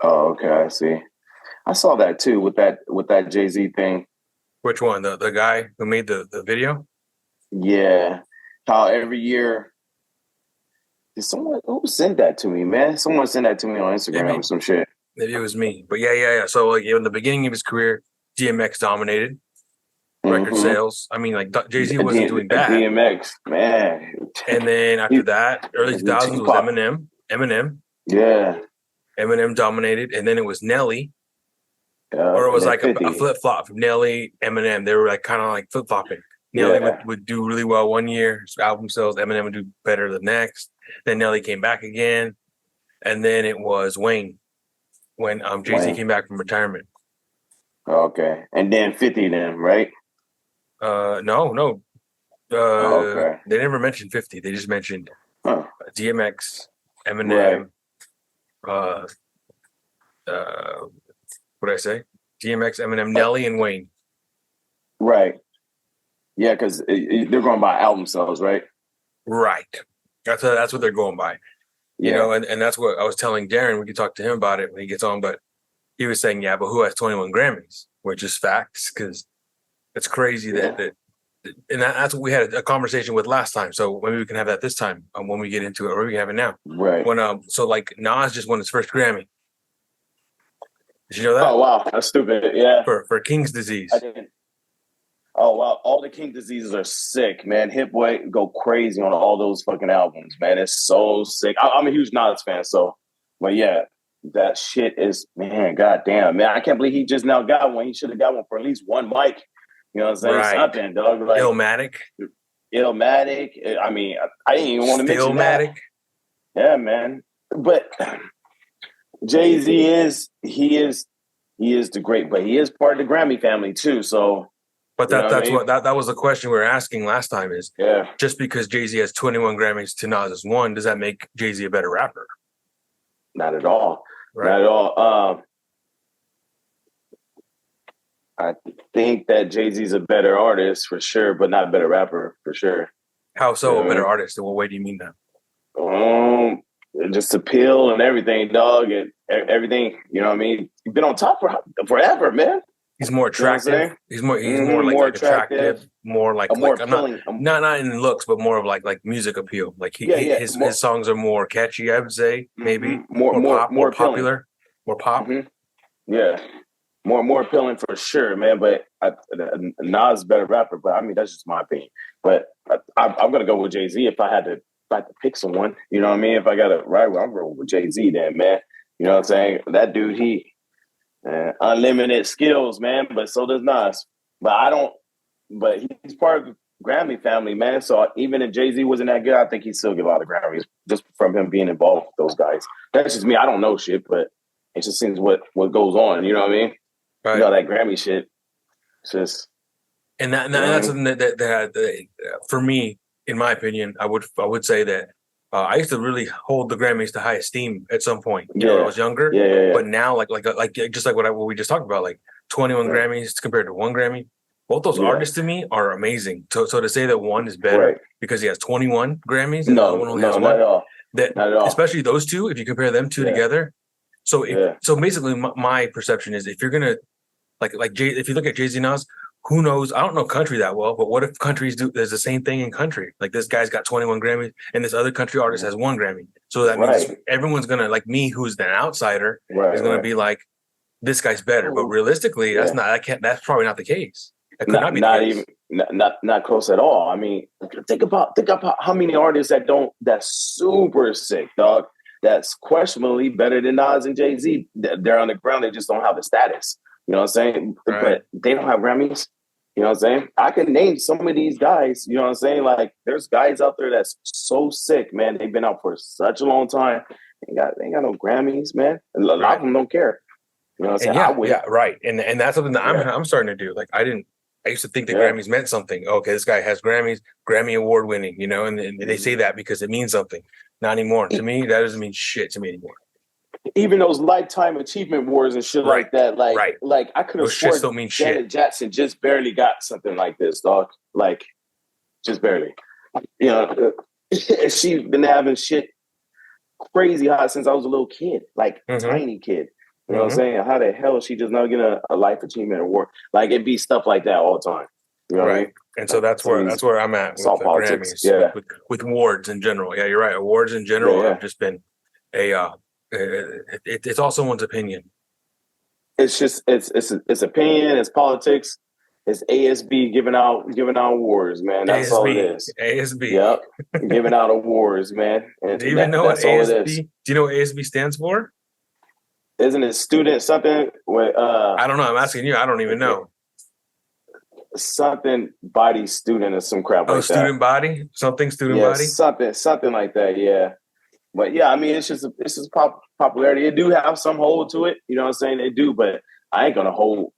Oh, okay, I see. I saw that too with that Jay-Z thing. Which one? The guy who made the video? Yeah. How every year did someone who sent that to me, man? Someone sent that to me on Instagram or Maybe some shit. maybe it was me. But yeah. So like in the beginning of his career, DMX dominated record Mm-hmm. sales. I mean, like Jay Z wasn't doing bad. DMX, man. And then after He, that, early 2000s was Tupac. Eminem. Yeah. Eminem dominated, and then it was Nelly, or it And was then like a 50. flip flop from Nelly, Eminem. They were like kind of like flip flopping. Nelly Yeah. would do really well one year, his album sales. Eminem would do better the next. Then Nelly came back again, and then it was Wayne when Jay Z Wayne. came back from retirement. Okay. And then 50 then, right? No. Okay. They never mentioned 50. They just mentioned Huh. DMX, Right. Eminem, uh, uh, what did I say? DMX, Eminem, Uh, Nelly, and Wayne. right. Yeah, because they're going by album sales, right? Right. That's what they're going by. Yeah. And that's what I was telling Darren. We could talk to him about it when he gets on, but he was saying, yeah, but who has 21 Grammys? Which is facts, because it's crazy Yeah. that's what we had a conversation with last time. So maybe we can have that this time when we get into it, or we can have it now. Right. So like Nas just won his first Grammy. Did you know that? Oh wow, that's stupid. Yeah. For King's I Disease. didn't. Oh wow, all the King diseases are sick, man. Hit Boy go crazy on all those fucking albums, man. It's so sick. I'm a huge Nas fan, so but yeah, that shit is man, goddamn, man. I can't believe he just now got one. He should have got one for at least one mic. You know what I'm saying? Right. Something, dog. Like Illmatic. Illmatic. I mean, I didn't even want to mention that. Stillmatic. Yeah, man. But Jay Z is the great, but he is part of the Grammy family too. So But you know what I that's mean? what that was the question we were asking last time is Yeah. just because Jay-Z has 21 Grammys to Nas is one, does that make Jay-Z a better rapper? Not at all. Right. Not at all. I think that Jay Z's a better artist for sure, but not a better rapper for sure. How You so know a what I better mean? artist? In what way do you mean that? Just appeal and everything, dog, and everything. You know what I mean? You've been on top for forever, man. He's more You know what I'm attractive. saying? He's more More like attractive, attractive, more a more like I'm not appealing. not in looks, but more of like music appeal. Like Yeah, yeah, his songs are more catchy, I would say, maybe more appealing. popular, more pop. Hmm. Yeah, more appealing for sure, man. But Nas is a better rapper, but I mean that's just my opinion. But I'm gonna go with Jay Z if I had to pick someone. You know what I mean? If I got to right, I'm going with Jay Z then, man. You know what I'm saying? That dude, he unlimited skills, man. But so does Nas. But I don't. But he's part of the Grammy family, man. So even if Jay Z wasn't that good, I think he'd still get a lot of Grammys just from him being involved with those guys. That's just me. I don't know shit, but it just seems what goes on. You know what I mean? You Right. know that Grammy shit. It's just And you know what I that's mean? something that for me, in my opinion, I would say that I used to really hold the Grammys to high esteem at some point. When I Yeah, was younger, yeah. but now like just like what we just talked about, like 21 Right, Grammys compared to one Grammy. Both those yeah, artists to me are amazing. So to say that one is better right. because he has 21 Grammys and the other No, one only has no, not one, at all. that Not at all. especially those two, if you compare them two Yeah, together, yeah. so basically my perception is if you're gonna if you look at Jay Z Nas, who knows? I don't know country that well, but what if countries do? There's the same thing in country. Like this guy's got 21 Grammys, and this other country artist has one Grammy. So that means Right, everyone's gonna like me, who's an outsider, is gonna right. be like this guy's better. But realistically, that's Yeah. not. I can't. That's probably not the case. That could Not not be the not even case. not close at all. I mean, think about how many artists that's super sick, dog. That's questionably better than Nas and Jay Z. They're on the ground. They just don't have the status. You know what I'm saying? Right. But they don't have Grammys. You know what I'm saying? I can name some of these guys. You know what I'm saying? Like there's guys out there that's so sick, man. They've been out for such a long time. They ain't got no Grammys, man. And a lot Right. of them don't care. You know what I'm And saying? I yeah, wait. right. And that's something that Yeah, I'm starting to do. Like I didn't. I used to think that yeah. Grammys meant something. Okay, this guy has Grammys, Grammy award winning, and they say Mhm. that because it means something. Not anymore. To me, that doesn't mean shit to me anymore. Even those lifetime achievement awards and shit Right. like that, like Right. like I could have Those shits sworn don't mean shit. Janet Jackson just barely got something like this, dog. Like just barely. You know, she's been having shit crazy hot since I was a little kid, like Hmm. tiny kid. You know what I'm saying? How the hell is she just not getting a life achievement award? Like it'd be stuff like that all the time. You know what I mean? And so that's where I'm at with the politics. Grammys, with awards in general. Yeah, you're right. Awards in general have just been it's all someone's opinion. It's just it's opinion, it's politics, it's ASB giving out awards, man. That's all it is. ASB. Yep. Giving out awards, man. And do you even know what ASB? Do you know what ASB stands for? Isn't it student something with I don't know. I'm asking you. I don't even know. Something body student or some crap like that. Student body? Something student body? Something like that, yeah. But yeah, I mean, it's just popularity. It do have some hold to it, you know what I'm saying? They do, but I ain't gonna hold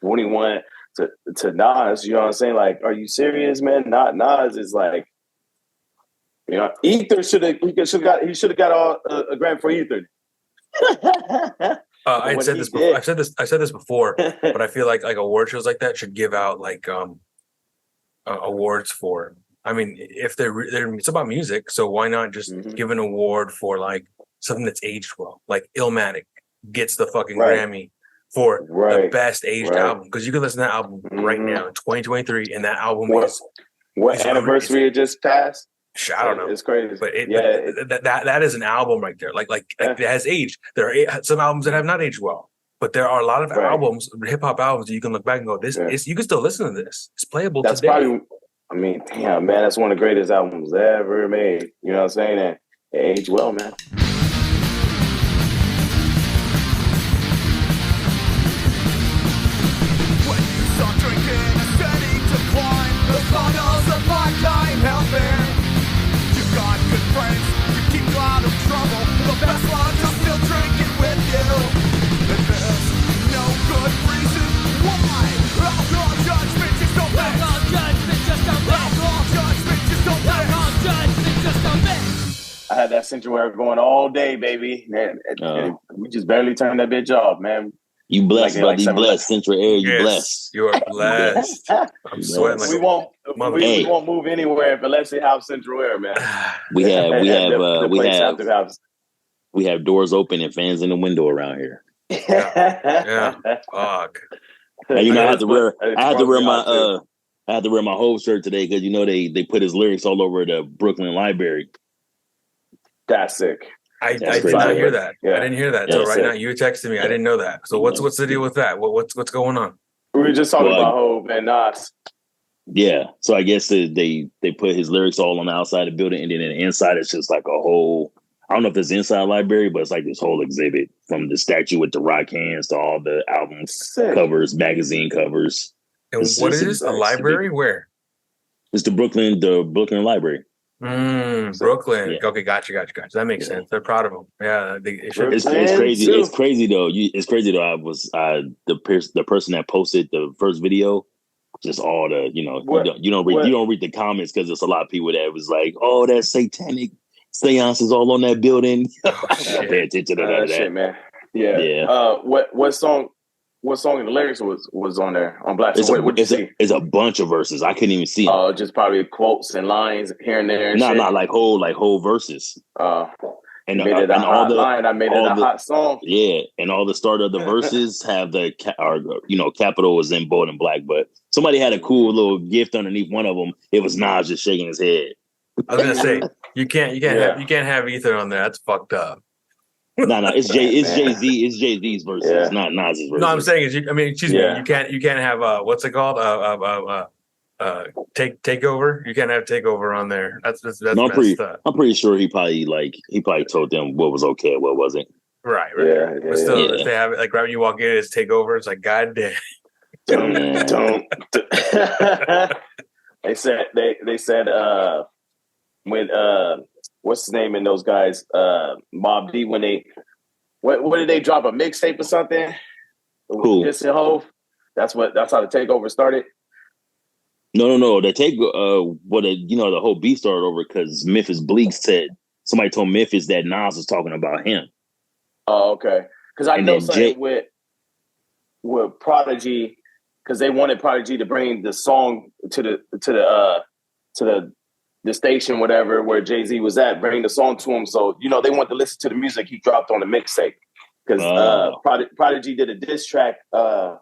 21 to Nas, you know what I'm saying? Like, are you serious, man? Not Nas is like, you know, Ether should have got a Grammy for Ether. I said this before. I said this before, but I feel like award shows like that should give out like awards for. I mean, if they're it's about music, so why not just give an award for like something that's aged well? Like Illmatic gets the fucking Grammy for the best aged album, because you can listen to that album right now in 2023, and that album is anniversary it just passed. I don't know. It's crazy, but that is an album right there. Like it has aged. There are some albums that have not aged well, but there are a lot of albums, hip hop albums, that you can look back and go, "This is you can still listen to this. It's playable today." Probably. I mean, damn, man, that's one of the greatest albums ever made. You know what I'm saying? And it aged well, man. When you start drinking, a steady decline. The funnels of lifetime helping. You've got good friends to keep you out of trouble. The best ones are still drinking with you. And there's no good reason why. Alcohol judgment just don't mix. Alcohol judgment just don't mix. Alcohol judgment just don't mix. Alcohol judgment just don't mix. I had that Central Air going all day, baby. Man, we just barely turned that bitch off, man. You blessed, buddy. You blessed. Central Air, you blessed. You are blessed. I'm sweating like we won't move anywhere unless they have Central Air, man. We have doors open and fans in the window around here. Yeah. Fuck. And you know, I had to wear my whole shirt today because you know they put his lyrics all over the Brooklyn Library. That's sick. I did not hear that. Yeah. I didn't hear that. So right now you texted me. I didn't know that. So what's the deal with that? What's going on? We were just talking about Hov and Nas. Yeah. So I guess they put his lyrics all on the outside of the building, and then the inside it's just like a whole. I don't know if it's inside library, but it's like this whole exhibit from the statue with the rock hands to all the album covers, magazine covers. And what is this? A library? Where? It's the Brooklyn Library. Brooklyn. Yeah. Okay, gotcha. That makes sense. They're proud of them. Yeah, it's crazy. Too. It's crazy though. It's crazy though. I was the person that posted the first video. Just all the you don't read the comments because there's a lot of people that was like, oh, that's satanic seances all on that building. Pay attention to that shit, man. Yeah. What song? What song in the lyrics was on there on Black? It's a bunch of verses. I couldn't even see them. Oh, just probably quotes and lines here and there. Not like whole verses. And made it a hot line. I made it a hot song. Yeah, and all the start of the verses have the capital is in bold and black. But somebody had a cool little gift underneath one of them. It was Nas just shaking his head. I was gonna say you can't have Ether on there. That's fucked up. No, it's Jay-Z. It's Jay-Z's verses, not Nas's verses. No, I'm saying excuse me. You can't have what's it called? Takeover. You can't have Takeover on there. That's no, I'm pretty sure he probably told them what was okay and what wasn't. Right. Yeah, but still, if they have it, like right when you walk in, it's Takeover. It's like, God damn. Don't. They said when what's his name and those guys, Mobb D, when they what did they drop, a mixtape or something? Who? Hov. That's how the Takeover started. No. The the whole beef started over because Memphis Bleak said somebody told Memphis that Nas was talking about him. Oh, okay. Because I know something with Prodigy, because they wanted Prodigy to bring the song to the station, whatever, where Jay-Z was at, bring the song to him. So, they want to listen to the music he dropped on the mixtape. because Prodigy did a diss track. I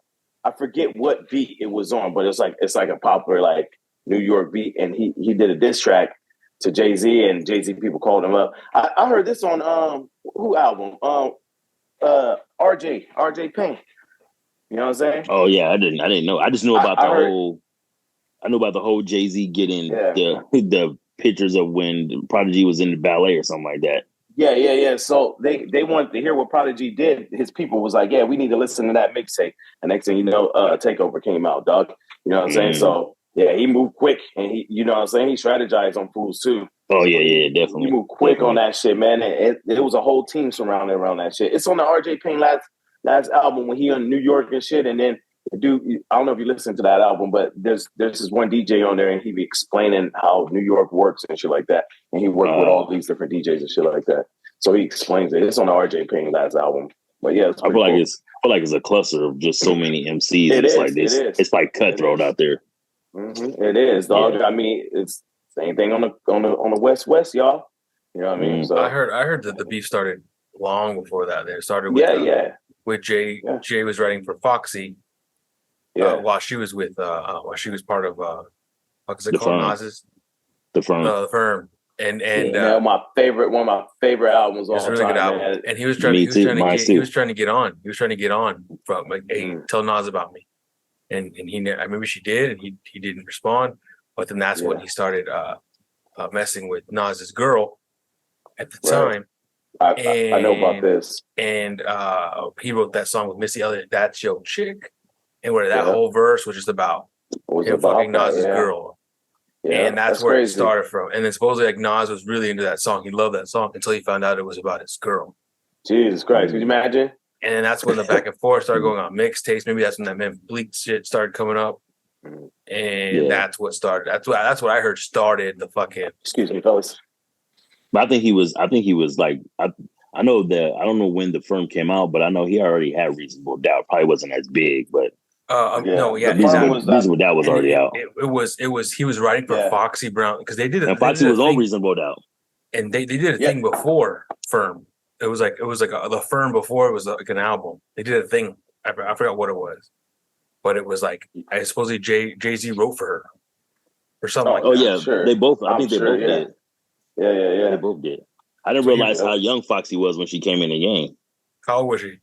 forget what beat it was on, but it's like a popular like New York beat, and he did a diss track to Jay-Z, and Jay-Z people called him up. I heard this on who album? RJ Payne. You know what I'm saying? Oh yeah, I didn't know. I just knew about I know about the whole Jay-Z getting the pictures of when Prodigy was in the ballet or something like that. Yeah. So they wanted to hear what Prodigy did. His people was like, yeah, we need to listen to that mixtape. And next thing you know, Takeover came out, dog. You know what I'm saying? So yeah, he moved quick, and he know what I'm saying? He strategized on Fools too. Oh yeah, definitely. He moved quick on that shit, man. And it was a whole team surrounded around that shit. It's on the RJ Payne last album when he in New York and shit, and then dude, I don't know if you listened to that album, but there's this one DJ on there, and he be explaining how New York works and shit like that. And he worked with all these different DJs and shit like that. So he explains it. It's on the RJ Payne last album. But yeah, I feel like it's a cluster of just so many MCs. It's like this. It's like cutthroat out there. Mm-hmm. It is, dog. Yeah. I mean, it's same thing on the West, y'all. You know what I mean? So I heard that the beef started long before that. It started with Jay. Yeah. Jay was writing for Foxy. While she was with while she was part of what's it called? Nas's The Firm. And one of my favorite albums. It's a really good album. Man. And he was trying to get on. He was trying to get on from like, hey, tell Nas about me. And I remember she did, and he didn't respond. But then that's when he started messing with Nas's girl at the time. I know about this. And he wrote that song with Missy Elliott, That's Your Chick. And where that whole verse was just about him fucking Nas's girl. Yeah, and that's where crazy. It started from. And then supposedly like Nas was really into that song. He loved that song until he found out it was about his girl. Jesus Christ. Could you imagine? And then that's when the back and forth started going on mixtapes. Maybe that's when that Man Bleak shit started coming up. And that's what started. That's what I heard started the fucking. Excuse me, fellas. But I think he was like, I know that, I don't know when The Firm came out, but I know he already had Reasonable Doubt. Probably wasn't as big, but. Reasonable Doubt was already out. It was he was writing for Foxy Brown because they did. And Foxy was on Reasonable Doubt, and they did a thing before Firm. It was like the Firm before it was like an album. They did a thing. I forgot what it was, but it was like I supposedly Jay-Z wrote for her or something like that. Oh yeah, sure. They both. I think they both did. Yeah. They both did. I didn't realize how young Foxy was when she came in the game. How old was she?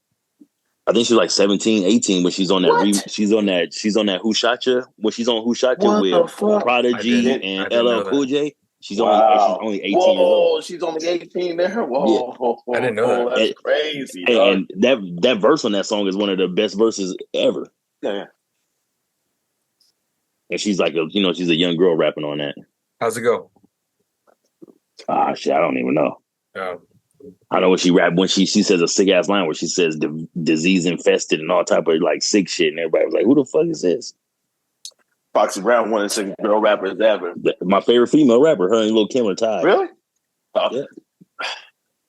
I think she's like 17, 18 when she's on that. She's on that Who Shot Ya? When she's on Who Shot Ya with Prodigy and LL Cool J. She's only 18 years old. She's only 18 there. Whoa. I didn't know that. That's crazy. And that verse on that song is one of the best verses ever. Yeah. And she's like she's a young girl rapping on that. How's it go? Shit, I don't even know. I know when she rap when she says a sick ass line where she says disease infested and all type of like sick shit, and everybody was like, "Who the fuck is this?" Foxy Brown, one of the sickest girl rappers ever. My favorite female rapper, her and Lil Kim are tied. Really? Yeah.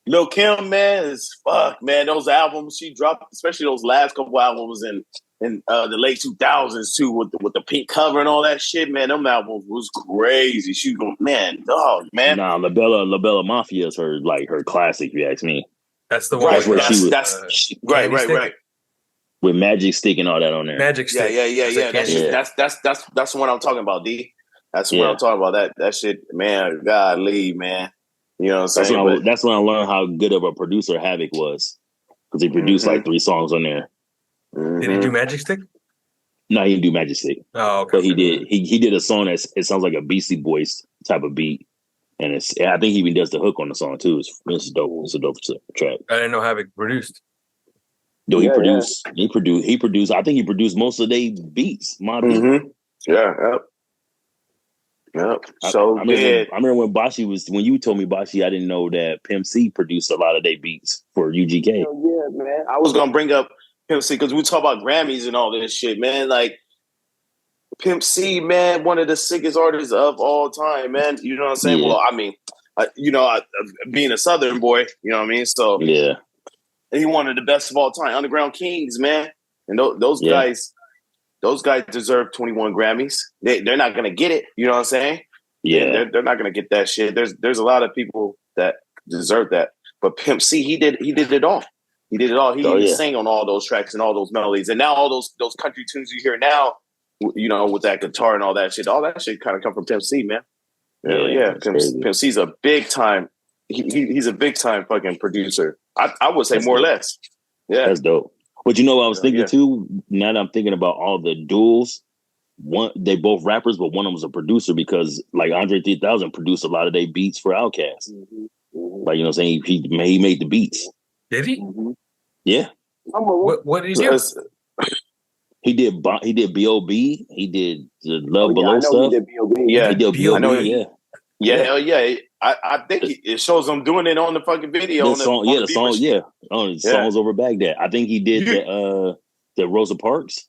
Lil Kim, man, is fuck, man. Those albums she dropped, especially those last couple albums in the late 2000s too, with the pink cover and all that shit, man. Them albums was crazy. She going, man. Nah, La Bella Mafia is her classic. If you ask me, that's the one. That's where she was. Right. With Magic Stick and all that on there. Magic Stick. Yeah. That's the one I'm talking about, D. That's the one I'm talking about. That shit, man. God leave, man. You know what I'm saying? That's when I learned how good of a producer Havoc was, because he produced like 3 songs on there. Mm-hmm. Did he do Magic Stick? No, he didn't do Magic Stick. Oh, okay. But he did. He did a song that it sounds like a Beastie Boys type of beat, and I think he even does the hook on the song too. It's dope. It's a dope track. I didn't know Havoc produced. No, he produced. He produced. I think he produced most of their beats. Yep. So I remember when Bashi when you told me Bashi, I didn't know that Pimp C produced a lot of their beats for UGK. Oh, yeah, man. I was gonna bring up Pimp C because we talk about Grammys and all this shit, man. Like Pimp C, man, one of the sickest artists of all time, man. You know what I'm saying? Yeah. Well, I mean, being a Southern boy, you know what I mean. So yeah, he one of the best of all time, Underground Kings, man. And those guys. Those guys deserve 21 Grammys. They're not gonna get it. You know what I'm saying? Yeah, they're not gonna get that shit. There's a lot of people that deserve that, but Pimp C, he did it all. He did it all. He Oh, even yeah. sang on all those tracks and all those melodies. And now all those country tunes you hear now, you know, with that guitar and all that shit kind of come from Pimp C, man. Yeah. Pimp C's a big time. He's a big time fucking producer. I would say That's more dope. or less. Yeah, That's dope. But you know what I was thinking Yeah. too? Now that I'm thinking about all the duels, they both rappers, but one of them was a producer because like Andre 3000 produced a lot of their beats for Outkast. Like, you know what I'm saying? He made the beats. Did he? Yeah. What did he do? He did B.O.B. He did the Love Below stuff. He did B.O.B. Yeah, He did B.O.B. Yeah. I think it shows him doing it on the fucking video. The song, Songs Over Baghdad. I think he did the Rosa Parks.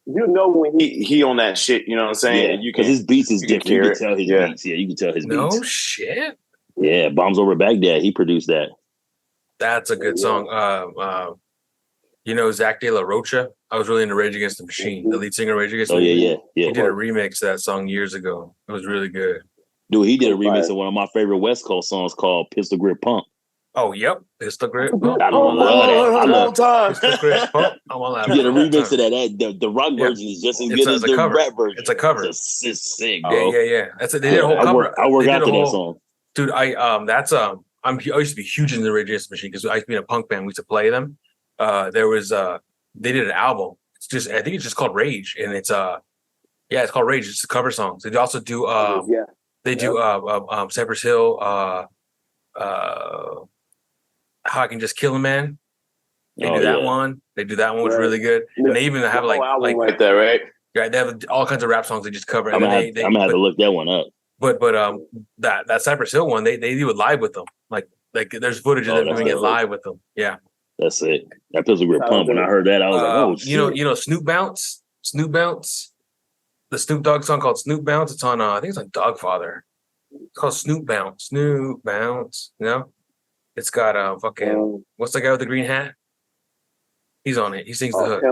You know when he on that shit, you know what I'm saying? Yeah, because his beats is different. You can tell his Yeah. beats. Yeah, you can tell his No beats. shit. Yeah, Bombs Over Baghdad. He produced that. That's a good song. You know Zach De La Rocha? I was really into Rage Against the Machine. The lead singer of Rage Against the Machine. Yeah. He did a remix of that song years ago. It was really good. Dude, he did a remix of one of my favorite West Coast songs called Pistol Grip Pump. Oh, yep. Pistol Grip Pump. I love that. I love time. Pistol Grip Pump. I'm on that. He did a remix of that. The rock version is just as good as the rap version. It's a cover. It's sick, bro. Yeah. They did a whole cover. I work out to that song. Dude, I used to be huge in the Rage Against the Machine because I used to be in a punk band. We used to play them. They did an album. I think it's just called Rage, and it's called Rage. It's a cover songs. They also do Cypress Hill, How I Can Just Kill a Man. They do that one. They do that one, which is really good. And they even have like right there, right? Right, they have all kinds of rap songs they just cover. I'm gonna have to look that one up. But that Cypress Hill one, they do it live with them. Like there's footage of them doing it live with them. Yeah. That's it. That Pistol Grip Pump. When I heard that, I was like, "Oh shit!" You know, Snoop Bounce, the Snoop Dogg song called Snoop Bounce. It's on, I think it's on Dogfather. It's called Snoop Bounce. You know, it's got fucking what's the guy with the green hat? He's on it. He sings the hook.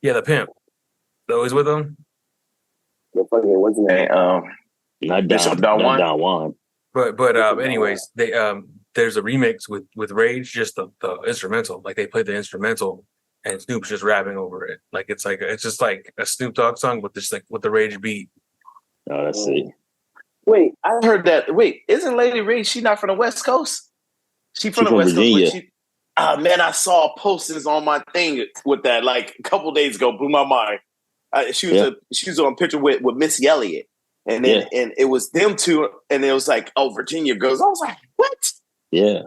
The pimp. Always with him. The fucking what's his name? Not Don Juan. But anyways, they there's a remix with Rage, just the instrumental. Like they played the instrumental and Snoop's just rapping over it. Like it's just like a Snoop Dogg song with this like with the Rage beat. Oh, that's sick. Wait, I heard that. Wait, isn't Lady Rage? She not from the West Coast? She from the West Virginia. Coast. Man, I saw postings on my thing with that like a couple days ago. Blew my mind. She was on a picture with Missy Elliott, and then and it was them two, and it was like, oh, Virginia girls. I was like, what? Yeah,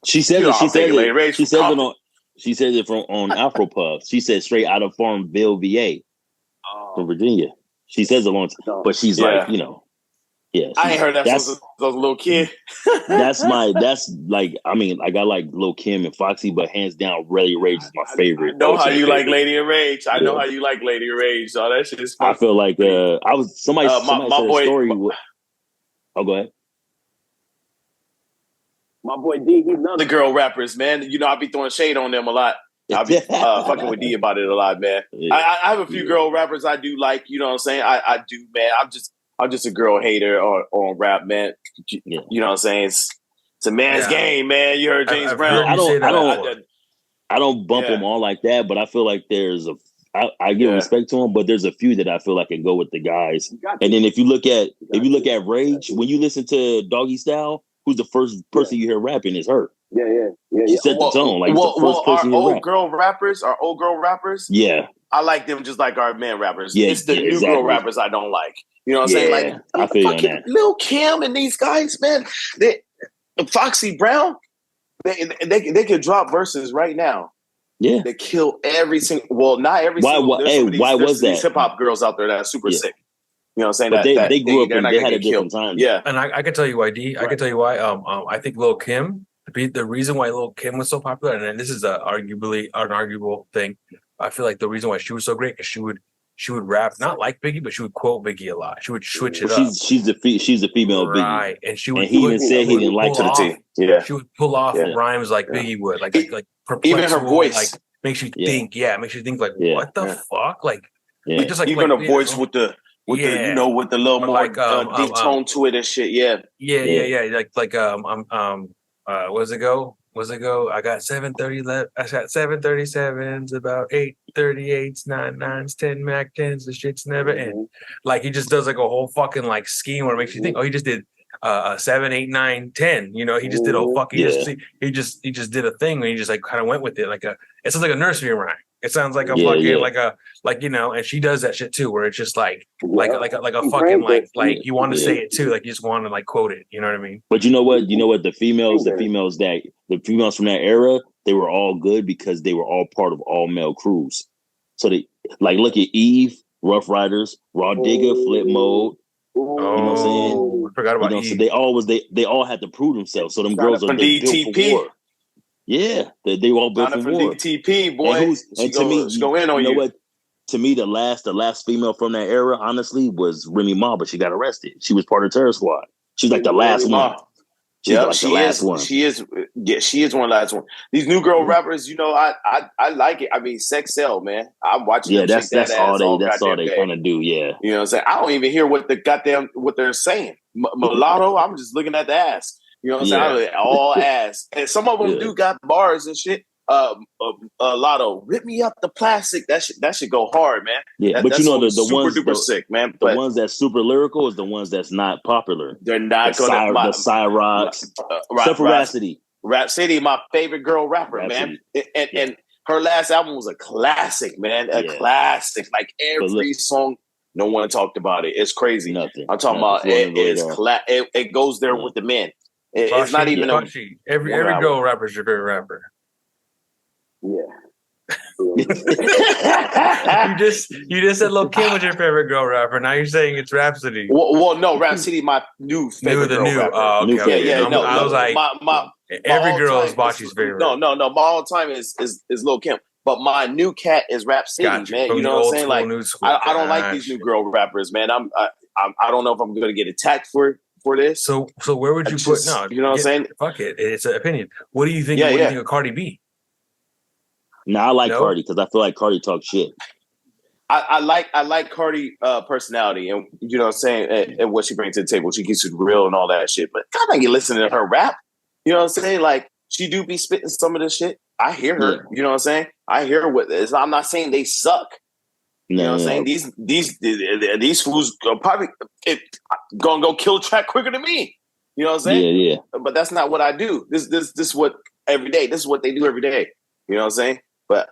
she said it. She said it on Afro Puff. She said straight out of Farmville, VA, from Virginia. She says a long time, but she's like, you know, I ain't heard that since I was a little kid. that's like, I mean, like I like Lil Kim and Foxy, but hands down, Lady Rage is my favorite. I know how you like Lady Rage. I know how you like Lady Rage. So that shit is fun. I feel like somebody said boy, a story. Oh, go ahead. My boy D, he's another girl rappers, man. You know, I be throwing shade on them a lot. I be fucking with D about it a lot, man. Yeah. I have a few girl rappers I do like. You know what I'm saying? I do, man. I'm just a girl hater on rap, man. You know what I'm saying? It's a man's game, man. You heard James Brown. I don't bump them all like that, but I feel like I give respect to them, but there's a few that I feel like can go with the guys. And then if you look at Rage, when you listen to Doggy Style, who's the first person you hear rapping is her. Yeah. She set the tone. Like the first person our old girl rappers. Yeah. I like them just like our men rappers. Yeah, it's the new girl rappers I don't like. You know what I'm saying? Like I feel on that. Lil Kim and these guys, man. Foxy Brown, they could drop verses right now. Yeah, they kill every single. Well, not every. Why was that? These hip hop girls out there that are super sick. You know what I'm saying? But they grew up and they had a different time. Yeah, and I can tell you why, D. I can tell you why. I think Lil Kim. The reason why Lil Kim was so popular, and this is arguably an arguable thing. I feel like the reason why she was so great because she would rap not like Biggie, but she would quote Biggie a lot. She would switch it up. She's the female Biggie, right? And she would. And he even said he didn't like to the team. Yeah, she would pull off rhymes like Biggie would, like even her voice, like makes you think. Yeah, makes you think like what the fuck, like just like even a voice with the with the little more like deep tone to it and shit. Yeah. Like what does it go? Was it go? I got 730 left. I got 737s, about 838s, 99s, 10 Mac 10s. The shit's never end. Like he just does like a whole fucking like scheme where it makes you think, oh, he just did 7, 8, 9, 10. You know, he just did a fuck. He just did a thing and he just like kind of went with it. It sounds like a nursery rhyme. It sounds like a fucking you know, and she does that shit too, where it's just like a fucking like you want to say it too, like you just want to like quote it. You know what I mean? But you know what? The females from that era, they were all good because they were all part of all male crews. So they like look at Eve, Rough Riders, Raw Digger, Flip Mode. You know what I'm saying? I forgot about Eve. So they all had to prove themselves. So them girls are built for war. Yeah, they all built for war. DTP, boy. And to me, go in on you know what? To me, the last female from that era, honestly, was Remy Ma, but she got arrested. She was part of Terror Squad. She was like the last one. Yeah, she is one of the last one. These new girl rappers, you know, I like it. I mean, Sex Cell, man. I'm watching. Yeah, that's all they kind of do. Yeah, you know what I'm saying. I don't even hear what they're saying. Mulatto, I'm just looking at the ass. You know what I'm saying? All ass, and some of them do got bars and shit. Lotto, rip me up the plastic. That should go hard, man. Yeah, but you know the super ones duper sick, man. The ones that's super lyrical is the ones that's not popular. They're not gonna the Cyrox, except for Rhapsody. Rhapsody, my favorite girl rapper, man. And her last album was a classic, man. A classic. Like every song, no one talked about it. It's crazy. I'm talking about it goes there with the men. It's not even Bashi. Every girl rapper is your favorite rapper. Yeah. you just said Lil' Kim was your favorite girl rapper. Now you're saying it's Rhapsody. Well, no, Rhapsody, my new favorite girl rapper. Oh, okay. I was like, every girl is Bashi's favorite. No. My all time is Lil' Kim. But my new cat is Rhapsody, man. You know what I'm saying? Like, I don't like these new girl rappers, man. I don't know if I'm going to get attacked for this. So where would you put? No, you know what I'm saying? Fuck it. It's an opinion. What do you think? What do you think of Cardi B? No, I like Cardi because I feel like Cardi talks shit. I like Cardi personality and you know what I'm saying and what she brings to the table. She keeps it real and all that shit. But God, I get listening to her rap. You know what I'm saying? Like she do be spitting some of this shit. I hear her. Yeah. You know what I'm saying? I hear her with this. I'm not saying they suck. You know what I'm saying? These fools are probably gonna go kill a track quicker than me. You know what I'm saying? Yeah. But that's not what I do. This is what every day. This is what they do every day. You know what I'm saying? But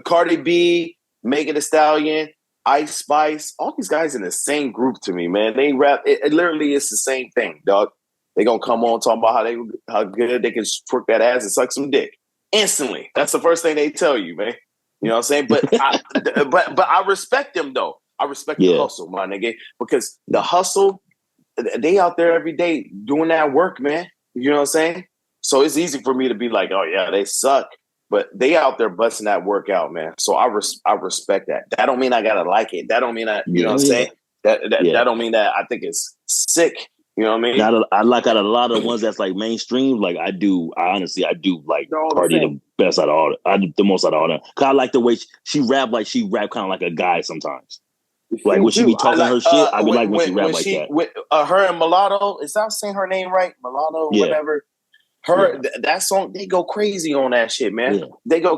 Cardi B, Megan Thee Stallion, Ice Spice, all these guys in the same group to me, man. They rap. It literally is the same thing, dog. They gonna come on talking about how good they can twerk that ass and suck some dick instantly. That's the first thing they tell you, man. You know what I'm saying? But I respect them though. I respect the hustle, my nigga, because the hustle, they out there every day doing that work, man. You know what I'm saying? So it's easy for me to be like, oh yeah, they suck. But they out there busting that work out, man. So I respect that. That don't mean I gotta like it. That don't mean you know what I'm saying? That don't mean that I think it's sick. You know what I mean? I like out of a lot of the ones that's like mainstream. Like I honestly do like Cardi the best out of all. I do the most out of all them. Cause I like the way she rap. Like she rap kind of like a guy sometimes. Like when she be talking her shit, I be like when she rap like that. With her and Mulatto, is that saying her name right? Mulatto, whatever. That song, they go crazy on that shit, man. Yeah. They go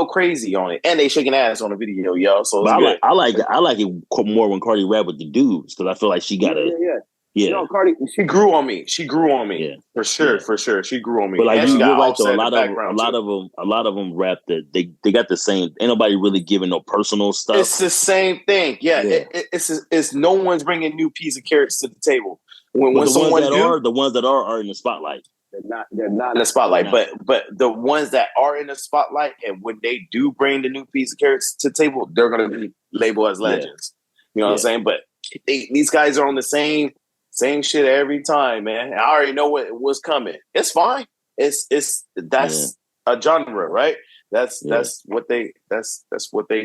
crazy on it, and they shaking ass on the video, yo. So I like it more when Cardi rap with the dudes because I feel like she got You know, Cardi, she grew on me. For sure. She grew on me. But like you're right though, a lot of them rap that they got the same. Ain't nobody really giving no personal stuff. It's the same thing. Yeah. It's no one's bringing new peas and carrots to the table. When the ones that are in the spotlight. They're not in the spotlight, but the ones that are in the spotlight, and when they do bring the new piece of carrots to the table, they're going to be labeled as legends. You know what I'm saying? But these guys are on the same shit every time, man. I already know what's coming. It's fine. That's a genre, right? That's what they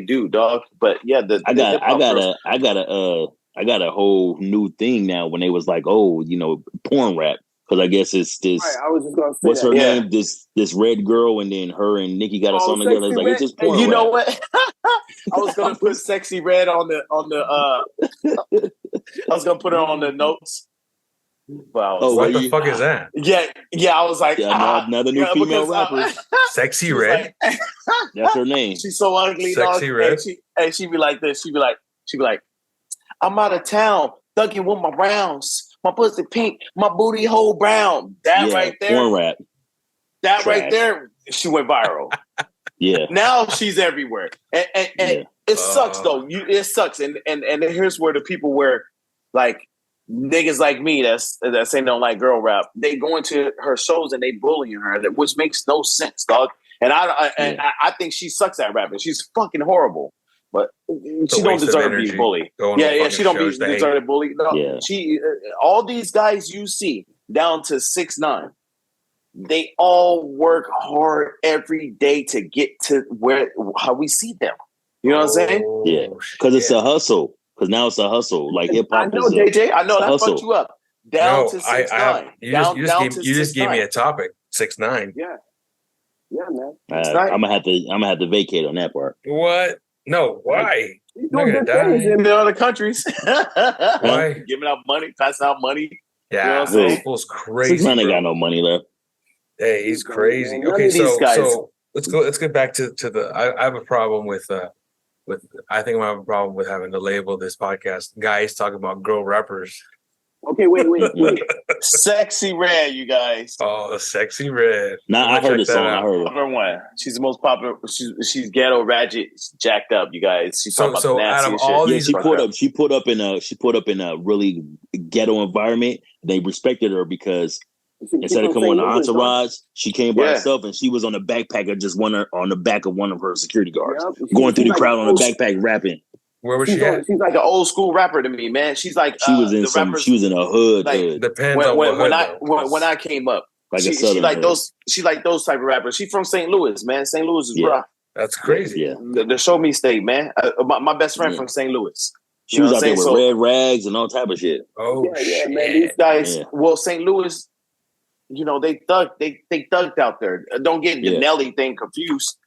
do, dog. But yeah, I got a whole new thing now when they was like, oh, you know, porn rap. Because I guess it's this. Right, I was just gonna say what's her name? This red girl, and then her and Nicki got a song together. It's like it's just porn. You rap. know what? I was gonna put Sexy Red on the. I was gonna put her on the notes. Oh, what the fuck is that? Yeah. I was like, another new female rapper. Sexy Red. Like, That's her name. She's so ugly, Sexy dog. Red. And she'd be like this. She'd be like, I'm out of town, thugging with my rounds. My pussy pink, my booty hole brown. That right there. Porn rap. That right there, she went viral. Yeah. Now she's everywhere. And it sucks though. It sucks. And here's where the people where like niggas like me that say don't like girl rap, they go into her shows and they bullying her, which makes no sense, dog. And I think she sucks at rapping. She's fucking horrible. But she don't deserve to be bullied. She don't deserve to be bullied. No, she all these guys you see down to 6'9", they all work hard every day to get to how we see them. You know what I'm saying? Yeah, because it's a hustle. Because now it's a hustle. Like hip hop. I know, JJ. I know that fucked you up. Down to 6'9". You just gave me a topic. 6'9". Yeah, man. I'm gonna have to vacate on that part. What? No, why? You're gonna die in the other countries. Why? Giving out money, passing out money. Yeah, you know what I'm saying? Fool's crazy. 6'9" ain't got no money left. Hey, he's crazy. Okay, so let's get back to the. I have a problem with I think I have a problem with having to label this podcast guys talking about girl rappers. Okay, wait. Sexy Red, you guys. Oh, Sexy Red. Nah, I heard the song. I heard it. Number one. She's the most popular. She's ghetto, ratchet, jacked up, you guys. She's talking about the nasty shit. All these, she put up in a really ghetto environment. They respected her because instead of coming on the entourage, she came by herself and she was on the backpack of on the back of one of her security guards, going through the crowd on the backpack rapping. Where was she at? She's like an old school rapper to me, man. She's like she was in a hood. Like, depends on when I came up. Like she like those type of rappers. She's from St. Louis, man. St. Louis is rough. That's crazy. Yeah. The Show Me State, man. My best friend from St. Louis. She was out there with red rags and all type of shit. Oh yeah, man. These guys. Yeah. Well, St. Louis, they thugged out there. Don't get the Nelly thing confused.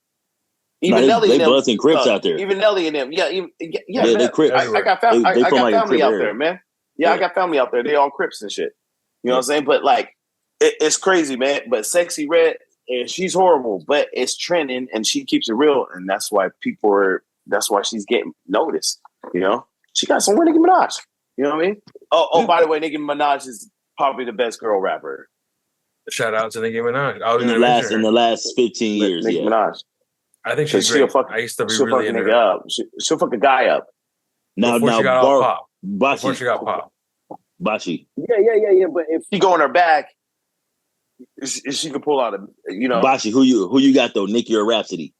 Even Nelly and them, busting Crips out there. Even Nelly and them, they Crips. I got family out there, man. Yeah, I got family out there. They all Crips and shit. You know what I'm saying? But like, it's crazy, man. But Sexy Red, she's horrible, but it's trending, and she keeps it real, and that's why that's why she's getting noticed. She got some with Nicki Minaj. You know what I mean? Oh, by the way, Nicki Minaj is probably the best girl rapper. Shout out to Nicki Minaj. In the last 15 years, Nicki Minaj. I think she's great. I used to be really into her. She'll fuck a guy up. Before she got all pop. Before she got pop. Bashi. Yeah. But if she go on her back, she could pull out Bashi, who you got though? Nicki or Rhapsody?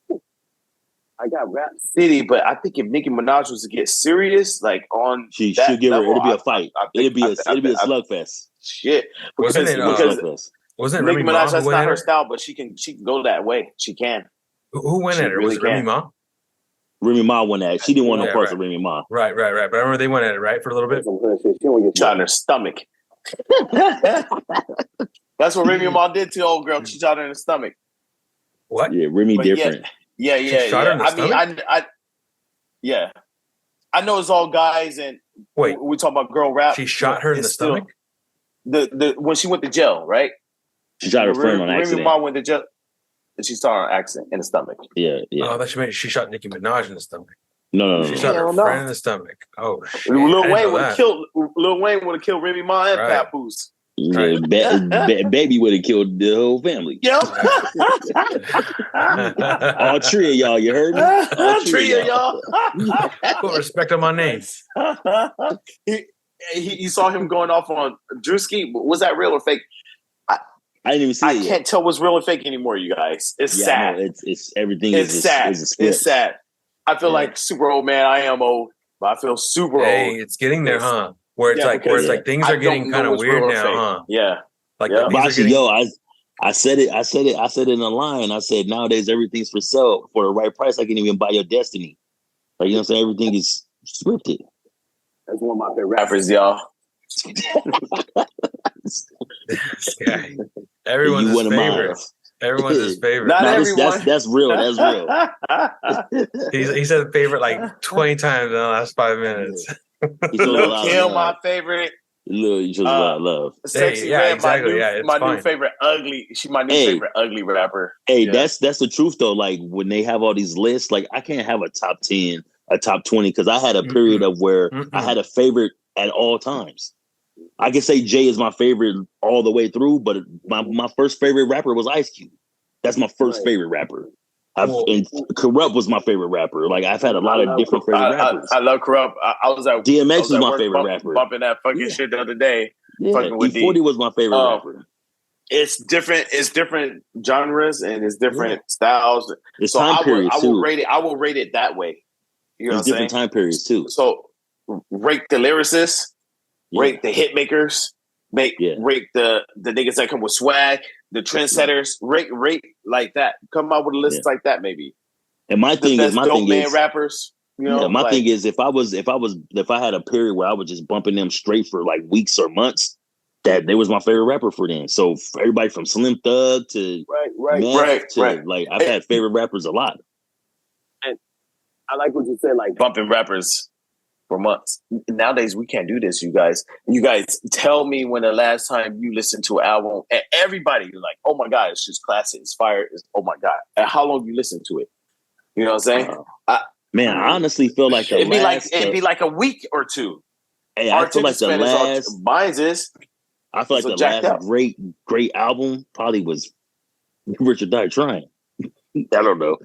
I got Rhapsody, but I think if Nicki Minaj was to get serious, like on she'll give her. It'll be a fight. It'll be a slugfest. Shit, Wasn't Nicki Remy Minaj? Ma That's not her style, but she can go that way. She can. Who went at her? Was it Remy Ma? Remy Ma won that. She didn't want no parts of Remy Ma. Right. But I remember they went at it right for a little bit. Shot in her stomach. That's what Remy Ma did to the old girl. She shot her in the stomach. What? Yeah, Remy different. Yeah. Shot her in the stomach? I I know it's all guys, and wait, we talk about girl rap. She shot her in the stomach. When she went to jail, right? She shot her friend on accident. Remy Ma went to jail, and she saw her accident in the stomach. Yeah. Oh, that she shot Nicki Minaj in the stomach. No. She shot her friend in the stomach. Oh shit! Lil Wayne would have killed Remy Ma and Papoose. Yeah, baby would have killed the whole family. Yeah. All three of y'all, you heard me? All three of y'all. Put respect on my name. You saw him going off on Drewski. Was that real or fake? I didn't even see it. I can't tell what's real or fake anymore, you guys. It's sad. It's everything. It's sad. It's sad. I feel like super old, man. I am old, but I feel super old. Hey, it's getting there, huh? Where it's like things are getting kind of weird now, huh? Yeah. Like Bashi, I said it in a line. I said nowadays everything's for sale for the right price. I can even buy your destiny. Like, you know what I'm saying? Everything is scripted. That's one of my favorite rappers, y'all. This guy. Everyone's his favorite. Everyone's his favorite. Not everyone. That's real. That's real. He said favorite like 20 times in the last 5 minutes. He shows a Lil lot Kim, of love. my favorite. He shows a lot of love. Sexy yeah, Red, exactly. my new favorite ugly. She my new favorite ugly rapper. Hey, that's the truth though. Like when they have all these lists, like I can't have a top 10, a top 20 because I had a period of where I had a favorite at all times. I can say Jay is my favorite all the way through, but my first favorite rapper was Ice Cube. That's my first favorite rapper. And Corrupt was my favorite rapper. Like I've had a lot of different favorite rappers. I love Corrupt. I was at DMX was my favorite rapper. Bumping that fucking shit the other day. Yeah, fucking with E40 was my favorite rapper. It's different. It's different genres and it's different styles. It's so time periods I will rate it. I will rate it that way. You know, it's different time periods too. So rate the lyricists, rate the hit makers, rate the niggas that come with swag, the trendsetters. Rate like that. Come out with a list like that, maybe. And my thing is, rappers. You know, my thing is, if I had a period where I was just bumping them straight for like weeks or months, that they was my favorite rapper for them. So for everybody from Slim Thug to like I've had favorite rappers a lot. And I like what you said, like bumping rappers for months. Nowadays we can't do this, you guys. You guys tell me when the last time you listened to an album, and everybody you're like, oh my god, it's just classic, it's fire, oh my god. And how long you listen to it? You know what I'm saying? Man, I honestly feel like it'd be like a week or two. Hey, I feel like the last mine's is. I feel like the last great album probably was Richard Dye Trying. I don't know.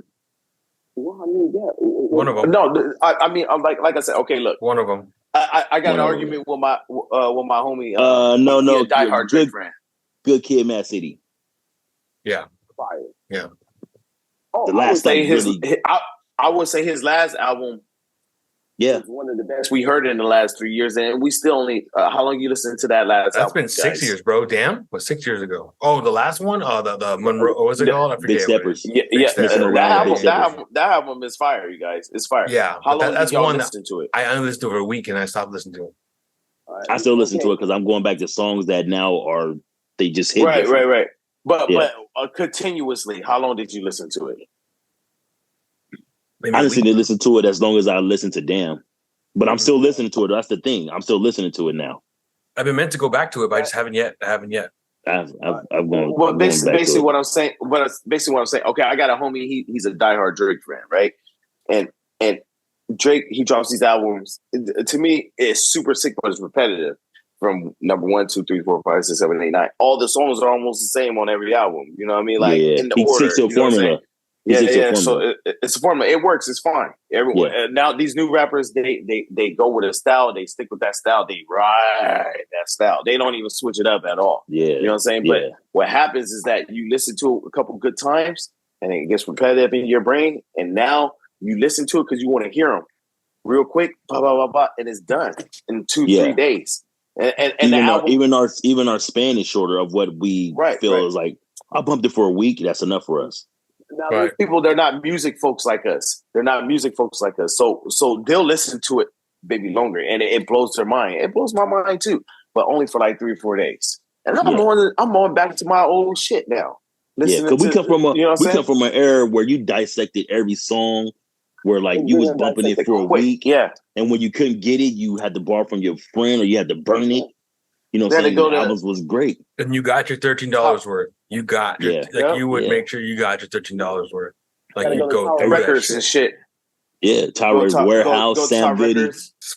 Well, I mean, one of them. No, I mean, I'm like I said. Okay, look, one of them. I got an argument with my homie. No, diehard Drake friend. Good Kid, Mad City. Yeah, fire. Yeah. The last I would say his last album. Yeah, was one of the best we heard in the last 3 years, and we still only. How long you listened to that last album? That's been 6 years, bro. Damn, was 6 years ago. Oh, the last one. Oh, the Monroe. What was it called? I forget. Big Steppers. That album is fire, you guys. It's fire. Yeah, how long that's did y'all one listen to it? I only listened to it for a week, and I stopped listening to it. I still listen to it because I'm going back to songs that now they just hit. Right. But continuously, how long did you listen to it? I didn't listen to it as long as I listened to Damn, but I'm still listening to it. That's the thing. I'm still listening to it now. I've been meant to go back to it, but I just haven't yet. I've gone. Well, basically what I'm saying. Okay, I got a homie. He's a diehard Drake fan, right? And Drake, he drops these albums. To me, it's super sick, but it's repetitive. From number 1, 2, 3, 4, 5, 6, 7, 8, 9. All the songs are almost the same on every album. You know what I mean? Like in the order. Sticks to a formula. Yeah. So it's a formula. It works. It's fine. Everyone now these new rappers they go with a style. They stick with that style. They ride that style. They don't even switch it up at all. Yeah, you know what I'm saying. But what happens is that you listen to it a couple good times, and it gets repetitive in your brain. And now you listen to it because you want to hear them real quick. Blah blah blah blah, and it's done in 2-3 days. And even our span is shorter of what we feel is like. I bumped it for a week. That's enough for us. Now, people, they're not music folks like us. So they'll listen to it maybe longer, and it blows their mind. It blows my mind too, but only for like 3 or 4 days. And I'm going back to my old shit now. Because we come from an era where you dissected every song, where like you was bumping it for a week, and when you couldn't get it, you had to borrow from your friend or you had to burn it. You know, the albums was great, and you got your $13 worth. You got you would make sure you got your $13 worth. Like you go through records and shit. Yeah, Tower Warehouse, Sam Goody,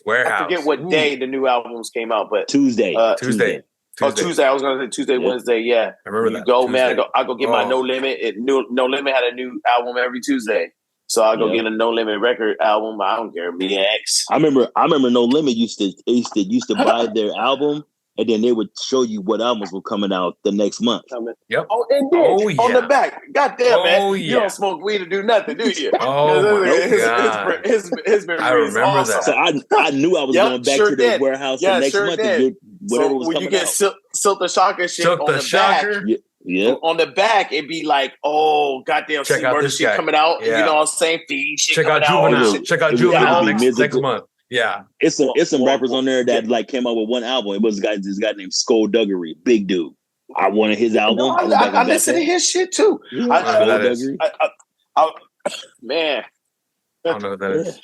Warehouse. I forget what day the new albums came out, but Tuesday. Tuesday. Oh, Tuesday. I was going to say Tuesday, Wednesday. Yeah, I remember that. Go, Tuesday. Man. I go get my No Limit. No Limit had a new album every Tuesday. So I go get a No Limit record album. I don't care. BX. I remember No Limit used to buy their album. And then they would show you what albums were coming out the next month. Yep. Oh, and then on the back. Goddamn, man. You don't smoke weed or do nothing, do you? God. His I remember awesome. that. So I knew I was going back to the warehouse the next month to get whatever was coming out. When you get Silk the Shocker shit on the Shocker. back. Yeah. On the back, it'd be like, oh, goddamn, check out this shit guy coming out. Yeah. You know what I'm saying? Feed shit check out Juvenile. Check out Juvenile next month. Yeah, it's some rappers on there that like came out with one album. It was this guy named Skullduggery, big dude. I wanted his album. I listened to his shit too. Man, I don't know what that is.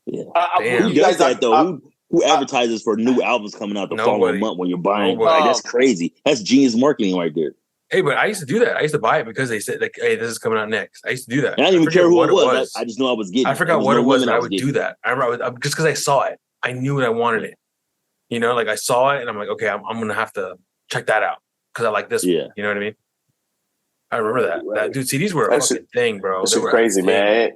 Yeah. Who does that though? Who advertises for new albums coming out the following month when you're buying? Like, that's crazy. That's genius marketing right there. Hey, but I used to do that. I used to buy it because they said, like, hey, this is coming out next. I used to do that. And I didn't even care who it was. I just knew I was getting it. I forgot what it was, and I would do that. I remember just because I saw it. I knew I wanted it. You know, like I saw it, and I'm like, okay, I'm going to have to check that out because I like this one. You know what I mean? I remember that. That dude, CDs were a fucking thing, bro. This was crazy, man.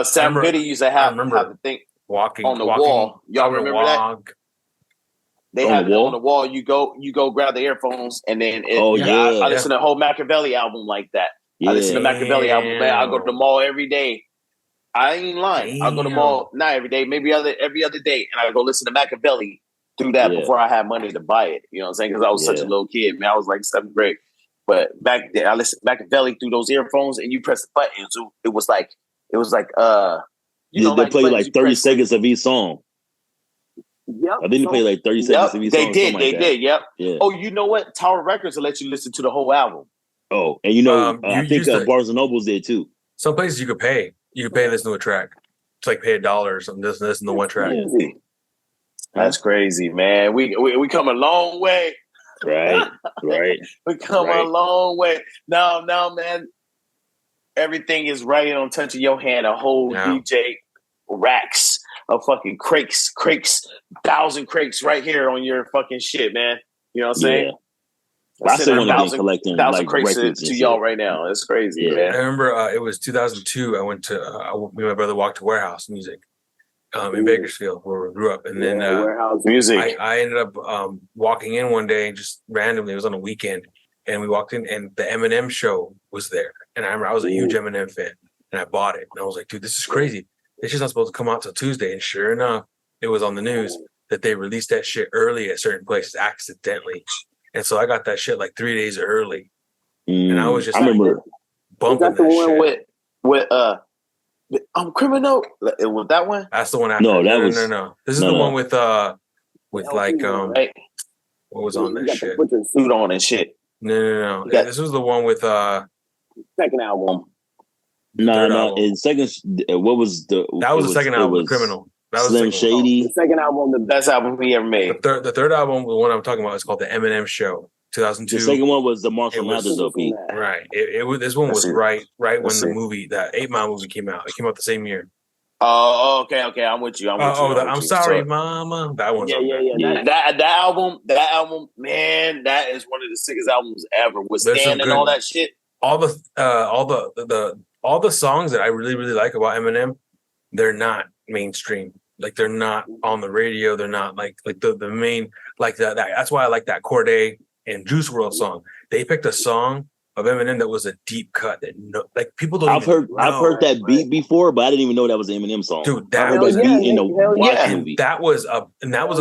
Sam Goody used to have the thing walking on the wall. Y'all remember that? They had it on the wall. You go grab the earphones, and then I listen to the whole Machiavelli album like that. I listen to Machiavelli album, man. I go to the mall every day. I ain't lying. I go to the mall not every day, maybe every other day, and I go listen to Machiavelli through that before I had money to buy it. You know what I'm saying? Because I was such a little kid, man. I was like 7th grade. But back then, I listened to Machiavelli through those earphones, and you press the button. So it was like they play like 30 seconds of each song. Yep. I think they play like 30 seconds of each song. They did. Yep. Yeah. Oh, you know what? Tower Records will let you listen to the whole album. Oh, and I think Barnes and Nobles did too. Some places you could pay. You could pay and listen to a track. It's like pay $1 or something. Listen to one track. That's crazy, man. We come a long way. Right. We come a long way. Now, man, everything is right on touch of your hand. A whole DJ racks of fucking crates, 1,000 crates right here on your fucking shit, man. You know what I'm saying? I still want to be collecting 1,000 crates to y'all right now. It's crazy, man. I remember it was 2002. I went to me and my brother walked to Warehouse Music in Bakersfield, where we grew up, and then Warehouse Music. I ended up walking in one day just randomly. It was on a weekend, and we walked in, and the Eminem show was there. And I remember I was a huge Eminem fan, and I bought it. And I was like, dude, this is crazy. It's just not supposed to come out till Tuesday. And sure enough, it was on the news that they released that shit early at certain places accidentally. And so I got that shit like 3 days early. And I was just remember that bumping the one shit. with Criminal? It was that one? That's the one after. No. This is the one with like what was on that shit? Put the suit on and shit. No. This was the one with second album. No. In second, what was the? That was the second album, Criminal. That was Slim Shady. The second album, the best album we ever made. The third album, the one I'm talking about, is called the Eminem Show, 2002. The second one was the Marshall Mathers LP. Right. This one was right when the movie, that 8 Mile movie came out. It came out the same year. Oh, okay. I'm with you. I'm sorry, Mama. That one's yeah. That album, man, that is one of the sickest albums ever. With Stan and all that shit. All the songs that I really, really like about Eminem, they're not mainstream. Like, they're not on the radio. They're not like the main, like that. That's why I like that Corday and Juice WRLD song. They picked a song of Eminem that was a deep cut that people don't. I've heard that beat before, but I didn't even know that was an Eminem song. Dude, that was beat in the Watch movie. That was a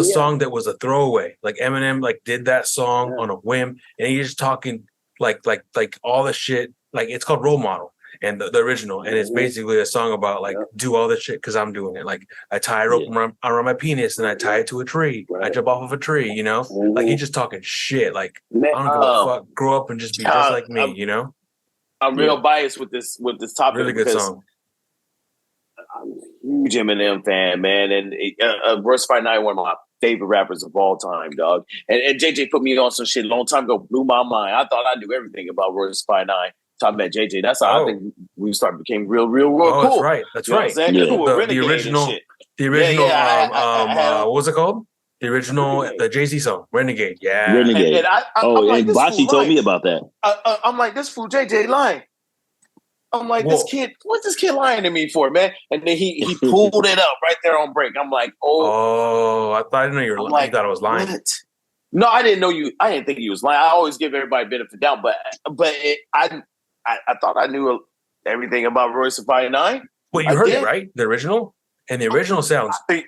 song that was a throwaway. Like, Eminem did that song on a whim, and he's just talking like all the shit. Like, it's called Role Model. And the original, and it's basically a song about do all this shit because I'm doing it. Like, I tie a rope around my penis and I tie it to a tree. I jump off of a tree, you know? Like, he's just talking shit. Like, I don't give a fuck. Grow up and just be just like me, you know? I'm real biased with this topic. Really good song. I'm a huge Eminem fan, man. And Royce Fight Night, one of my favorite rappers of all time, dog. And JJ put me on some shit a long time ago, blew my mind. I thought I knew everything about Royce Fight Night. Talking about JJ, that's how I think we became real cool. That's right. That's right. The original, what was it called? The original, the Jay-Z song, Renegade. Yeah. Renegade. And Bashi told me about that. I'm like, this fool JJ lying. I'm like, this kid, what's this kid lying to me for, man? And then he pulled it up right there on break. I'm like, I didn't know you were lying. I thought I was lying. What? No, I didn't know you. I didn't think he was lying. I always give everybody a benefit of doubt, but I thought I knew everything about Royce Fight 9. Well, you heard it, right? The original? And the original sounds. It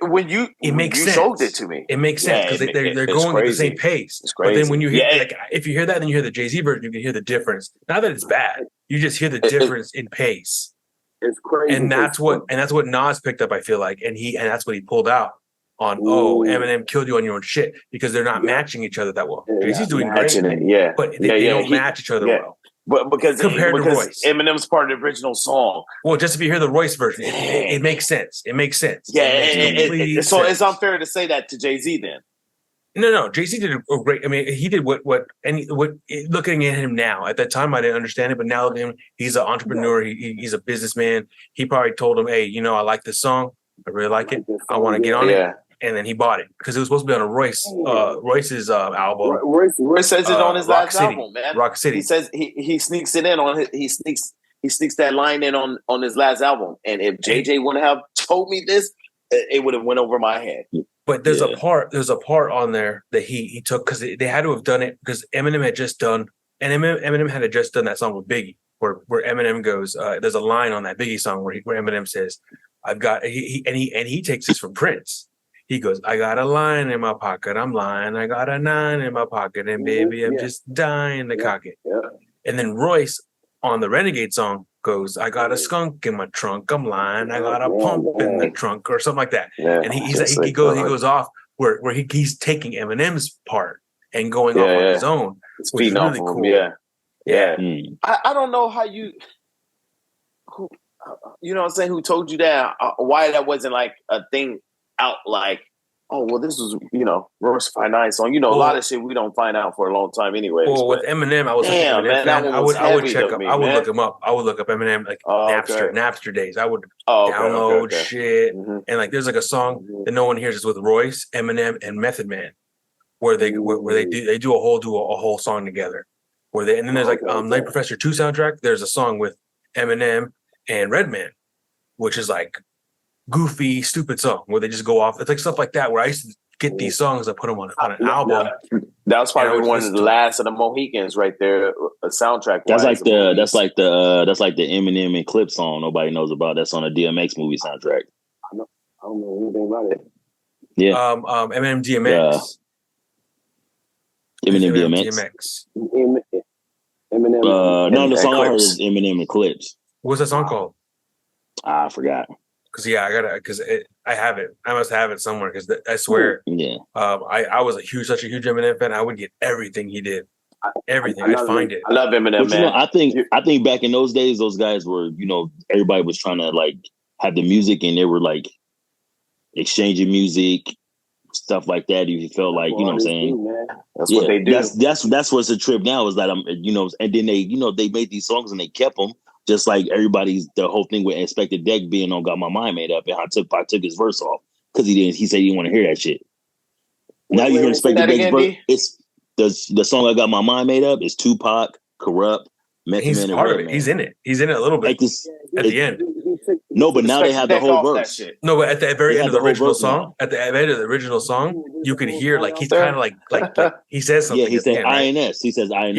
makes sense. Showed it to me. It makes sense because they're going at the same pace. It's crazy. But then when you hear, if you hear that, then you hear the Jay-Z version, you can hear the difference. Not that it's bad. You just hear the difference in pace. It's crazy. And that's what Nas picked up, I feel like. And that's what he pulled out on, Eminem killed you on your own shit because they're not matching each other that well. Jay-Z's doing great. But they don't match each other well. But because compared to Royce, Eminem's part of the original song. Well, just if you hear the Royce version, it makes sense. It makes sense. Yeah, so it's unfair to say that to Jay-Z then. No. Jay-Z did a great. I mean, he did what. Looking at him now, at that time, I didn't understand it, but now looking at him, he's an entrepreneur. He's a businessman. He probably told him, "Hey, I like this song. I really like it. I want to get on it." And then he bought it because it was supposed to be on a Royce's album. Royce says it on his last album, man. Rock City. He says he sneaks it in on he sneaks that line in on his last album. And if JJ wouldn't have told me this, it would have went over my head. But there's a part on there that he took because they had to have done it because Eminem had just done that song with Biggie where Eminem goes. There's a line on that Biggie song where Eminem says, "I've got," he takes this from Prince. He goes, "I got a line in my pocket. I'm lying. I got a 9 in my pocket. And baby, I'm just dying to cock it." Yeah. And then Royce on the Renegade song goes, "I got a skunk in my trunk. I'm lying. I got a pump in the trunk," or something like that. Yeah. And he goes off where he's taking Eminem's part and going off on his own. It's really cool. Yeah. I don't know how you know what I'm saying, who told you that, why that wasn't like a thing out, like, oh, well, this was, Royce 5'9" song. A lot of shit we don't find out for a long time anyway. Well, with Eminem, I was I would check him. I would look him up. I would look up Eminem, like Napster days. I would download shit. Mm-hmm. And like there's like a song that no one hears is with Royce, Eminem, and Method Man, where they do a whole song together. And then there's Night Professor 2 soundtrack. There's a song with Eminem and Redman, which is like goofy, stupid song where they just go off. It's like stuff like that where I used to get these songs and put them on an album. That was probably one of the last of the Mohicans right there. A soundtrack. That's like the Eminem and Clip song nobody knows about. That's on a DMX movie soundtrack. I don't know anything about it. Yeah. Eminem DMX. Eminem DMX. Eminem. No, the song I heard is Eminem and Clips. What's that song called? I forgot. I have it. I must have it somewhere because I swear. Yeah. I was such a huge Eminem fan. I would get everything he did. Everything. I'd find it. I love Eminem, man. I think back in those days, those guys were, everybody was trying to like have the music and they were like exchanging music, stuff like that. You felt like, you know what I'm saying? That's what they do. That's what's a trip now is that and then they made these songs and they kept them. Just like the whole thing with Inspector Deck being on Got My Mind Made Up, and I took his verse off because he said he didn't want to hear that shit. Now you hear Inspector Deck's verse. It's the song I Got My Mind Made Up is Tupac, Corrupt, Method Man, and part of it. He's in it. He's in it a little bit at the end. No, but now they have the whole verse. No, but at the very end of the original song, you could hear like he's kind of like he says something. Yeah, he said INS. He says INS.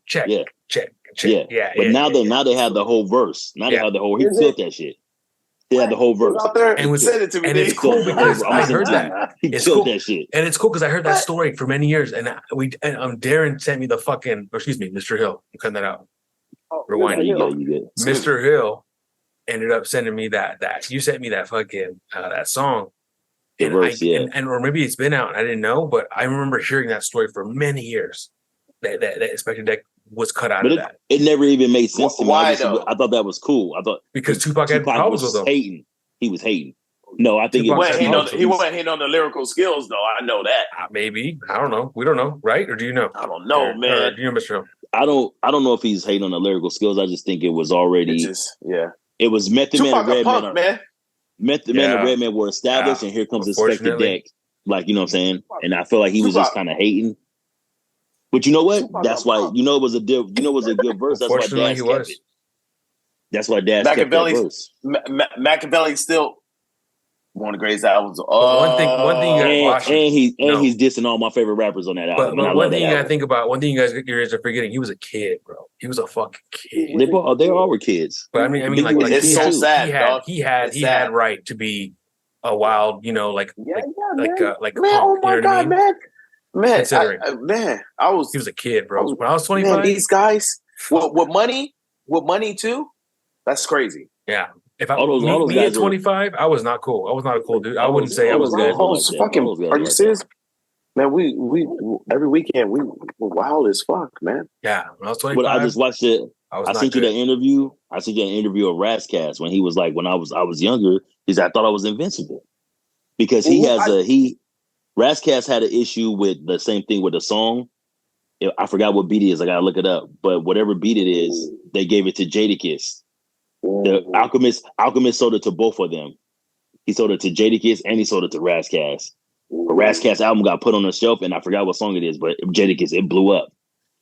Check. Yeah. But now they have the whole verse. Now they have the whole. He said that shit. They had the whole verse. And send it to me. And it's cool because I heard that. It's cool. That shit. And it's cool because I heard that story for many years. And Darren sent me Mr. Hill. I'm cutting that out. Rewind. You get. Mr. Hill ended up sending me that. You sent me that fucking that song. And or maybe it's been out and I didn't know, but I remember hearing that story for many years. That Inspector Deck was cut out of that. It never even made sense to me. Why though? I thought that was cool. I thought because Tupac had problems with him. Hating. He was hating. No, I think he wasn't hitting on the lyrical skills though. I know that. Maybe. I don't know. We don't know, right? Or do you know? I don't know, man. Do you know, Mr. Hill? I don't know if he's hating on the lyrical skills. I just think it was already It was Method Man and Redman. Method Man and Redman were established, and here comes Inspector Deck. Like, you know what I'm saying? And I feel like he was just kind of hating. But you know what? That's why it was a good verse. That's why Dash kept it. That's why Dash kept that verse. Machiavelli still one of the greatest albums. One thing he's dissing all my favorite rappers on that album. But one thing you guys are forgetting, he was a kid, bro. He was a fucking kid. They all were kids. But I mean, like it's so sad. He had right to be a wild, like man, oh my God, man. Man, he was a kid, bro. When I was 25, man, these guys with money too. That's crazy. Yeah. If I me at 25, I was not cool. I was not a cool dude. I wouldn't say I was good. Are you serious? Man, we every weekend we wild as fuck, man. Yeah, when I was But 25, I just watched it. I sent you good. that interview. I sent you an interview of Razzcast when he was like, when I was younger, he said I thought I was invincible because Razzcast had an issue with the same thing with the song. I forgot what beat it is. I gotta look it up. But whatever beat it is, they gave it to Jadakiss. The Alchemist sold it to both of them. He sold it to Jadakiss and he sold it to Razzcast. But Razzcast album got put on the shelf, and I forgot what song it is, but Jadakiss, it blew up.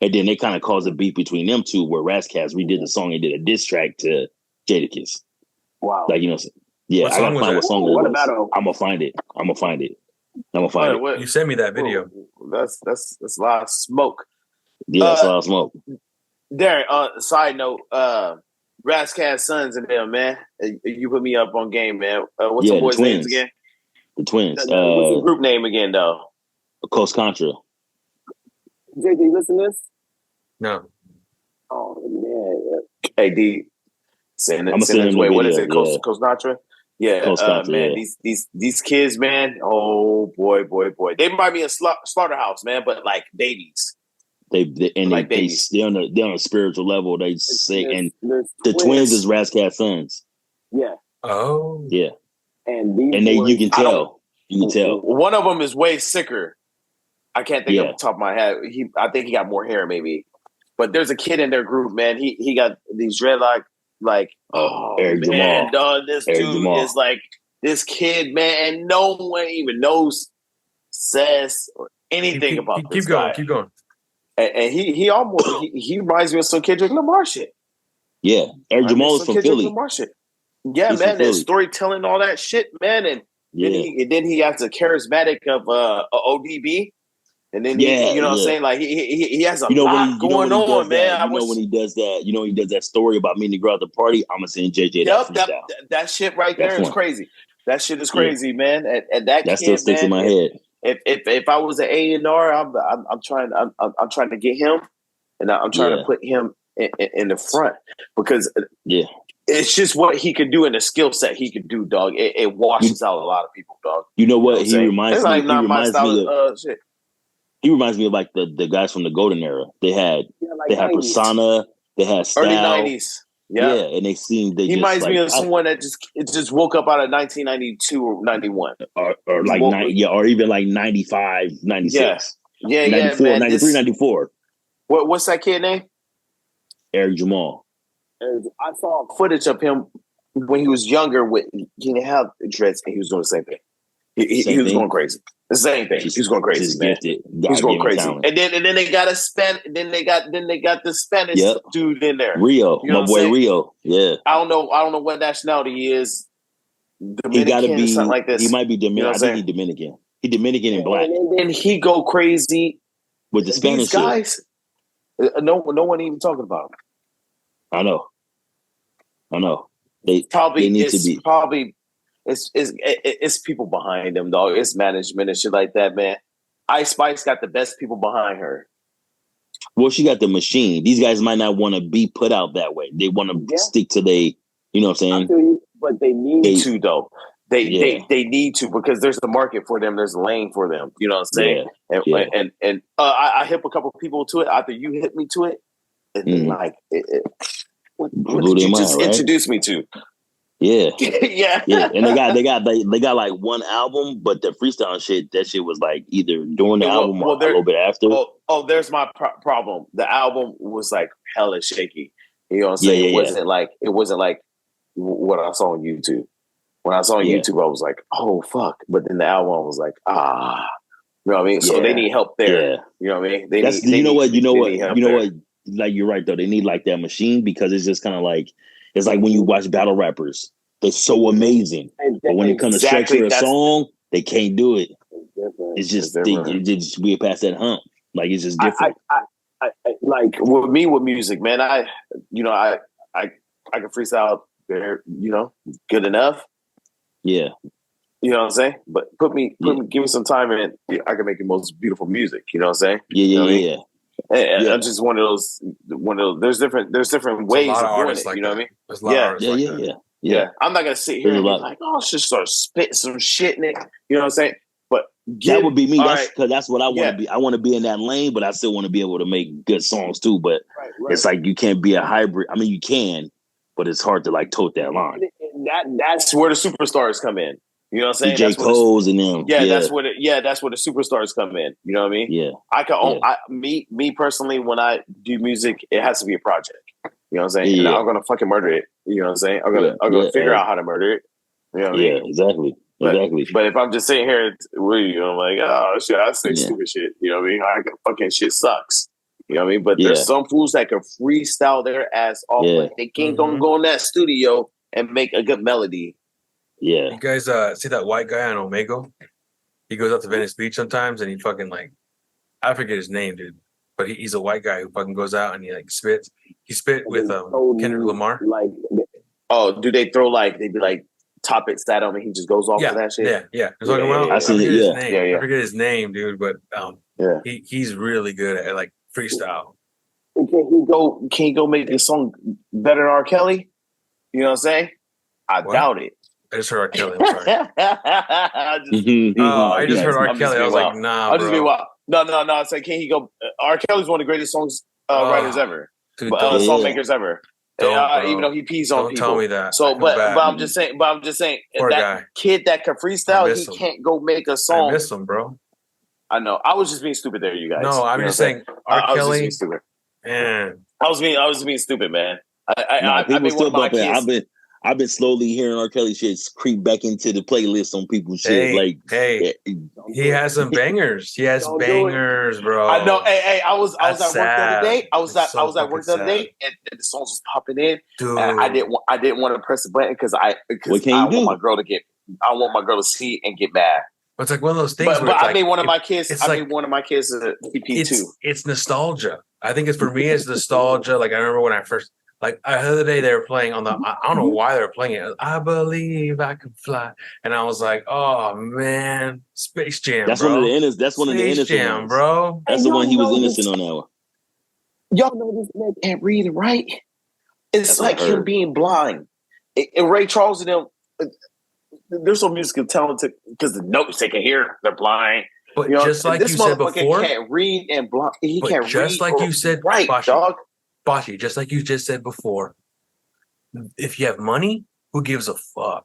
And then they kind of caused a beef between them two, where Razzcast redid the song and did a diss track to Jadakiss. Wow. Like, you know, yeah, I gotta find what song it was. I'm gonna find it. You sent me that video. That's a lot of smoke. Yeah, that's a lot of smoke. Darren, side note, Razzcast Sons and them, man. You put me up on game, man. What's the boys' names again? The twins. What's the group name again, though? Coast Contra. JJ, listen to this? No. Oh, man. Hey, D. Send it his way. Video, what is it? Coast Contra? Yeah, Coast Contra, man. Yeah. These kids, man. Oh, boy. They might be a slaughterhouse, man, but like babies. They're on a spiritual level. They say, and the twins is Razzcast Sons. Yeah. Oh. Yeah. And you can tell. One of them is way sicker. I can't think off the top of my head. I think he got more hair, maybe. But there's a kid in their group, man. He got these dreadlock, Eric man, Jamal. dog. This Eric dude Jamal. is like this kid, man, and no one even says or anything about this guy. Keep going. And he almost he reminds me of some Kendrick Lamar shit. Yeah, Eric Jamal is from Philly. Lamar shit. Yeah, He's man, that storytelling, all that shit, man, and then he has the charismatic of ODB, and then you know what I'm saying, like he has a lot going on, man. When he does that, he does that story about meeting to go out the party. I'm gonna send JJ that shit right there is crazy. That shit is crazy, man, and that kid, still sticks in my head. If I was an A&R, I'm trying to get him, and I'm trying to put him in the front because it's just what he could do and the skill set he could do, dog. It washes out a lot of people, dog. You know what? He reminds me. Shit. He reminds me of like the guys from the golden era. They had persona. They had style. Early 90s. Yeah, and he reminds me of someone that just woke up out of 1992 or 91, or even like 95, 96. Yeah, 94, man, 93, 94. What's that kid name? Eric Jamal. I saw footage of him when he was younger. He didn't have dreads, and he was doing the same thing. He was going crarazy. The same thing. He was going crazy, man. He was going crazy. And then they got Then they got the Spanish dude in there. Rio, my boy Rio. Yeah. I don't know what nationality he is. Dominican, he gotta be something like this. He might be Dominican. I think he's Dominican. He's Dominican and black. And then he go crazy with the Spanish guys. No one even talking about him. I know. They need to be. It's people behind them, dog. It's management and shit like that, man. Ice Spice got the best people behind her. Well, she got the machine. These guys might not want to be put out that way. They want to stick to you know what I'm saying? But they need to, though. They need to, because there's a market for them. There's a lane for them. You know what I'm saying? And I hit a couple people to it. After you hit me to it, and then what did you just introduce me to? Yeah. yeah. And they got like one album, but the freestyle shit, that shit was like either during the album or a little bit after. There's my problem. The album was like hella shaky. You know what I'm saying? It wasn't like what I saw on YouTube. When I saw on YouTube, I was like, oh fuck. But then the album, I was like, you know what I mean? So they need help there. Yeah. You know what I mean? You know what? Like, you're right though. They need like that machine, because it's just kind of like, it's like when you watch battle rappers, they're so amazing, but when it comes to structure a song, they can't do it. It's just we past that hump. Like, it's just different. I like with me with music, man. I can freestyle there, good enough. Yeah. You know what I'm saying? But give me some time and I can make the most beautiful music. You know what I'm saying? Yeah. And I'm just one of those. There's different ways of doing it. You know what I mean? There's a lot of artists like that. Yeah. I'm not gonna sit here and be like, oh, just start spitting some shit in it. You know what I'm saying? But that would be me. That's right. because that's what I want to be. I want to be in that lane, but I still want to be able to make good songs too. But it's like you can't be a hybrid. I mean, you can, but it's hard to like tote that line. That's where the superstars come in. You know what I'm saying? J. Cole's and them. That's where that's where the superstars come in. You know what I mean? Yeah. I can me personally, when I do music, it has to be a project. You know what I'm saying? Yeah. And I'm gonna fucking murder it. You know what I'm saying? I'm gonna figure out how to murder it. You know what I mean? Exactly. But if I'm just sitting here with you, I'm like, oh shit, I say stupid shit. You know what I mean? I fucking shit sucks. You know what I mean? But there's some fools that can freestyle their ass off, but they can't go in that studio and make a good melody. Yeah. You guys see that white guy on Omega? He goes out to Venice Beach sometimes and he fucking like, I forget his name, dude. But he's a white guy who fucking goes out and he like spits. He spit with Kendrick Lamar. Like, do they throw they be like top it sat on and he just goes off of that shit? Yeah. I forget his name. I forget his name, dude. But he's really good at like freestyle. Can he go make this song better than R. Kelly? You know what I'm saying? I doubt it. I just heard R. Kelly. I'm sorry. I just heard R. Kelly. I was like, nah, bro. I'll just be wild. No. It's like, can he go? R. Kelly's one of the greatest songs writers ever, songmakers ever. Even though he pees on people. Don't tell me that. So, but I'm just saying. Poor that guy. Kid that can freestyle, he can't go make a song. I miss him, bro. I know. I was just being stupid there, you guys. No, I'm just saying. R. Kelly. I was just being stupid. Man, I was being stupid, man. People still bumping. I've been slowly hearing R. Kelly shit creep back into the playlist on people's shit. He has some bangers. He has bangers, bro. I know. Hey, I was at work the other day. I was at work the other day, and the songs was popping in. Dude. And I didn't want to press the button because I want my girl to see and get mad. But it's like one of those things. But I made one of my kids. I made one of my kids a EP too. It's nostalgia. I think for me, it's nostalgia. Like I remember when I first. Like the other day, they were playing on I don't know why they were playing it. I believe I can fly, and I was like, "Oh man, Space Jam." That's bro. one of the innocent. That's one of the innocent Jam, ones. bro. That's the one he was innocent on that one. Y'all know this man can't read and write. It's like him being blind. And Ray Charles and them, they're so musically talented because the notes they can hear, they're blind. But just like you said before, can't read and blind. He can't read. Just like you said, right, dog. Bashi, just like you just said before, if you have money, who gives a fuck?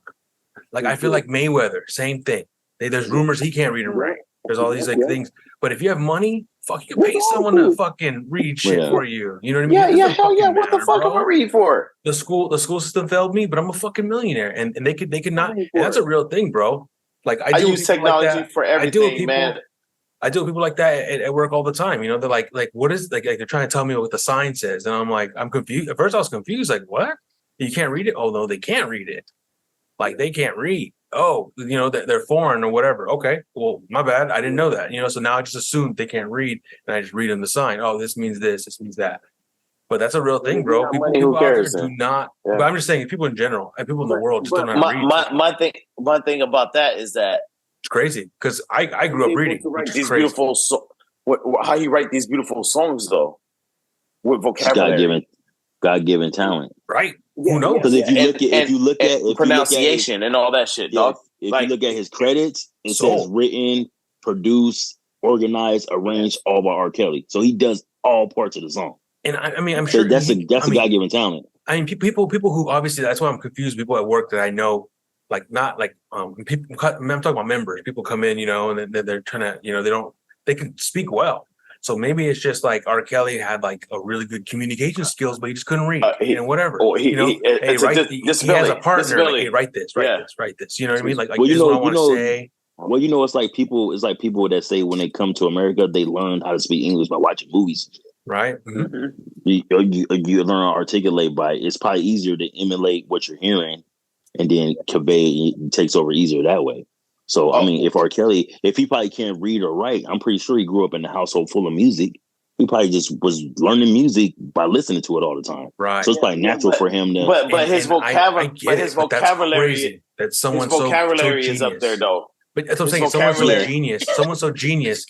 Like I feel like Mayweather, same thing. There's rumors he can't read and write. There's all these things. But if you have money, fuck, you can pay someone to fucking read shit for you. You know what I mean? Hell yeah. What the fuck am I reading for? The school system failed me, but I'm a fucking millionaire, and they could not. And that's a real thing, bro. Like I use technology for everything, man. I deal with people like that at work all the time. You know, they're like, what is like they're trying to tell me what the sign says, and I'm like, I'm confused. At first, I was confused. Like, what? You can't read it? Oh no, they can't read it. Like they can't read. Oh, you know, they're foreign or whatever. Okay, well, my bad. I didn't know that. You know, so now I just assume they can't read, and I just read them the sign. Oh, this means this. This means that. But that's a real thing, bro. People out there do not. Yeah. But I'm just saying, people in general, and people in the world just don't know how to read. My thing about that is that. It's crazy because I grew up reading. These beautiful how you write these beautiful songs though, with vocabulary, God-given talent, right? Who knows? Because if you look at pronunciation and all that shit, dog. If you look at his credits, it says written, produced, organized, arranged, all by R. Kelly. So he does all parts of the song. And I mean, I'm sure that's a God-given talent. I mean, people who obviously that's why I'm confused. People at work that I know. Like not like people. I'm talking about members. People come in, you know, and they're trying to, you know, they can speak well. So maybe it's just like R. Kelly had like a really good communication skills, but he just couldn't read and whatever. He has a partner. Like, hey, write this. You know what I mean? Like this is what I want to say. Well, you know, it's like people that say when they come to America, they learn how to speak English by watching movies. Right. Mm-hmm. You learn to articulate by. It's probably easier to emulate what you're hearing. And then convey it takes over easier that way. So, I mean, if R. Kelly, if he probably can't read or write, I'm pretty sure he grew up in a household full of music. He probably just was learning music by listening to it all the time. Right. So it's probably natural for him to. But his vocabulary, that's someone vocabulary so is up there though. But that's what I'm saying. Someone so genius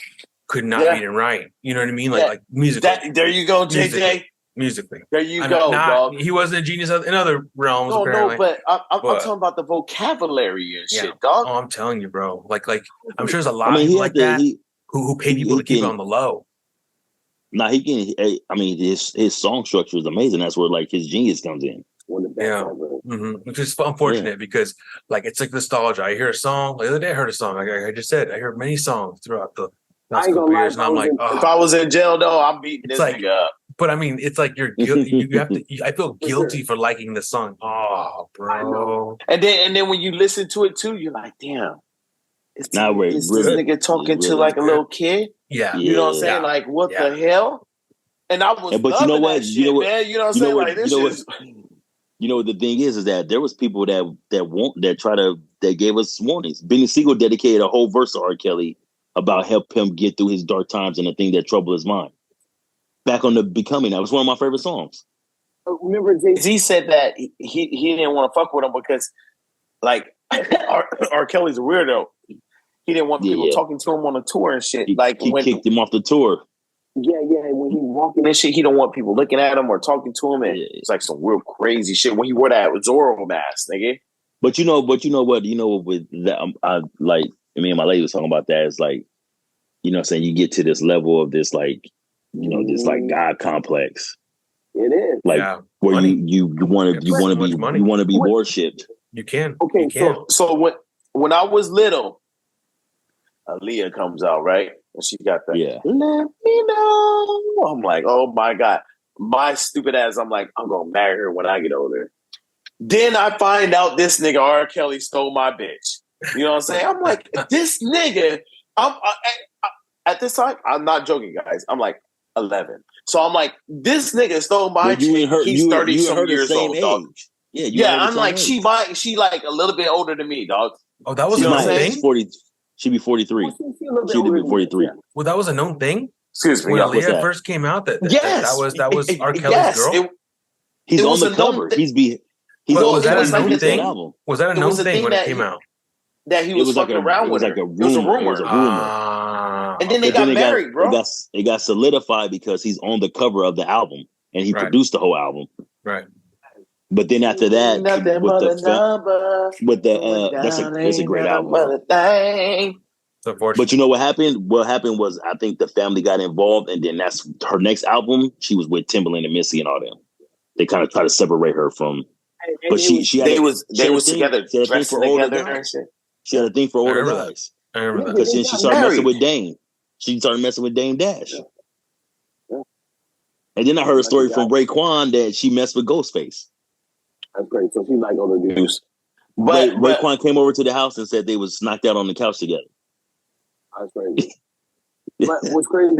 could not read and write. You know what I mean? Like music. There you go, JJ. musically. There you go, dog. He wasn't a genius in other realms. Apparently. But I'm talking about the vocabulary and shit, dog. Oh, I'm telling you, bro. Like I'm sure there's a lot of people like that who pay people to keep it on the low. Nah, he can. I mean, his song structure is amazing. That's where like his genius comes in. Which is unfortunate because like it's like nostalgia. I hear a song. Like, the other day I heard a song. Like I just said, I heard many songs throughout the last couple years, and I'm like, if I was in jail though, I'm beating this nigga up. But I mean, it's like you're guilty. You have to. I feel guilty for liking the song. Oh, bro. And then when you listen to it too, you're like, damn. Is this nigga talking to like a little kid? Yeah. You know what I'm saying? Like, what the hell? And I was but you know what? Man. You know what I'm saying? Like, this shit. You know what the thing is that there was people that gave us warnings. Benny Siegel dedicated a whole verse to R. Kelly about help him get through his dark times and the thing that troubled his mind. Back on the Becoming, that was one of my favorite songs. Remember, Jay-Z said that he didn't want to fuck with him because, like, R. Kelly's a weirdo. He didn't want people talking to him on a tour and shit. He kicked him off the tour. Yeah. When he walking and shit, he don't want people looking at him or talking to him. And it's like some real crazy shit when he wore that Zorro mask, nigga. But you know what? With that, I like. Me and my lady was talking about that. It's like, you know what I'm saying? You get to this level of this, like, you know, this like God complex. It is. Like where you want to be worshipped. You can. Okay, so when I was little, Aaliyah comes out, right? And she got that. Yeah. Let me know. I'm like, oh my God. My stupid ass, I'm like, I'm gonna marry her when I get older. Then I find out this nigga R. Kelly stole my bitch. You know what I'm saying? I'm like, this nigga, at this time, I'm not joking, guys. I'm like 11. So I'm like, this nigga stole my chick. He's 30-some years old, dog. Yeah, I'm like, she like a little bit older than me, dog. Oh, that was a known thing? 40, she'd be 43. She'd be 43. Well, that was a known thing? Excuse me. When Aaliyah first came out, that was R. Kelly's girl? He's on the cover. Was that a known thing? Was that a known thing when it came out? That he was fucking around with her. It was a rumor. It was a rumor. And then they got married, bro. It got solidified because he's on the cover of the album and he produced the whole album. Right. But then after that, that's a great album. But you know what happened? What happened was I think the family got involved, and then that's her next album. She was with Timbaland and Missy and all them. They kind of try to separate her from. But they was together, dressing together and shit. She had a thing for older guys. I remember that. Because then she started messing with Dame. She started messing with Dame Dash. Yeah. And then I heard a story from Raekwon that she messed with Ghostface. That's great. So she like older dudes. But Raekwon came over to the house and said they was knocked out on the couch together. That's crazy. But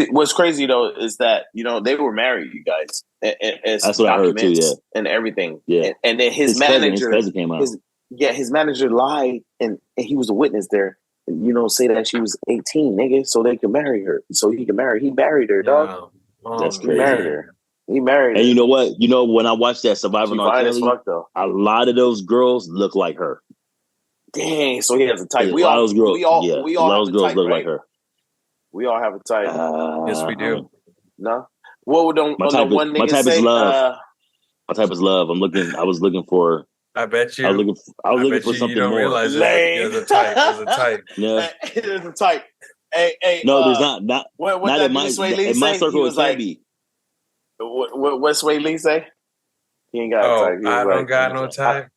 what's crazy though is that, you know, they were married, you guys. That's what I heard too, yeah. And everything. Yeah. And then his manager came out. His manager lied and he was a witness there. And, you know, say that she was 18, nigga, so they could marry her. So he could marry. He married her, dog. Oh, that's crazy. He married her. And you know what? You know, when I watched that Surviving R. Kelly, a lot of those girls look like her. Dang, so he has a type. A lot of those girls look like her. We all have a type. Yes, we do. No? What would my type is love. My type is love. I was looking for. I bet you. I was looking for something you don't more. Realize there's a type. There's a type. Yeah. There's a type. Hey, no, there's not. Not in my circle. It can be. What Sway Lee say? He ain't got a type. I don't got no type.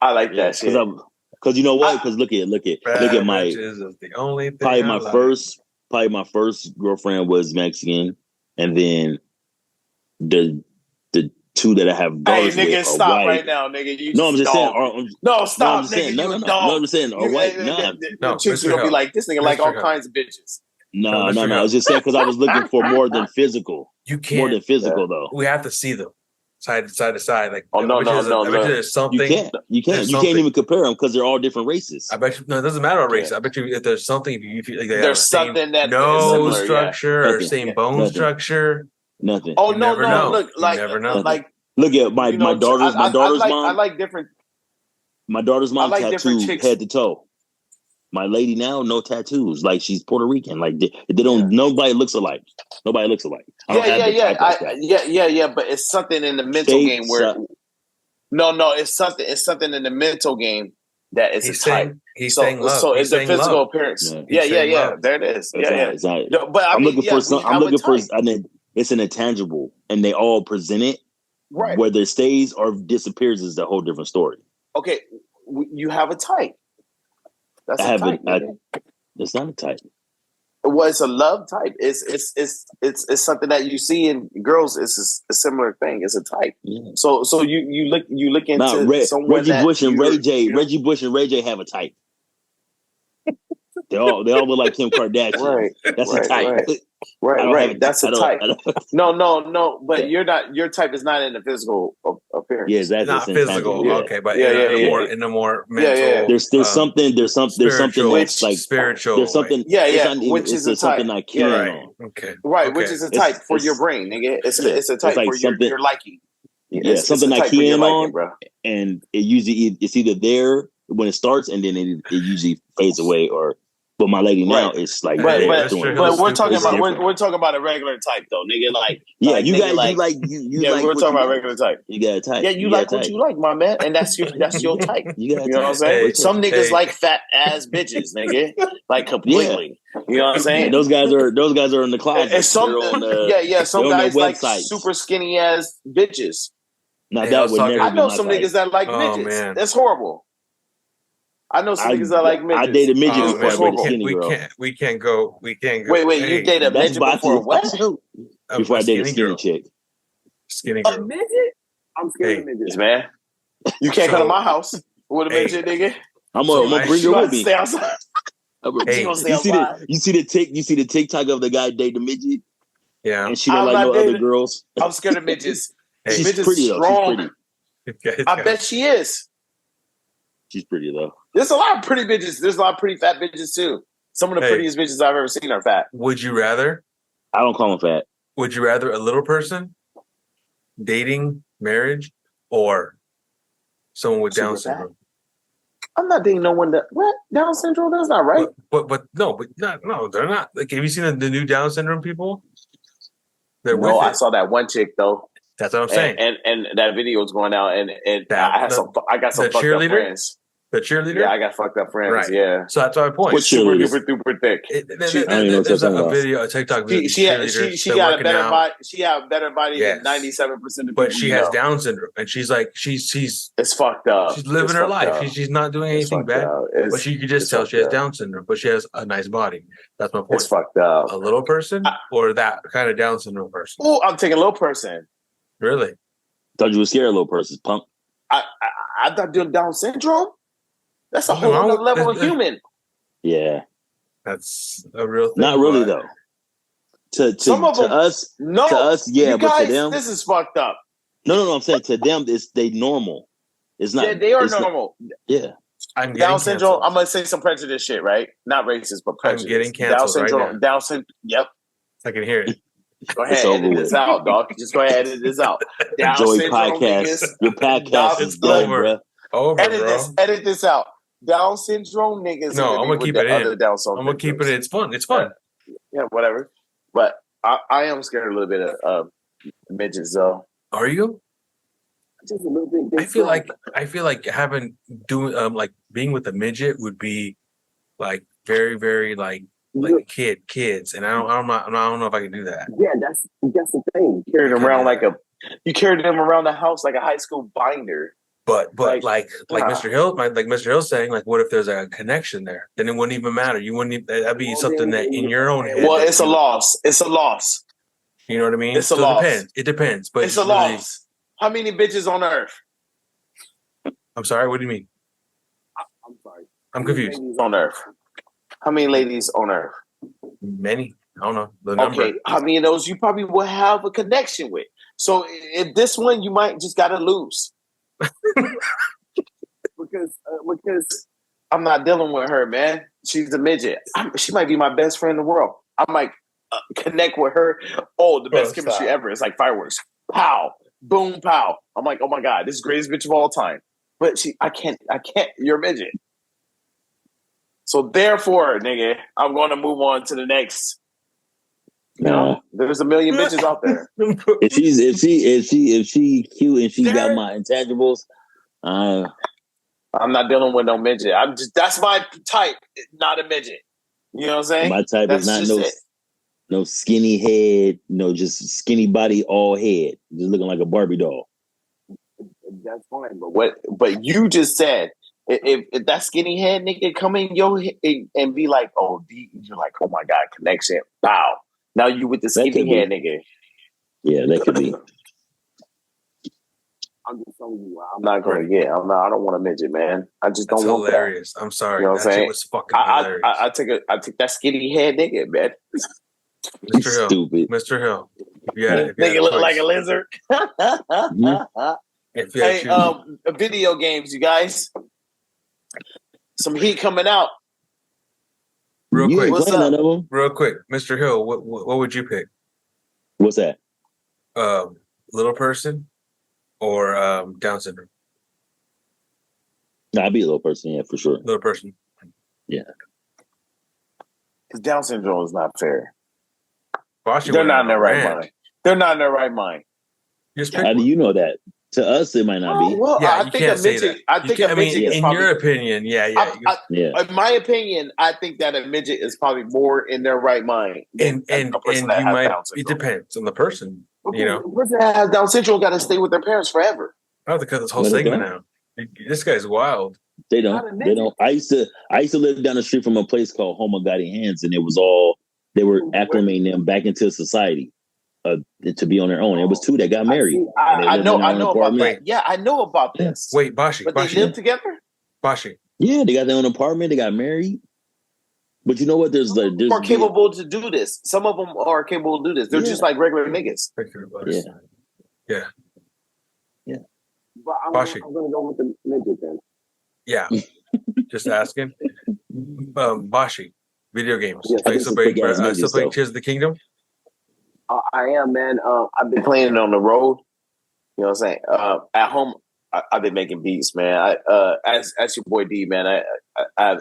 I like that shit. Because you know what? Because look at my. Is the only thing probably my first girlfriend was Mexican, and then the two that I have daughters with are stop white. Right now, nigga. I'm just saying. Stop, I'm saying, nigga. No, I'm saying are white. No, chicks are gonna be like, this nigga like all kinds of bitches. No. I was just saying because I was looking for more than physical. You can't. More than physical, though. We have to see them side to side. Like, no. There's something. You can't even compare them because they're all different races. I bet you. No, it doesn't matter what race. I bet you if there's something, if you feel like they there's have something that nose structure or same bone structure. Nothing. Oh no! Look, like, never know. Like, look at my daughter's mom. I like different. My daughter's mom tattooed head to toe. My lady now, no tattoos. Like she's Puerto Rican. Like they don't. Nobody looks alike. Nobody looks alike. I don't have the type like that. Yeah. But it's something in the mental game where no, it's something in the mental game that is a type. He's saying love. So it's the physical appearance. Yeah. There it is. It's not. No, but I'm looking for some. I'm looking for. I mean, it's an intangible, and they all present it. Right. Whether it stays or disappears is a whole different story. Okay, you have a type. That's a type. It's not a type. Well, it's a love type. It's something that you see in girls. It's a similar thing. It's a type. Yeah. So you look into someone Reggie Bush and Ray J. Reggie Bush and Ray J have a type. They all look like Kim Kardashian. Right. That's a type. Right. That's a type. No. But you're not. Your type is not in the physical appearance. Yeah, that's not physical. Yeah. Okay, but in a more mental. Yeah. There's something that's like spiritual. There's something. Which is something I can on. Okay. Right, which is a type for your brain, nigga. It's a type for your liking. Yeah, something I can on, bro. And it usually it's either there when it starts and then it usually fades away or. But my lady now is like, but we're talking about a regular type though, nigga. Like, you like, we're talking about regular type. You got a type. Yeah, you like what you like, my man, and that's your type. You know what I'm saying? Some niggas like fat ass bitches, nigga, like completely. You know what I'm saying? And those guys are in the closet. And some guys like super skinny ass bitches. Now that would never. I know some niggas that like midgets. Man. That's horrible. I know some niggas that like midgets. I dated midgets before I dated skinny girl. We can't go. Wait, you dated a midget before what? Before I dated a skinny chick. Skinny girl. A midget? I'm scared of midgets, man. You can't come to my house with a midget, nigga. I'm gonna bring her with me. Stay outside. You see the TikTok of the guy dating a midget? Yeah. And she don't like no other girls. I'm scared of midgets. She's pretty though. She's pretty. I bet she is. She's pretty though. There's a lot of pretty bitches. There's a lot of pretty fat bitches too. Some of the prettiest bitches I've ever seen are fat. Would you rather? I don't call them fat. Would you rather a little person dating marriage or someone with Down syndrome? I'm not dating no one that Down syndrome. That's not right. But they're not. Like, have you seen the new Down syndrome people? They're with I saw that one chick though. That's what I'm saying. And that video was going out, and I got some fucked up friends. The cheerleader? Yeah, I got fucked up friends. Right. Yeah. So that's my point. Super duper thick. There's a video, a TikTok video. She got a better body. She had a better body than 97% of people. But she has Down syndrome, and she's like, she's it's fucked up. She's living her life. She's not doing anything bad. But you can just tell she has Down syndrome. But she has a nice body. That's my point. It's fucked up. A little person or that kind of Down syndrome person? Oh, I'm taking a little person. Really? Thought you were scared of little persons, punk. I thought doing Down syndrome. That's a whole other level of human. Yeah, that's a real thing. Not really though. To us, yeah, but to them, this is fucked up. No. I'm saying to them, they normal. It's not. Yeah, they are normal. Yeah. I'm Down syndrome. I'm gonna say some prejudice shit, right? Not racist, but prejudice. I'm getting canceled. Down syndrome. Right now. Down syndrome. Yep. I can hear it. Go ahead, edit this out, dog. Just go ahead, edit this out. Down Joey syndrome podcast. Your podcast is done, bro. Over, edit this out. Down syndrome niggas. No, I'm gonna keep it in. I'm gonna keep it in. It's fun. It's fun. Yeah, whatever. But I am scared a little bit of midgets, though. Are you? Just a little bit. I feel like being with a midget would be like very, very like kids, and I don't know if I can do that. Yeah, that's the thing. You carry them around you carry them around the house like a high school binder. But like Mr. Hill, Mr. Hill's saying, like, what if there's a connection there? Then it wouldn't even matter. You wouldn't. That'd be something that in your own head. Well, it's a loss. It's a loss. You know what I mean? It's a loss. It depends. But it's a loss. How many bitches on earth? I'm sorry. What do you mean? I'm sorry. I'm confused. On earth. How many ladies on earth? Many. I don't know the number. Okay. How many of those you probably will have a connection with? So if this one, you might just gotta lose. because I'm not dealing with her, man. She's a midget. She might be my best friend in the world. I might connect with her. Oh, the best chemistry ever. It's like fireworks. Pow, boom, pow. I'm like, oh my god, this is the greatest bitch of all time. But I can't. You're a midget. So therefore, nigga, I'm going to move on to the next. You know, there's a million bitches out there. If she cute and she got my intangibles, I'm not dealing with no midget. That's my type, not a midget. You know what I'm saying? My type is not no skinny head, no just skinny body, all head, just looking like a Barbie doll. That's fine, but you just said if that skinny head nigga come in your head and be like, oh, you're like, oh my god, connection, pow. Now you with the skinny head nigga. Yeah, that could be. I'm just telling you, I'm not gonna get. I don't want a midget, man. I just don't want hilarious. that. I'm sorry. You know what that I'm saying? Shit was fucking hilarious. I take that skinny head nigga, man. Mr. Hill, stupid. Mr. Hill. Nigga look like a lizard. Hey, video games, you guys. Some heat coming out. Real quick. What's up? Real quick, Mr. Hill. What would you pick? What's that? Little person or Down syndrome? Nah, I'd be a little person, yeah, for sure. Little person. Yeah. Because Down syndrome is not fair. Bashi They're not in their right mind. They're not in their right mind. How do you know that? To us, it might not be. Well, yeah, I think a midget. I think a midget is probably, your opinion, yeah. In my opinion, I think that a midget is probably more in their right mind. And you might. It depends on the person. You know, the person that has Down syndrome got to stay with their parents forever. I have to cut this whole segment out. This guy's wild. They don't. They don't. I used to live down the street from a place called Home of Guiding Hands, and it was all they were acclimating them back into society. To be on their own. It was two that got married. I know about that. Yeah, I know about this. Wait, Bashi. But they live together? Bashi. Yeah, they got their own apartment. They got married. But you know what? There's are capable to do this. Some of them are capable to do this. They're just like regular niggas. Yeah. But I'm going to go with the midget then. Yeah. Just asking. Bashi. Video games. Yeah, I still playing Tears of the Kingdom? I am, man. I've been playing it on the road. You know what I'm saying? At home, I've been making beats, man. As your boy D, man, I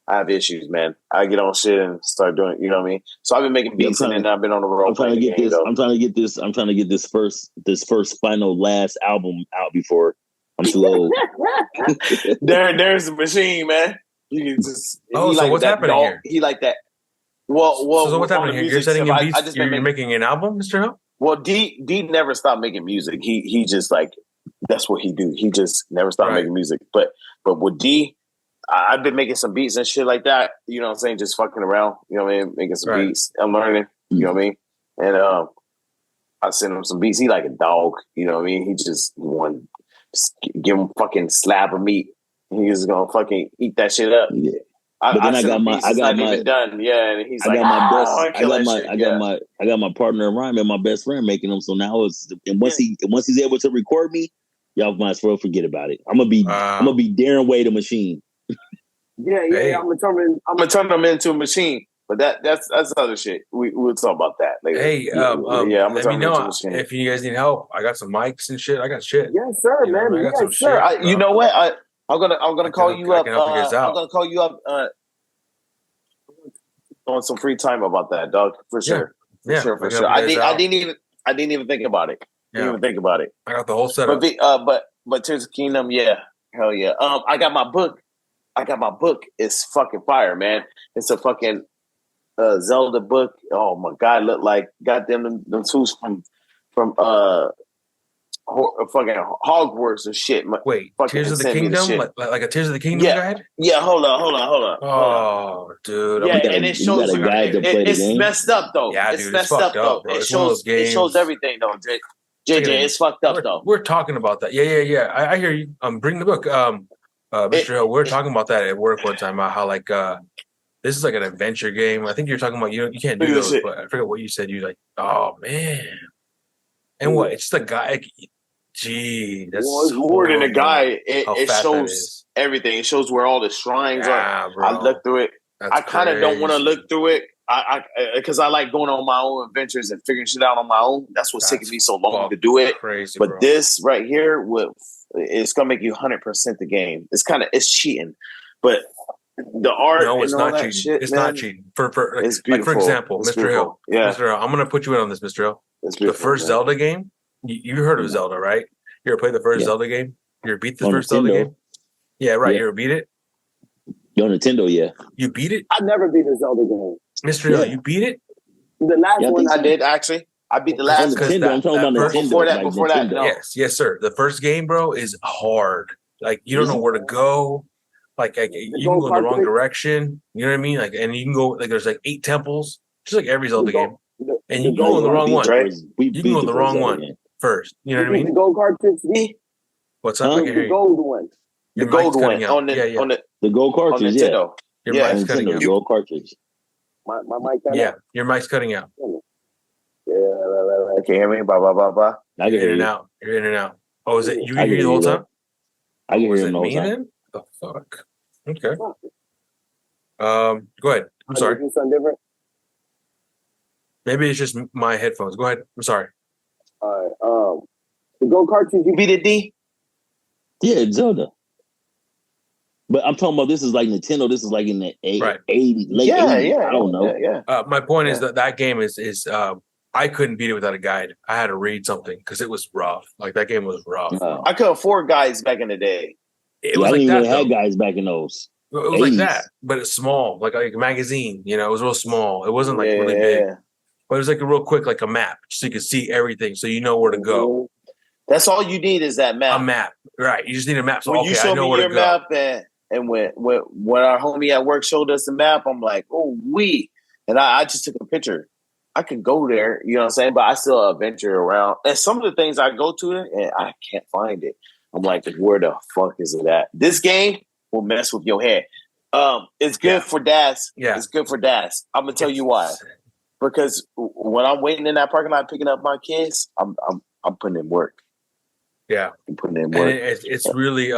have issues, man. I get on shit and start doing, you know what I mean? So I've been making beats and then I've been on the road. I'm trying to get this first final last album out before I'm too old. There's the machine, man. You can just so what's happening here? He like that. Well. So what's happening here? You're setting in beats. You're making an album, Mr. Hill? Well, D never stopped making music. He just like that's what he do. He just never stopped making music. But with D, I've been making some beats and shit like that. You know what I'm saying? Just fucking around. You know what I mean? Making some beats. I'm learning. You know what I mean? And I send him some beats. He like a dog. You know what I mean? He just give him fucking slab of meat. He's gonna fucking eat that shit up. Yeah. But then I got my done. Yeah, and he's I got my partner in rhyme and my best friend making them. So now once he's able to record me, y'all might as well forget about it. I'm gonna be Darren Way the machine. Yeah. I'm gonna turn them into a machine. But that's other shit. We'll talk about that later. Hey, I'm gonna let me know if you guys need help. I got some mics and shit. I got shit. Yes, sir, man. Yes, sir. You know what? I'm gonna call you up. I'm gonna call you up on some free time about that, dog. For sure. For sure. I didn't even think about it. Didn't even think about it. I got the whole setup. But Tears of the Kingdom, yeah, hell yeah. I got my book. It's fucking fire, man. It's a fucking Zelda book. Oh my god, look like goddamn them tools from fucking Hogwarts and shit. Wait, Tears of the Kingdom? Like a Tears of the Kingdom guide? Yeah, hold on. Oh, dude. Yeah, and it shows you. It's messed up, though. Yeah, it's dude, messed up, though. It shows everything, though, JJ. It's fucked up, though. We're talking about that. Yeah. I hear you. Bring the book. Mr. Hill, we're talking about that at work one time, about how, like, this is like an adventure game. I think you're talking about, you can't do those, but I forget what you said. You're like, oh, man. And what? It's the guy. Gee, that's more than a guy. It shows everything. It shows where all the shrines are. Bro. I looked through it. I kind of don't want to look through it. Because I like going on my own adventures and figuring shit out on my own. That's what's taking me so long to do it. Crazy, but this right here, it's gonna make you 100% the game. It's cheating, but the art. No, it's and all not that cheating. shit, It's man. not cheating. It's Like for beautiful. example, It's Mr. beautiful. Hill. Yeah, Mr. Hill, I'm gonna put you in on this, Mr. Hill. it's The beautiful. first man. Zelda game, you heard of Zelda, right? You ever played the first Yeah. Zelda game? You ever beat the On first Zelda Nintendo. game? Yeah, right. Yeah. You ever beat it? Yo, Nintendo, yeah. You beat it? I never beat a Zelda game. Mr. Hill, Yeah. you beat it? The last Yeah, I one think I did actually. I beat the On last one. Nintendo, I'm talking about first- Nintendo. Before that, no. Yes, sir. The first game, bro, is hard. Like you don't know where to go. Like you can go in the wrong direction. You know what I mean? Like, and you can go like there's like 8 temples, just like every Zelda game, and you can go in the wrong one. right? We You can go in the wrong one first. You know what I The mean? gold cartridge, What's up? I can hear the you. gold one. The Your gold mic's one cutting out. on the Yeah, yeah. on the The gold on cartridge, yeah. Nintendo. Your Yeah. mic's cutting Nintendo, out. gold cartridge. My mic cut Yeah, out? your mic's cutting out. Yeah, Can you hear me? Blah blah blah blah. I can You're hear in and you. out. You're in and out. Oh, is it you I can hear you the whole though. time? I can Was hear it him the whole me time. then? The fuck. Okay. Go ahead. I'm I sorry. do something different. Maybe it's just my headphones. Go ahead. I'm sorry. All right. The gold cartridge, You beat it, D? Yeah, it's Zelda. But I'm talking about this is like Nintendo. This is like in the Right. 80s, late Yeah, 80s. yeah. I don't know. Yeah. My point is Yeah. that game is I couldn't beat it without a guide. I had to read something because it was rough. Like that game was rough. I could afford guys back in the day. It I was didn't like even that. have Though. guys back in those. It was like 80s. that, but it's small, like a magazine. You know, it was real small. It wasn't like Yeah. really big, but it was like a real quick, like a map, so you could see everything, so you know where to go. That's all you need is that map. A map, right? You just need a map. So When okay, you I show know me where your to go. map and when our homie at work showed us the map, I'm like, oh and I just took a picture. I can go there, you know what I'm saying? But I still venture around. And some of the things I go to and I can't find it. I'm like, where the fuck is it at? This game will mess with your head. It's good for DAS. Yeah. It's good for DAS. I'm gonna tell you why. Because when I'm waiting in that parking lot picking up my kids, I'm putting in work. Yeah, I'm putting in and work. it's really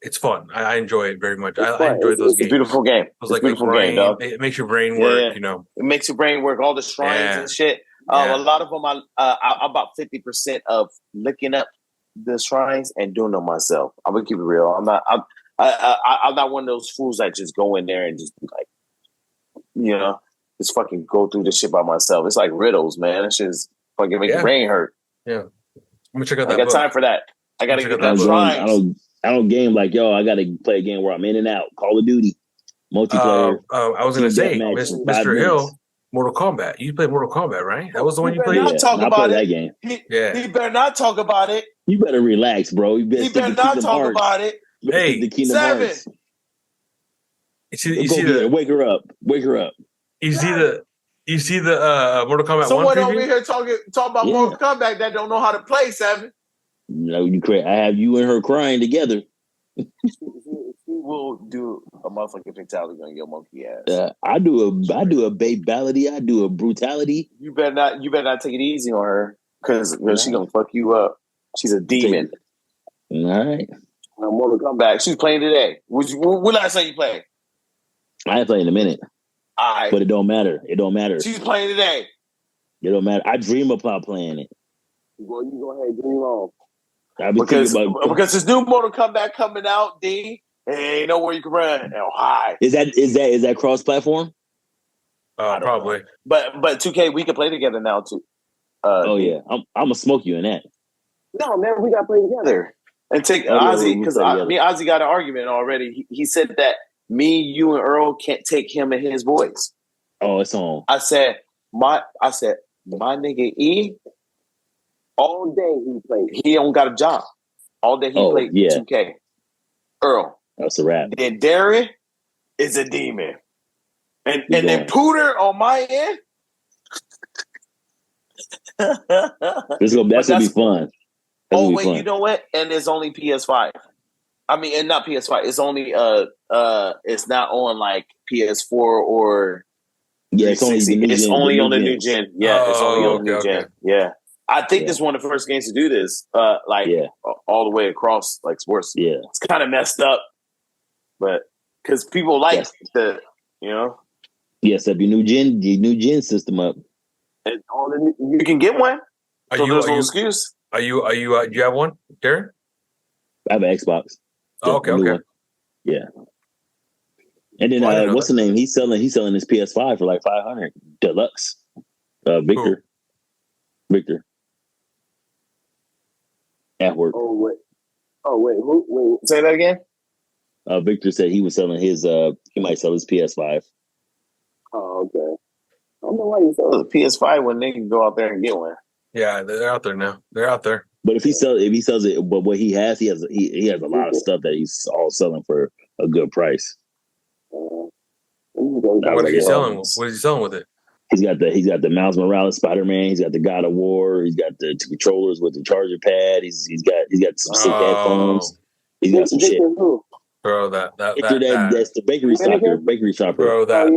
it's fun. I enjoy it very much. I fun. enjoy those It's a games. beautiful game. It was It's like a beautiful brain, game, dog. It makes your brain work. Yeah. You know. It makes your brain work. All the shrines and shit. Yeah. A lot of them, I'm about 50% of looking up the shrines and doing them myself. I'm gonna keep it real. I'm not one of those fools that just go in there and just like, you know, just fucking go through this shit by myself. It's like riddles, man. That shit's fucking make your brain hurt. Yeah. I'm gonna check out I that got book. time for that. I gotta Check get out that that shrines. I don't game like, yo, I got to play a game where I'm in and out. Call of Duty. Multiplayer. I was gonna Team say, deathmatch in 5 Mr. minutes. Hill, Mortal Kombat. You played Mortal Kombat, right? That was the one you You played. better not talk I about play that it. game. Yeah. He better not talk about it. You better relax, bro. You better He stick better to not Kingdom talk Hearts. about it. You better Hey, stick to Kingdom 7. Hearts. You Go see get her. the Wake her up. Wake her up. you see the Mortal Kombat Someone 1 over preview? here talking about Yeah. Mortal Kombat that don't know how to play, 7. No, you crazy. I have you and her crying together. She will do a motherfucking fatality on your monkey ass. I do a babality. I do a brutality. You better not take it easy on her because she gonna fuck you up. She's a demon. All right. Mortal Kombat. She's playing today. When last time you played? I ain't playing in a minute, All right. but it don't matter. It don't matter. She's playing today. It don't matter. I dream about playing it. Well, you go ahead, dream on. I be Because thinking about this new Mortal Kombat coming out, D. Ain't nowhere you can run. Oh, hi. is that cross platform? Probably. But 2K, we can play together now too. Oh yeah, I'm gonna smoke you in that. No, man, we got to play together. And take Oh, yeah, Ozzy, we'll because play together. me and Ozzy got an argument already. He said that me, you, and Earl can't take him and his voice. Oh, it's on. I said, my nigga E, All day he played. he don't got a job. All day he played 2K. Earl. That's a wrap. Then Darren is a demon. And then Pooter on my end. That's gonna be fun. Oh wait, you know what? And it's only PS5. I mean, and not PS5. It's only it's not on like PS4 or it's only the new it's gen, only the on the new new gen. gen. Yeah, it's only on the new okay. gen. Yeah. I think this is one of the first games to do this. All the way across like sports. Yeah. It's kind of messed up. But because people like the, you know. Yes, your new gen system up. And you can get one. So there's no excuse. Do you have one, Darren? I have an Xbox. Oh, okay. One. Yeah. And then what's the name? He's selling his PS5 for like $500 deluxe. Victor at work. Oh wait. Who? Say that again. Victor said he was selling his. He might sell his PS5. Oh, okay. I don't know why you sell the PS5 when they can go out there and get one. Yeah, they're out there now. They're out there. But if he sells it, but what he has a lot of stuff that he's all selling for a good price. What is he selling? What is he selling with it? He's got the Miles Morales Spider-Man. He's got the God of War. He's got the controllers with the charger pad. He's got some sick headphones. He's got some shit. Bro, that's the bakery shopper. Bro, that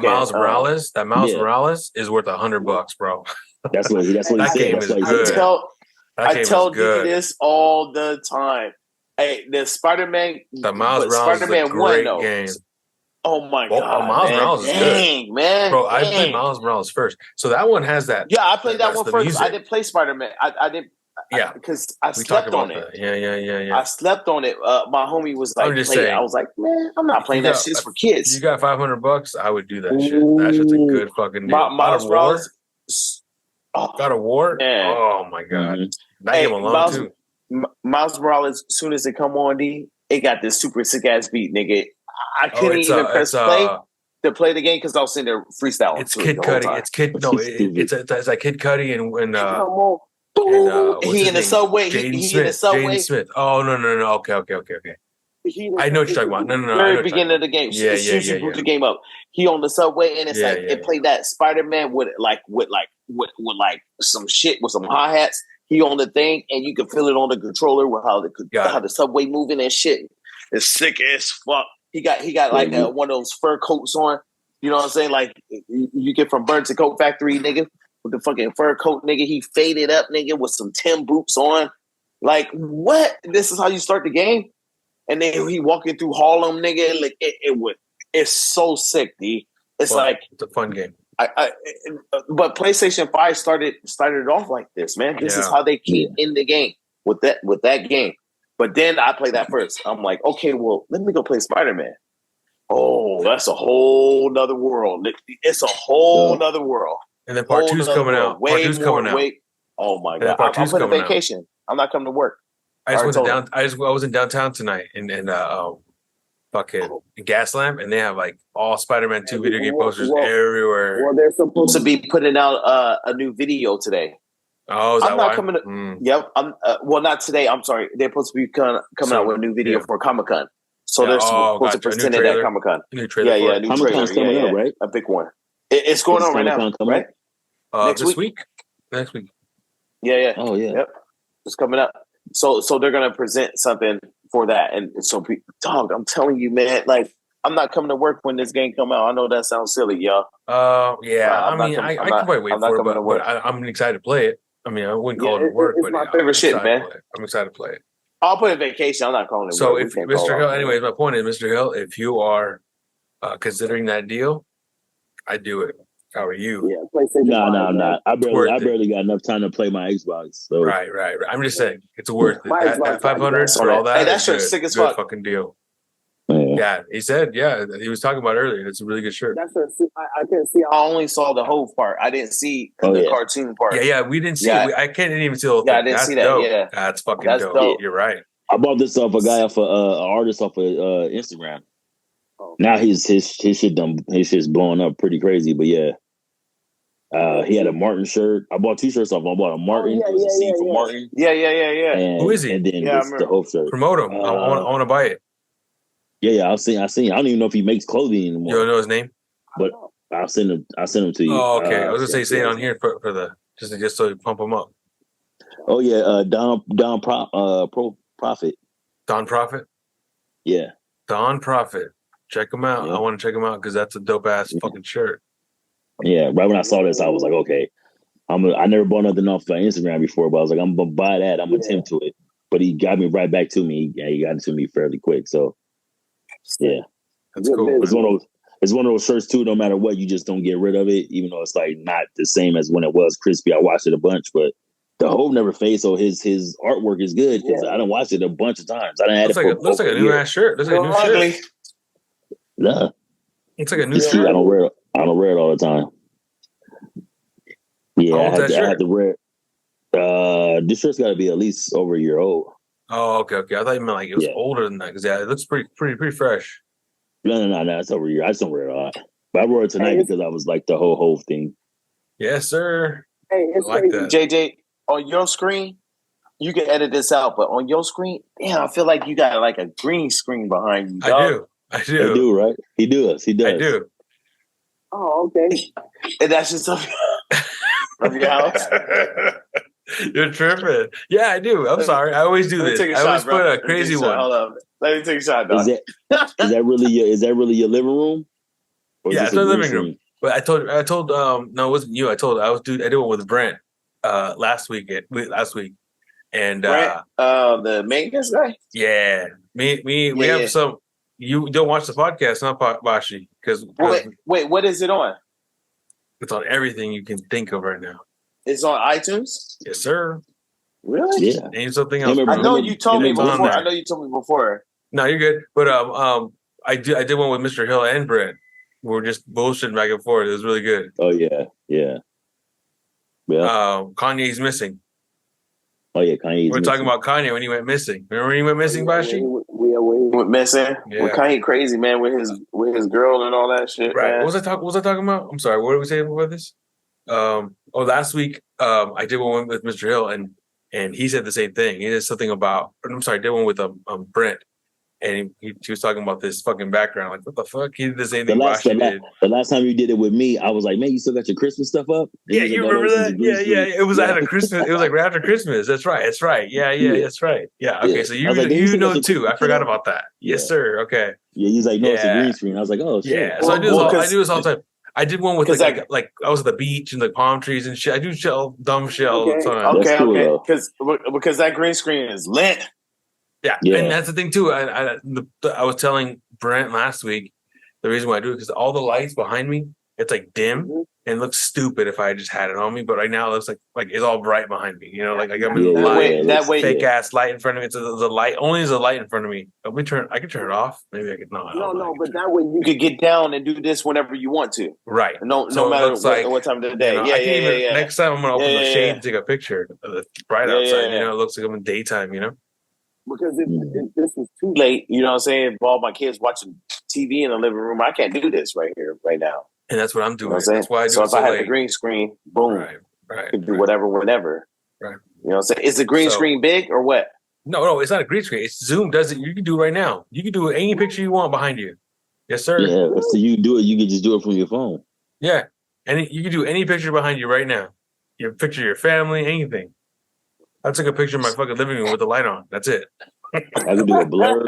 Miles Morales, Morales is worth $100, bro. That's what he said. Game is good. I tell you this all the time. Hey, the Spider-Man, the Miles Morales is a great game. Oh my god, Miles Morales is good, man. Bro, I played Miles Morales first, so that one has that. Yeah, I played that one first. Music. I didn't play Spider-Man. I didn't. Yeah, because I slept on it. Yeah. I slept on it. My homie was like, I'm just saying, I was like, man, I'm not playing that shit for kids. You got $500, I would do that shit. That shit's a good fucking deal. Miles Morales. God of War? Man. Oh my god. That game alone too. Miles Morales, as soon as it come on, it got this super sick ass beat, nigga. I couldn't even press play to play the game because I was sitting there freestyling. It's Kid Cudi. It's like Kid Cudi and he in the subway. Jaden Smith. Oh no. Okay. I know what you're talking about. No. Very beginning of the game. Yeah. Boot the game up. He on the subway and it's it played that Spider-Man with some shit with some hi-hats. He on the thing and you can feel it on the controller with how the subway moving and shit. It's sick as fuck. He got like one of those fur coats on. You know what I'm saying? Like you get from Burns and Coat Factory, nigga. With the fucking fur coat, nigga. He faded up, nigga, with some Tim boots on. Like, what? This is how you start the game? And then he walking through Harlem, nigga. Like, it's so sick, D. It's a fun game. But PlayStation 5 started it off like this, man. This is how they keep in the game with that game. But then I play that first. I'm like, okay, well, let me go play Spider-Man. Oh, that's a whole nother world. It's a whole nother world. And then part 2's coming out. Part 2's coming out. Oh my god! I'm on vacation. I'm not coming to work. I was in downtown tonight in fucking Gaslamp, and they have like all Spider-Man 2 video game posters everywhere. Well, they're supposed to be putting out a new video today. Oh, is that I'm not coming to. Yep. I'm well, not today. I'm sorry. They're supposed to be coming out with a new video for Comic-Con. So they're supposed to present it at Comic-Con. New trailer. Yeah, new Comic-Con's coming up, right? A big one. It's going on right now, right? Next week. Yeah. Oh yeah. Yep. It's coming up. So they're gonna present something for that, and so dog, I'm telling you, man, like I'm not coming to work when this game come out. I know that sounds silly, y'all. Yeah. I can probably wait for it, but I'm excited to play it. I mean, I wouldn't call it work, but my favorite shit, man. I'm excited to play it. I'll put it vacation. I'm not calling it. So work. if Mr. Hill, anyways, my point is, Mr. Hill, if you are considering that deal, I do it. How are you? Yeah, PlayStation. No, I'm not. I barely got enough time to play my Xbox. So. Right. I'm just saying it's worth it. That 500 for all that. Hey, that's your sick as fuck fucking deal. Yeah. He said. Yeah, he was talking about earlier. It's a really good shirt. That's I couldn't see. I only saw the whole part. I didn't see the cartoon part. Yeah, we didn't see it. I can't even see the whole thing. Yeah, I didn't see that. Dope. Yeah, that's fucking dope. You're right. I bought this off a guy off an artist off of Instagram. Now his shit's blowing up pretty crazy, but yeah. He had a Martin shirt. I bought 2 shirts off. I bought a Martin. For Martin. Yeah. And, who is he? And then the Hope shirt. Promote him. I want to buy it. Yeah. I've seen. I don't even know if he makes clothing anymore. You don't know his name? But I'll send him to you. Oh, okay. I was gonna say it on here for the just so you pump him up. Oh yeah, Don Profit. Don Profit. Yeah. Don Profit. Check him out. Yeah. I want to check him out because that's a dope ass fucking shirt. Yeah, right when I saw this, I was like, okay, I never bought nothing off Instagram before, but I was like, I'm gonna buy that. I'm gonna attempt to it. But he got me right back to me. Yeah, he got it to me fairly quick. So, yeah, that's cool. It's one of those shirts too. No matter what, you just don't get rid of it, even though it's like not the same as when it was crispy. I watched it a bunch, but the Hove never fades. So his artwork is good because I done watched it a bunch of times. I done had looks like a new ass shirt. Looks like a new shirt. Nah. It's like a new It's cute. shirt. I don't wear it all the time. Yeah, How old's that I shirt? had to wear it. This shirt's got to be at least over a year old. Oh, okay. I thought you meant like it was older than that because it looks pretty fresh. No. It's over a year. I just don't wear it a lot. But I wore it tonight because I was like the whole thing. Yes, sir. Hey, it's I like that. JJ, on your screen, you can edit this out, but on your screen, damn, I feel like you got like a green screen behind you, dog. I I do, right? He does. I do. Oh, okay. And that's just of your house. You're tripping. Yeah, I do. I'm sorry. I always do this. I always put a crazy one. Hold up. Let me take a shot, dog. Is that really your living room? Or Yeah, is it's this my a green living room. screen? But I told no, it wasn't you. I did one with Brent last week. And Brent, the maintenance guy? yeah, we have some. You don't watch the podcast, huh, Bashi? Because wait, what is it on? it's on everything you can think of right now. It's on iTunes? Yes, sir. Really? Yeah. Ain't something else. I know you told me It's on before. there. I know you told me before. No, you're good. But I did one with Mr. Hill and Brent. We're just bullshitting back and forth. It was really good. Oh yeah. Kanye's missing. Oh yeah, Kanye's We're talking missing. about Kanye when he went missing. Remember when he went missing, Bashi? We Went missing. Yeah. Well, Kanye crazy, man, with his girl and all that shit, Right. man. What was I talking about? I'm sorry. What did we say before this? Last week, I did one with Mr. Hill, and he said the same thing. He did something about. I'm sorry. I did one with Brent, and he was talking about this fucking background. Like, what the fuck? He did the same thing Bashi did. The last time you did it with me, I was like, man, you still got your Christmas stuff up? Yeah, you remember that? Yeah. It was after Christmas. It was like right after Christmas. That's right. Yeah. That's right. Yeah. Okay. Yeah. So you I was like, you still got know your too. I Christmas forgot stuff? about that. Yes, Yeah. sir. Okay. Yeah, he's like, no, it's a Yeah. green screen. I was like, oh shit. Yeah. So I do this all the time. I did one with 'Cause like I was at the beach and the palm trees and shit. I do dumb shit all the time. Okay, cool, okay. though. Because that green screen is lit. Yeah, and that's the thing too. I was telling Brent last week the reason why I do it because all the lights behind me, it's like dim and it looks stupid if I just had it on me. But right now it looks like it's all bright behind me. You know, like I got that way, fake ass light in front of me. It's a light. Only there's a light in front of me. I can turn it off. Maybe I could not. No, but that way you could get down and do this whenever you want to. Right. No So matter what, what time of the day. You know, Yeah. Next time I'm gonna open the shade and take a picture of the bright outside. Yeah. You know, it looks like I'm in daytime. You know. Because if this is too late, you know what I'm saying? If all my kids watching TV in the living room, I can't do this right here, right now. And that's what I'm doing. You know what I'm That's why I do so it if so I had late. the green screen, boom. Right. I could do whatever, whenever. Right. You know what I'm saying? Is the green screen big or what? No, it's not a green screen. It's Zoom does it. You can do it right now. You can do any picture you want behind you. Yes, sir. Yeah, so you do it. You can just do it from your phone. Yeah. And you can do any picture behind you right now. Your picture of your family, anything. I took a picture of my fucking living room with the light on. That's it. I can do a blur.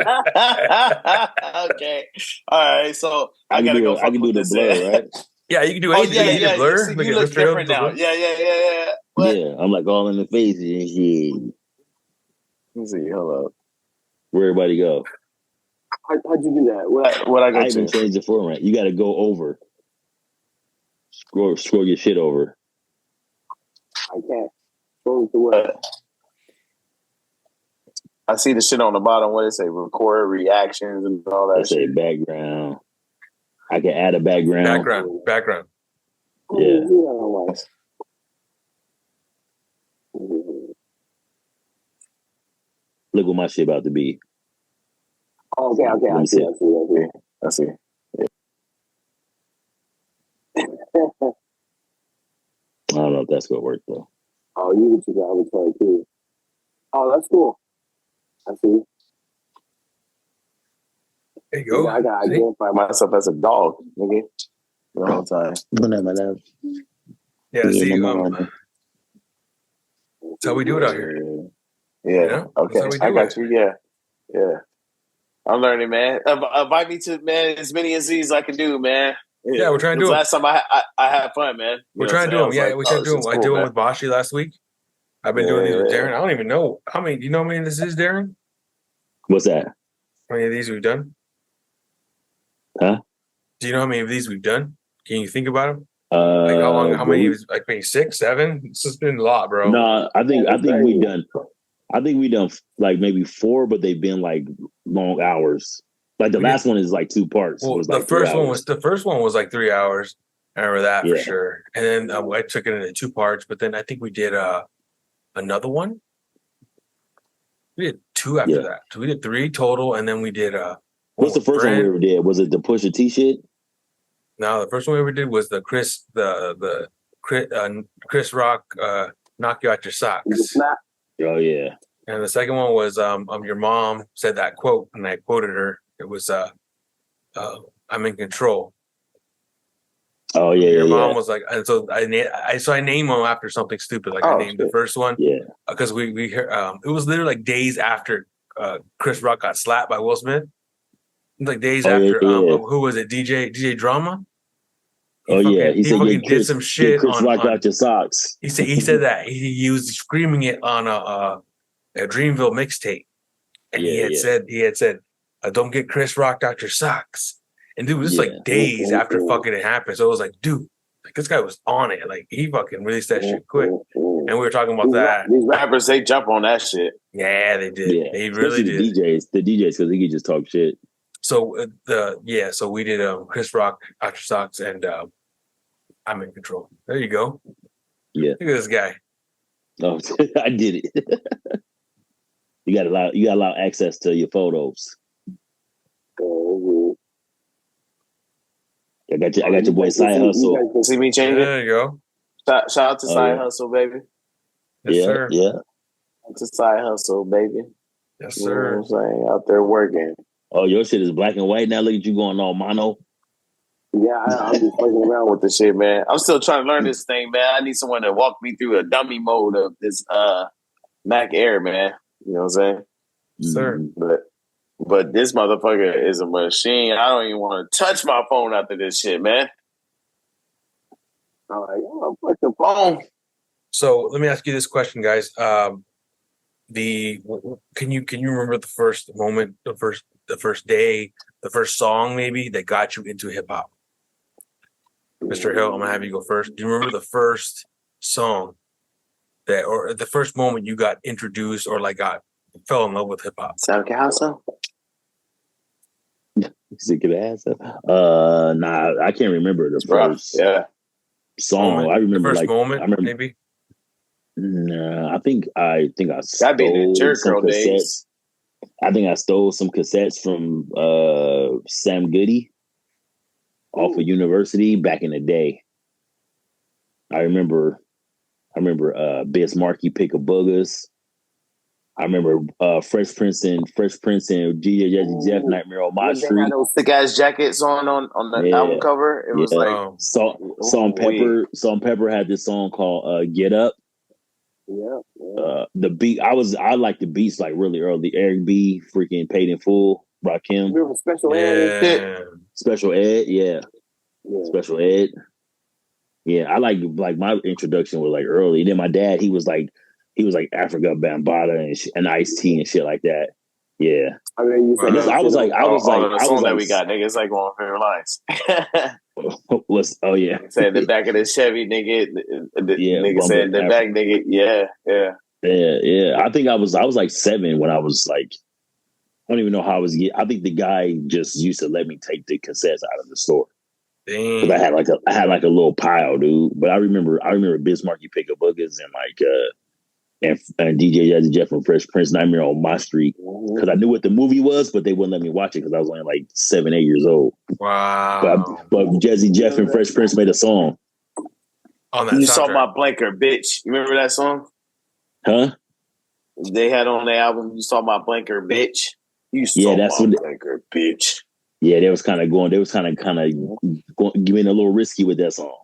Okay. All right. So I can do the blur, right? Yeah, you can do anything. You can blur. See, you look different now. Yeah. What? Yeah, I'm like all in the face and shit. Let me see. Hold up. Where everybody go? How'd you do that? What I go I even to? changed the format. You got to go over. Scroll your shit over. I can't. Go to what? I see the shit on the bottom. What it say? Record reactions and all that I say shit. background. I can add a background. Background. Yeah. Look what my shit about to be. Okay. I see. I don't know if that's gonna work though. Oh, you can got avatar too. Oh, that's cool. I see. There you go. I got to identify myself as a dog, nigga. All the time. Good night, my love. Yeah, see, that's how we do it out here. Yeah. You know? Okay. I got you. Yeah. I'm learning, man. Invite me to, man, as many of these I can do, man. Yeah, we're trying to do them. Last time I had fun, man. We're trying to do them. Yeah, we trying to do them. I did one with Bashi last week. I've been doing these with Darren. I don't even know how many. Do you know how many this is, Darren? What's that? How many of these we've done? Huh? Do you know how many of these we've done? Can you think about them? Like how long? How many? Like maybe 6, 7? It's just been a lot, bro. No, I think we done. I think we done like maybe 4, but they've been like long hours. Like the last one is like 2 parts. Well, was like the first one was like 3 hours. I remember that for Yeah. sure. And then I took it into 2 parts, but then I think we did another one. We did 2 after that. So we did 3 total, and then we did what's the first one we ever did? Was it the Pusha T shit? No, the first one we ever did was the Chris Rock knock you out your socks. Oh yeah. And the second one was your mom said that quote, and I quoted her. It was I'm in control. Oh yeah, your mom was like, and so I named them after something stupid. Like I named the first one, because we heard it was literally like days after Chris Rock got slapped by Will Smith. Like days after, who was it? DJ Drama. He fucking did some shit Chris Rock out your socks. He said that he was screaming it on a Dreamville mixtape, and he had said, "Don't get Chris rocked out your socks." And dude, it was like days after fucking it happened. So it was like, dude, like this guy was on it. Like he fucking released that shit quick. And we were talking about that. These rappers, they jump on that shit. Yeah, they did. Yeah. They really did. The DJs, because he could just talk shit. So so we did Chris Rock out your socks and I'm in control. There you go. Yeah. Look at this guy. Oh, I did it. You got a lot of access to your photos. I got your boy Side Hustle. You guys can see me change it. There you go. Shout out to Side Hustle, baby. Yes, sir. Yeah. To Side Hustle, baby. Yes, sir. You know what I'm saying? Out there working. Oh, your shit is black and white now. Look at you going all mono. Yeah, I'm just fucking around with the shit, man. I'm still trying to learn this thing, man. I need someone to walk me through a dummy mode of this Mac Air, man. You know what I'm saying? Sir. But this motherfucker is a machine. I don't even want to touch my phone after this shit, man. I'm like, oh, fuck the phone. So let me ask you this question, guys. Can you remember the first moment, the first day, the first song maybe that got you into hip hop? Mr. Hill, I'm gonna have you go first. Do you remember the first song or the first moment you got introduced or like fell in love with hip hop? Sound Council? Nah, I can't remember the first song. Moment. I remember the first like moment, maybe. Nah, I think I That'd be the stole Jerk some Girl cassettes. days. I think I stole some cassettes from Sam Goody off of University back in the day. I remember Biz Markie Pick a Boogers. I remember Fresh Prince and DJ Jazzy Jeff Nightmare on My Street. They had those thick ass jackets on the album cover. It was like Salt and Pepper had this song called Get Up. Yeah. The beat I like the beats like really early. Eric B, freaking Paid in Full, Rakim. Special Ed. Special Ed, yeah. Special Ed. Yeah, I like my introduction was like early. And then my dad, he was like Africa Bambaataa and Ice-T and shit like that. Yeah. I mean, I was like, that we got, nigga. It's like going favorite lines. Saying the back of the Chevy, nigga. Nigga said the back, nigga. Yeah. I think I was like 7 when I was like, I don't even know how I was. I think the guy just used to let me take the cassettes out of the store. Because I had like a little pile, dude. But I remember Biz Markie Pick a Boogers and like and DJ Jazzy Jeff from Fresh Prince Nightmare on My Street, because I knew what the movie was, but they wouldn't let me watch it because I was only like 7, 8 years old. Wow! But Jazzy Jeff and Fresh Prince made a song. On that soundtrack. Saw My Blanker, bitch. You remember that song? Huh? They had on the album. You Saw My Blanker, bitch. You saw My Blanker, bitch. Yeah, they was kind of going giving a little risky with that song.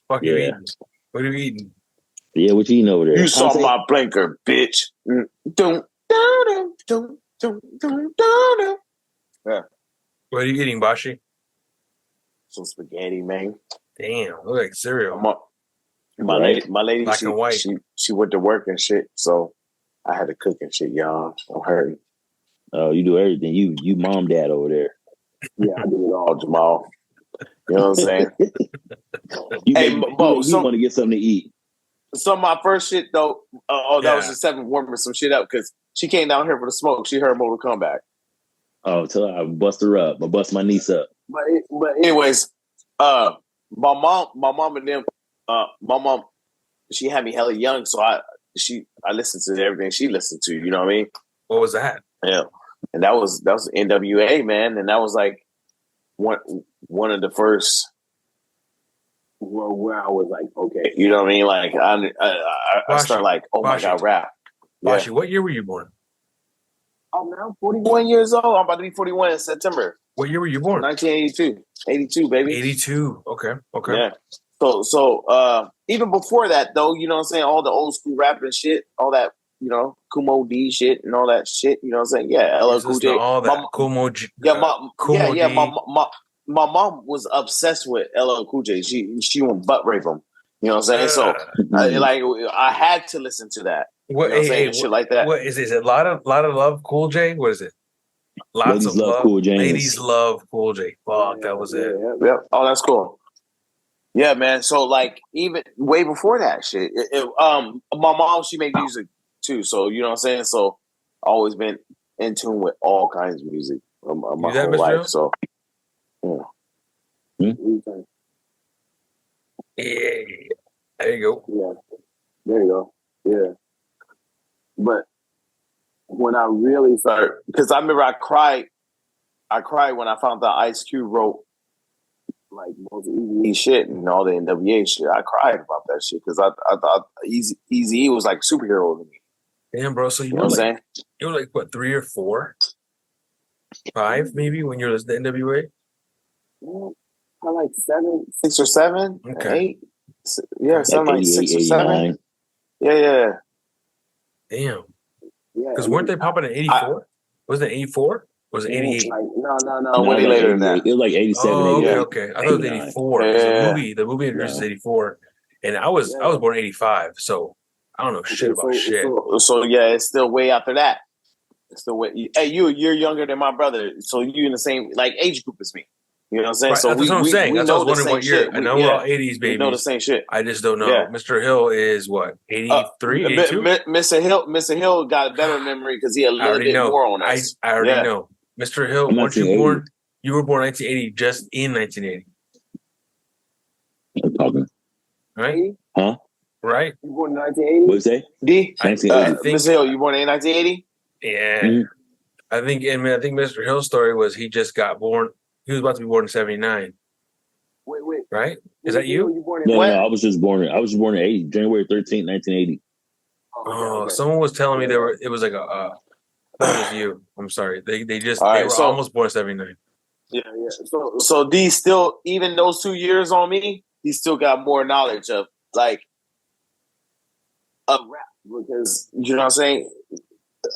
Fuck you eating? What are you eating? Yeah, what you eating over there? You saw my blinker, bitch. Yeah. What are you eating, Bashi? Some spaghetti, man. Damn, look like cereal. My lady, black and white. She went to work and shit, so I had to cook and shit, y'all. I'm hurting. Oh, you do everything. You mom, dad over there. Yeah, I do it all, Jamal. You know what I'm saying? you want to get something to eat. So my first shit though, that was just 7 warming some shit up because she came down here for the smoke. She heard Mortal Kombat. Oh, tell her I bust her up. I bust my niece up. But anyways, my mom and them, my mom, she had me hella young, so I listened to everything she listened to. You know what I mean? What was that? Yeah, and that was NWA, man, and that was like one of the first. Where I was like, okay, you know what I mean? Like I started like, oh my god, rap. Bashi, what year were you born? Oh man, I'm 41 years old. I'm about to be 41 in September. What year were you born? 1982. 82, baby. 82. Okay. Yeah. So even before that though, you know what I'm saying? All the old school rap and shit, all that, you know, Kumo D shit and all that shit, you know what I'm saying? Yeah, LL Cool J. All that Kumo D. My mom was obsessed with LL Cool J. She would butt rape him. You know what I'm saying? So I had to listen to that. What, you know shit like that. What is it? Is it lot of love Cool J? What is it? Lots Ladies of love Cool J. Ladies love Cool J. Fuck, that was it. Yeah. Oh, that's cool. Yeah, man. So like even way before that shit, my mom, she made music too. So you know what I'm saying. So always been in tune with all kinds of music my whole life. So yeah, there you go. Yeah, there you go. Yeah, but when I really started, because I remember I cried when I found out Ice Cube wrote like most Eazy shit and all the NWA shit. I cried about that shit because I thought Eazy was like superhero to me. Damn, bro. So you know what I'm saying? You were like what, 3 or 4, 5 maybe when you were listening to NWA? I like 6 or 7, okay. 8. Yeah, something like 6 or 7. Yeah. Damn. Because weren't they popping in 84? Was it 84? Was it 88? No. Way later than that. It was like 87. Okay. I thought it was 84. The movie introduces 84, and I was born in 85, so I don't know shit about shit. So yeah, it's still way after that. It's still way. Hey, you're younger than my brother, so you in the same like age group as me. You know what I'm saying? Right, so that's what I'm saying. That's what I was wondering what year. I know we're all 80s babies. We know the same shit. I just don't know. Yeah. Mr. Hill is what, 83, 82? Mr. Hill got a better memory because he had a little bit more on us. I already know. Mr. Hill, weren't you born? You were born 1980, just in 1980. I'm talking. Right? Huh? Right? You born in 1980? What you say? D? Mr. Hill, you born in 1980? Yeah. Mm-hmm. I think Mr. Hill's story was he just got born. He was about to be born in 79. Wait. Right? Is that you? No, I was just born in 80, January 13th, 1980. Okay. Someone was telling me it was like that was you. I'm sorry. They were almost born in 79. Yeah. So D still, even those 2 years on me, he still got more knowledge of like of rap, because you know what I'm saying?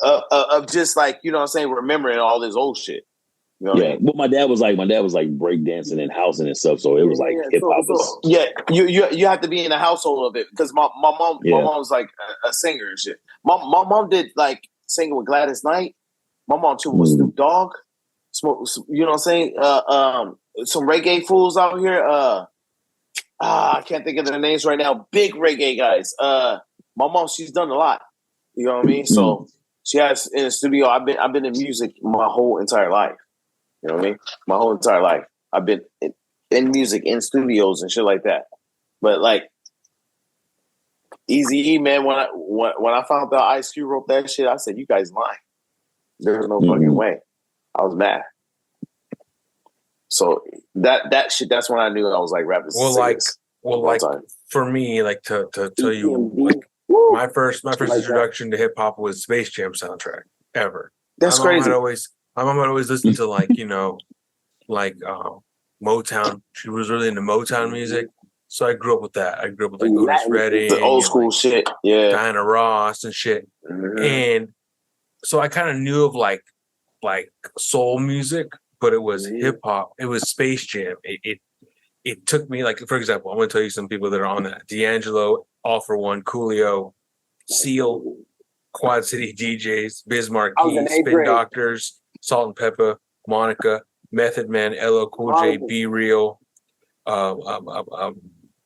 Of just like, you know what I'm saying, remembering all this old shit. You know yeah, but my dad was like breakdancing and housing and stuff, so it was like hip hop. You have to be in the household of it, because my mom's like a singer and shit. My mom did like singing with Gladys Knight. My mom too was Snoop Dogg. You know what I'm saying? Some reggae fools out here. I can't think of their names right now. Big reggae guys. My mom, she's done a lot. You know what I mean? So she has in the studio. I've been in music my whole entire life. You know what I mean? My whole entire life. I've been in music, in studios and shit like that. But like Eazy-E, man, when I found out Ice Cube wrote that shit, I said, you guys lying. There's no fucking way. I was mad. So that shit, that's when I knew I was like rapping. For me, like to tell you, like my first introduction to hip hop was Space Jam soundtrack ever. That's crazy. My mom would always listen to like Motown. She was really into Motown music, so I grew up with that. I grew up with like Otis Redding, the old school shit, Diana Ross and shit. And so I kind of knew of like soul music, but it was hip hop. It was Space Jam. It took me, like, for example, I'm going to tell you some people that are on that: D'Angelo, All For One, Coolio, Seal, Quad City DJs, Bismarck Key, Spin Doctors, Salt and Pepper, Monica, Method Man, LL Cool J, Be Real,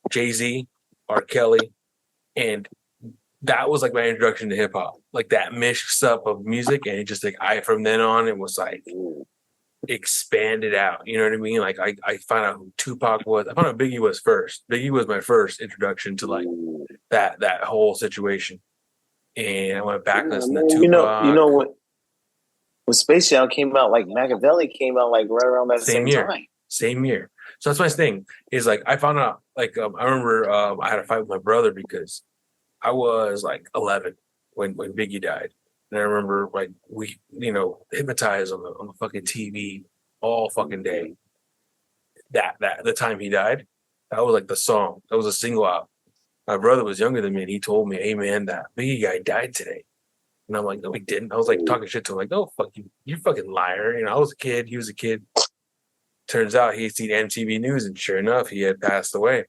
Jay-Z, R. Kelly, and that was like my introduction to hip hop, like that mix up of music, and it just like from then on it was like expanded out. You know what I mean? Like I found out who Tupac was. I found out Biggie was first. Biggie was my first introduction to like that whole situation, and I went back listening to Tupac. You know what? When Space Jam came out, like Machiavelli came out like right around that same time. Same year. So that's my thing. Is like I found out like I remember I had a fight with my brother because I was like 11 when Biggie died, and I remember like we hypnotized on the fucking TV all fucking day. That the time he died, that was like the song. That was a single out. My brother was younger than me, and he told me, "Hey man, that Biggie guy died today." And I'm like, "No, he didn't." I was like talking shit to him, like, "No, fuck you, you fucking liar." I was a kid. He was a kid. Turns out he'd seen MTV News, and sure enough, he had passed away.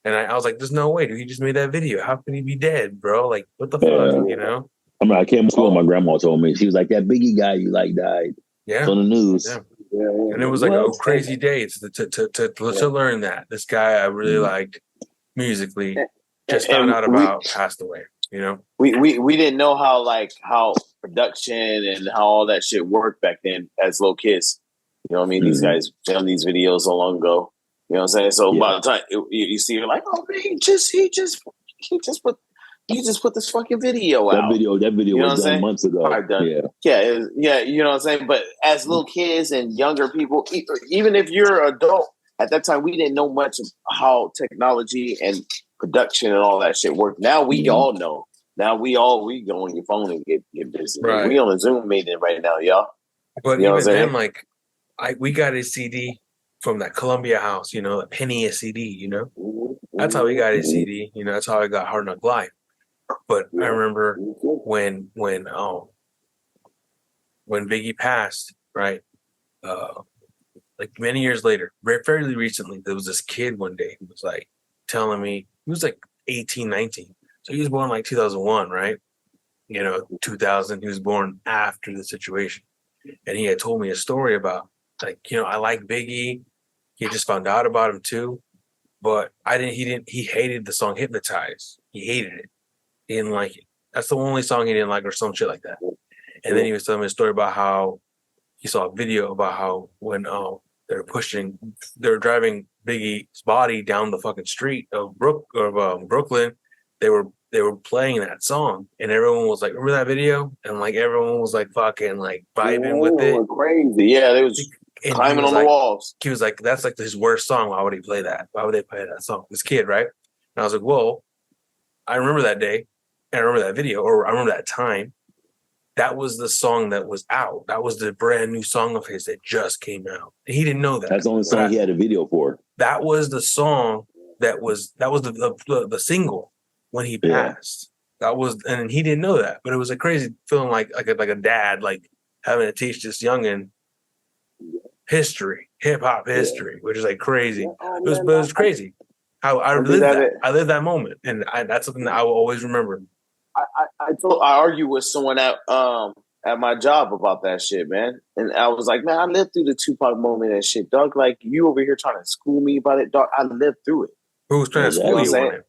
And I was like, "There's no way, dude. He just made that video. How could he be dead, bro? Like, what the fuck, I mean, I came to school. My grandma told me, she was like, "That Biggie guy you like died." Yeah, on the news. Yeah. And it was like a crazy day to learn that this guy I really liked musically just found out about passed away. We didn't know how production and how all that shit worked back then as little kids. You know what I mean? These guys filmed these videos so long ago. You know what I'm saying? So by the time you see, you're like, oh man, he just put this fucking video out. That video was done months ago. Yeah, you know what I'm saying? But as little kids and younger people, even if you're an adult, at that time we didn't know much of how technology and production and all that shit worked. Now we all know. Now we go on your phone and get busy. Right. We on a Zoom meeting right now, y'all. But you know even then, like we got a CD from that Columbia House, a penny a CD, That's how we got a CD, that's how I got Hard Knock Live. But I remember when Biggie passed, right? Like many years later, fairly recently, there was this kid one day who was like telling me, he was like 18, 19. So he was born like 2001, right? 2000, he was born after the situation. And he had told me a story about like, I like Biggie. He just found out about him too. But he hated the song Hypnotize. He hated it. He didn't like it. That's the only song he didn't like or some shit like that. And then he was telling me a story about how he saw a video about how when they were driving Biggie's body down the fucking street of Brooklyn, they were playing that song and everyone was like, remember that video? And like everyone was like fucking like vibing with it. Crazy. Yeah, they was climbing on the walls. He was like, that's like his worst song. Why would he play that? Why would they play that song? This kid, right? And I was like, well, I remember that day. And I remember that video, or I remember that time. That was the song that was out. That was the brand new song of his that just came out. And he didn't know that. That's the only song he had a video for. That was the song that was the single when he passed. That was, and he didn't know that. But it was a crazy feeling like a dad like having to teach this youngin' history, hip hop history, which is like crazy. It was crazy. How I lived that moment, and that's something that I will always remember. I argued with someone at my job about that shit, man. And I was like, man, I lived through the Tupac moment and shit, dog. Like, you over here trying to school me about it, dog. I lived through it. Who was trying to school you on it?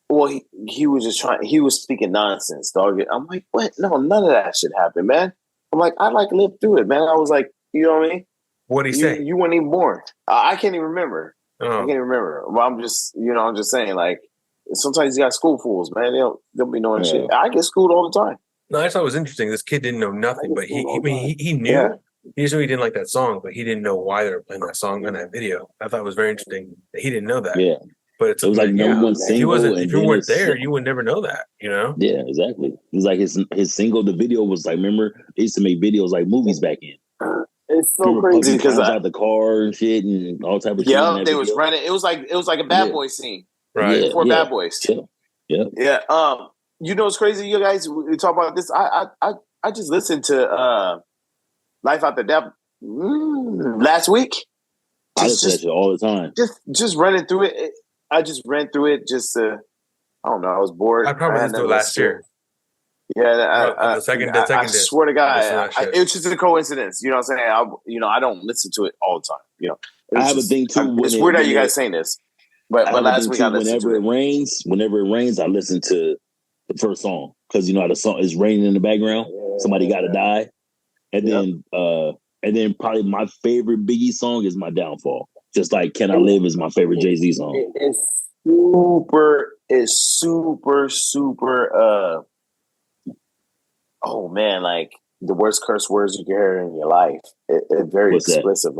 Well, he was just he was speaking nonsense, dog. I'm like, what? No, none of that shit happened, man. I'm like, I lived through it, man. I was like, you know what I mean? What'd he say? You weren't even born. I can't even remember. I can't even remember. But I'm just saying, like, sometimes you got school fools, man. They don't be knowing shit. I get schooled all the time. No, I thought it was interesting. This kid didn't know nothing, but he knew. Yeah. He just knew he didn't like that song, but he didn't know why they were playing that song in that video. I thought it was very interesting that he didn't know that. Yeah. But it was like number one single. If you weren't there, you would never know that, Yeah, exactly. It was like his single, the video was like, remember, they used to make videos like movies back in. It's so crazy because out the car and shit and all type of shit. Yeah, they was running. It was like a Bad Boy scene, right? Before Bad Boys. Yeah. You know what's crazy? You guys, we talk about this. I just listened to Life After Death last week. I listen to that shit all the time. Just running through it. I just ran through it. I don't know. I was bored. I probably listened to it last year. Yeah, the second I swear to God, it's just a coincidence. You know what I'm saying? I don't listen to it all the time. I have a thing too. It's weird that you guys saying this, but last week I listened to it. Whenever it rains, I listen to the first song, because you know how the song is raining in the background. Somebody got to die, and then probably my favorite Biggie song is My Downfall. Just like Can I Live is my favorite Jay-Z song. It's super. Oh man, like the worst curse words you can hear in your life. It very What's that? explicit.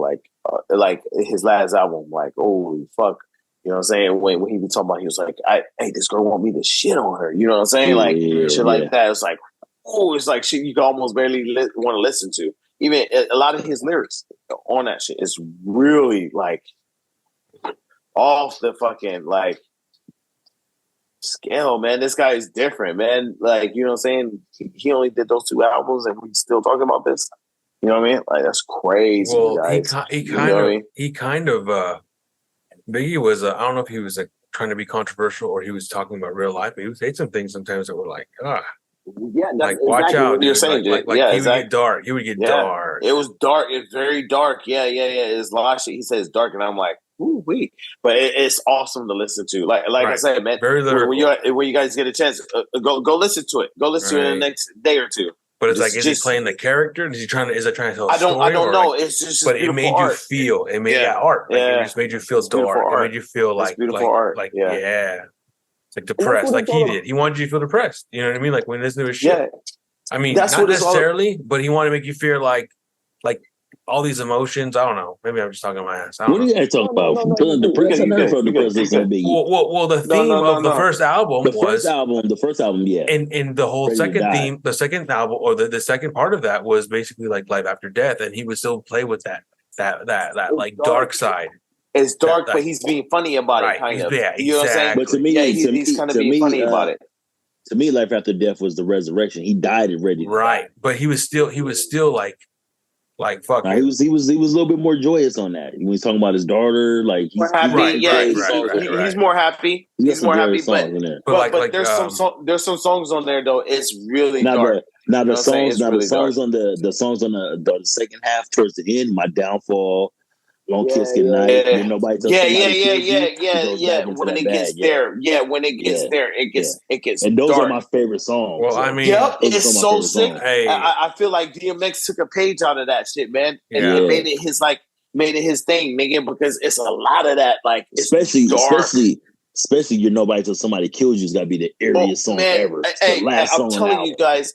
Like his last album. Like holy fuck. You know what I'm saying? When he be talking about, he was like, "Hey, this girl want me to shit on her." You know what I'm saying? Like shit like that. It's like, it's like shit you can almost barely want to listen to. Even a lot of his lyrics on that shit is really like off the fucking like scale, man. This guy is different, man. Like, you know what I'm saying? He only did those 2 albums and we still talking about this. You know what I mean? Like, that's crazy, Well, guys. he kind of Biggie was I don't know if he was trying to be controversial or he was talking about real life, but he would say some things sometimes that were like, yeah, like watch out, you're dude. saying, like yeah, he would get dark. He would get dark. It was dark. It's very dark. Yeah. It's Lasha. He says dark, and I'm like, ooh, wee. But it's awesome to listen to. Like I said, man. Very lyrical. When you guys get a chance, go listen to it. Go listen to it in the next day or two. But it's like, is he playing the character? Is it trying to tell a story? I don't know. Like, it's just but it made art. You feel. It made art. Like, it just made you feel dark. It made you feel like beautiful art. Like it's like depressed. Like he did. He wanted you to feel depressed. You know what I mean? Like when this new shit. Yeah. I mean, that's not necessarily, but he wanted to make you feel like all these emotions. I don't know. Maybe I'm just talking my ass. What are you guys talking about? Feeling depressed? I never felt depressed listening to Biggie. Well, the theme of the first album the first album, yeah. And the whole second theme, the second album, or the second part of that was basically like life after death, and he would still play with that like dark side. It's dark, but he's being funny about it, kind of. Yeah, you know what I'm saying? But to me, he's kind of being funny about it. To me, life after death was the resurrection. He died and ready to die. But he was still like fuck. He was a little bit more joyous on that when he's talking about his daughter. Like he's he's more happy. He's more happy. But there's some songs on there though. It's really dark. The songs on the second half towards the end. My Downfall, Long Kiss Goodnight. Nobody tells When it gets there, it gets. And those dark. are my favorite songs. Well, I mean, it's so sick. Hey. I feel like DMX took a page out of that shit, man, and made it his thing, nigga, because it's a lot of that, like especially You're Nobody Till Somebody Kills You's got to be the airiest song ever. I'm telling you guys.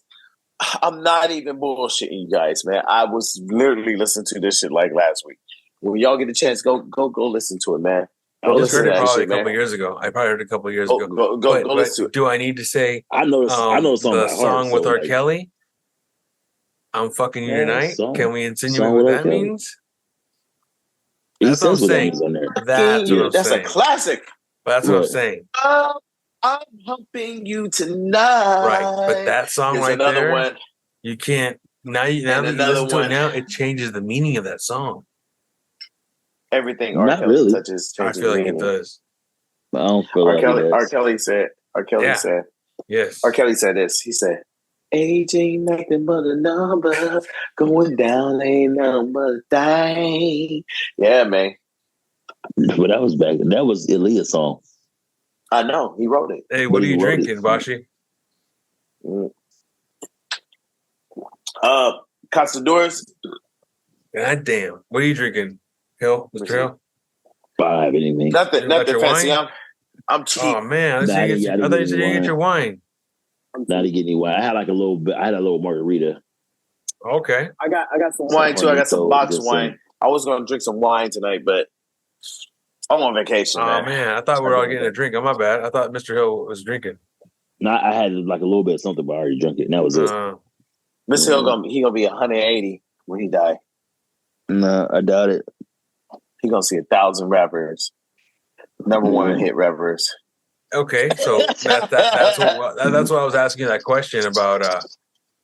I'm not even bullshitting you guys, man. I was literally listening to this shit like last week. When y'all get a chance, go listen to it, man. I just heard it probably a couple years ago. I probably heard it a couple years ago. Go listen to it. Do I need to say? I know the song with R. Kelly. I'm fucking you tonight. Can we insinuate what that means? That's what I'm saying. That's a classic. That's what I'm saying. I'm humping you tonight. Right, but that song right there, one. You can't. Now that you listen to it now, it changes the meaning of that song. Everything R. Kelly touches changes. I feel like it does. I don't feel R. Kelly said. Yes. R. Kelly said this. He said, "Age ain't nothing but a number. Going down ain't nothing but a thing." Yeah, man. But that was back. That was Ilia's song. I know. He wrote it. Hey, what are you drinking, Bashi? Castadores. God damn. What are you drinking? Hill? Mr. Hill? I have anything. Nothing fancy. I'm cheap. Oh man, I thought you said you didn't get your wine. Not to get any wine. I had like a little bit. I had a little margarita. Okay. I got some wine too. I got some box wine. I was gonna drink some wine tonight, but I'm on vacation. Oh man, I thought we were all getting a drink. Oh my bad. I thought Mr. Hill was drinking. No, I had like a little bit of something, but I already drank it. And that was it. Mr. Hill gonna be 180 when he die. No, I doubt it. He gonna see 1,000 rappers. Number one hit rappers. Okay, so that's what I was asking that question about.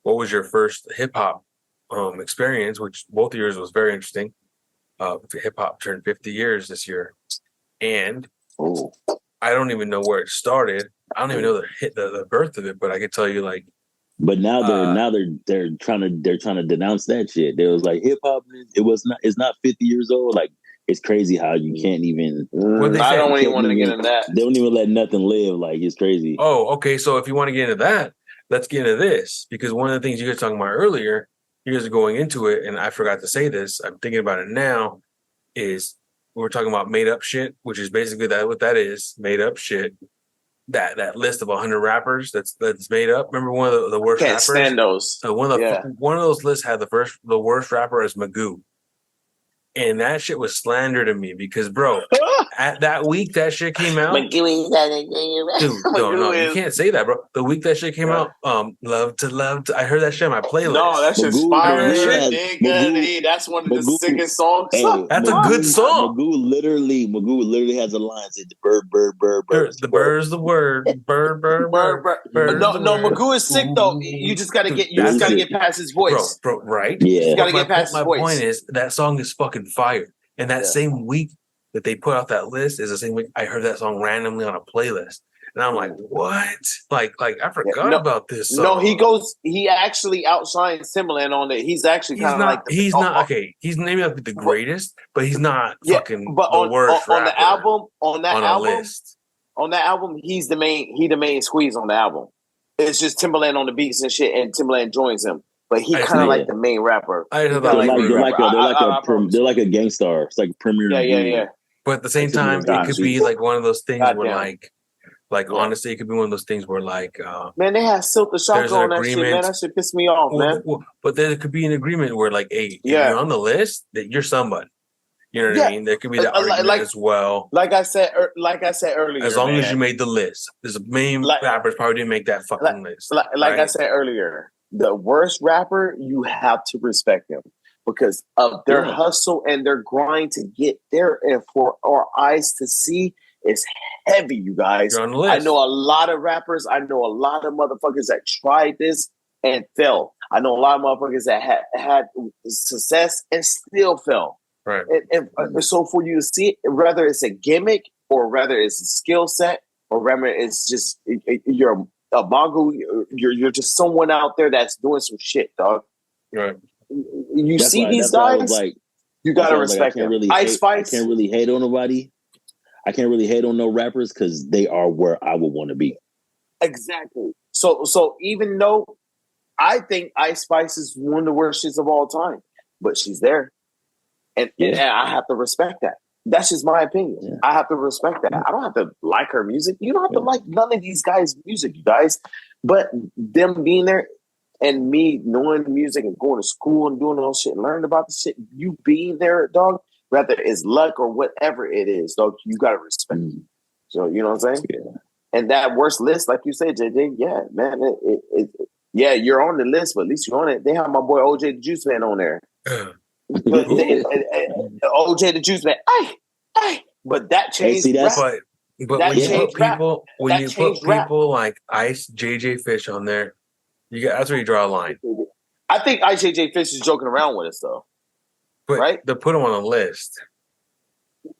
What was your first hip hop experience? Which both of yours was very interesting. Hip hop turned 50 years this year, and I don't even know where it started. I don't even know the birth of it, but I can tell you like. But now they're trying to denounce that shit. There was like hip hop. It's not 50 years old. Like it's crazy how you can't even. I don't even want to get into that. They don't even let nothing live. Like, it's crazy. Oh, okay. So if you want to get into that, let's get into this, because one of the things you guys were talking about earlier, you guys are going into it, and I forgot to say this. I'm thinking about it now. Is we're talking about made up shit, which is basically what that is, made up shit. That list of 100 rappers that's made up. Remember one of the worst Can't rappers? stand those. So one of those lists had the worst rapper as Magoo. And that shit was slander to me because, bro, at that week that shit came out, dude, no, you can't say that, bro. The week that shit came out, love to, I heard that shit on my playlist. No, that shit's fire, nigga. That's one of the sickest songs. Hey, that's a good song. Magoo literally has a line said, "Bird, bird, bird, bird." The bird's the word. Bird, bird, bird. No, Magoo is sick though. You just gotta get past his voice, bro. Right? Yeah. You just gotta get past his voice. My point is that song is fucking fire. And that same week that they put out that list is the same week I heard that song randomly on a playlist. And I'm like, what? Like I forgot about this song. No, he actually outshines Timbaland on it. He's actually kind of like he's not okay. He's maybe not the greatest, but he's not fucking but the worst on the album, on that album, he's the main squeeze on the album. It's just Timbaland on the beats and shit, and Timbaland joins him. But he kind of like the main rapper. They're like a gangstar. It's like premier. Yeah. But at the same time, it could be like one of those things where like honestly, it could be one of those things where like man, they have Silk the Shocker on that shit, man. That shit pissed me off, man. But there could be an agreement where like, hey, if you're on the list, that you're somebody. You know what I mean? There could be that argument as well. Like I said earlier, as long as you made the list, there's main rappers probably didn't make that fucking list. I said earlier, the worst rapper, you have to respect them because of their hustle and their grind to get there, and for our eyes to see is heavy, you guys. You're on the list. I know a lot of rappers. I know a lot of motherfuckers that tried this and fell. I know a lot of motherfuckers that had success and still fell. Right. And so for you to see it, whether it's a gimmick or whether it's a skill set or whether it's just you're a mongo, you're just someone out there that's doing some shit, dog. Right. You see these guys, you gotta respect them. Ice Spice. I can't really hate on nobody. I can't really hate on no rappers because they are where I would want to be. Exactly. So even though I think Ice Spice is one of the worst shits of all time, but she's there. And I have to respect that. That's just my opinion. Yeah. I have to respect that. I don't have to like her music. You don't have to like none of these guys' music, you guys. But them being there and me knowing the music and going to school and doing all shit and learning about the shit, you being there, dog, whether it's luck or whatever it is, dog, you got to respect it. So, you know what I'm saying? Yeah. And that worst list, like you said, JJ, yeah, man, you're on the list, but at least you're on it. They have my boy OJ the Juice Man on there. But OJ the Juice Man, but that changed. But when you put people like Ice JJ Fish on there, that's where you draw a line. I think Ice JJ Fish is joking around with us though. But right? To put him on a list.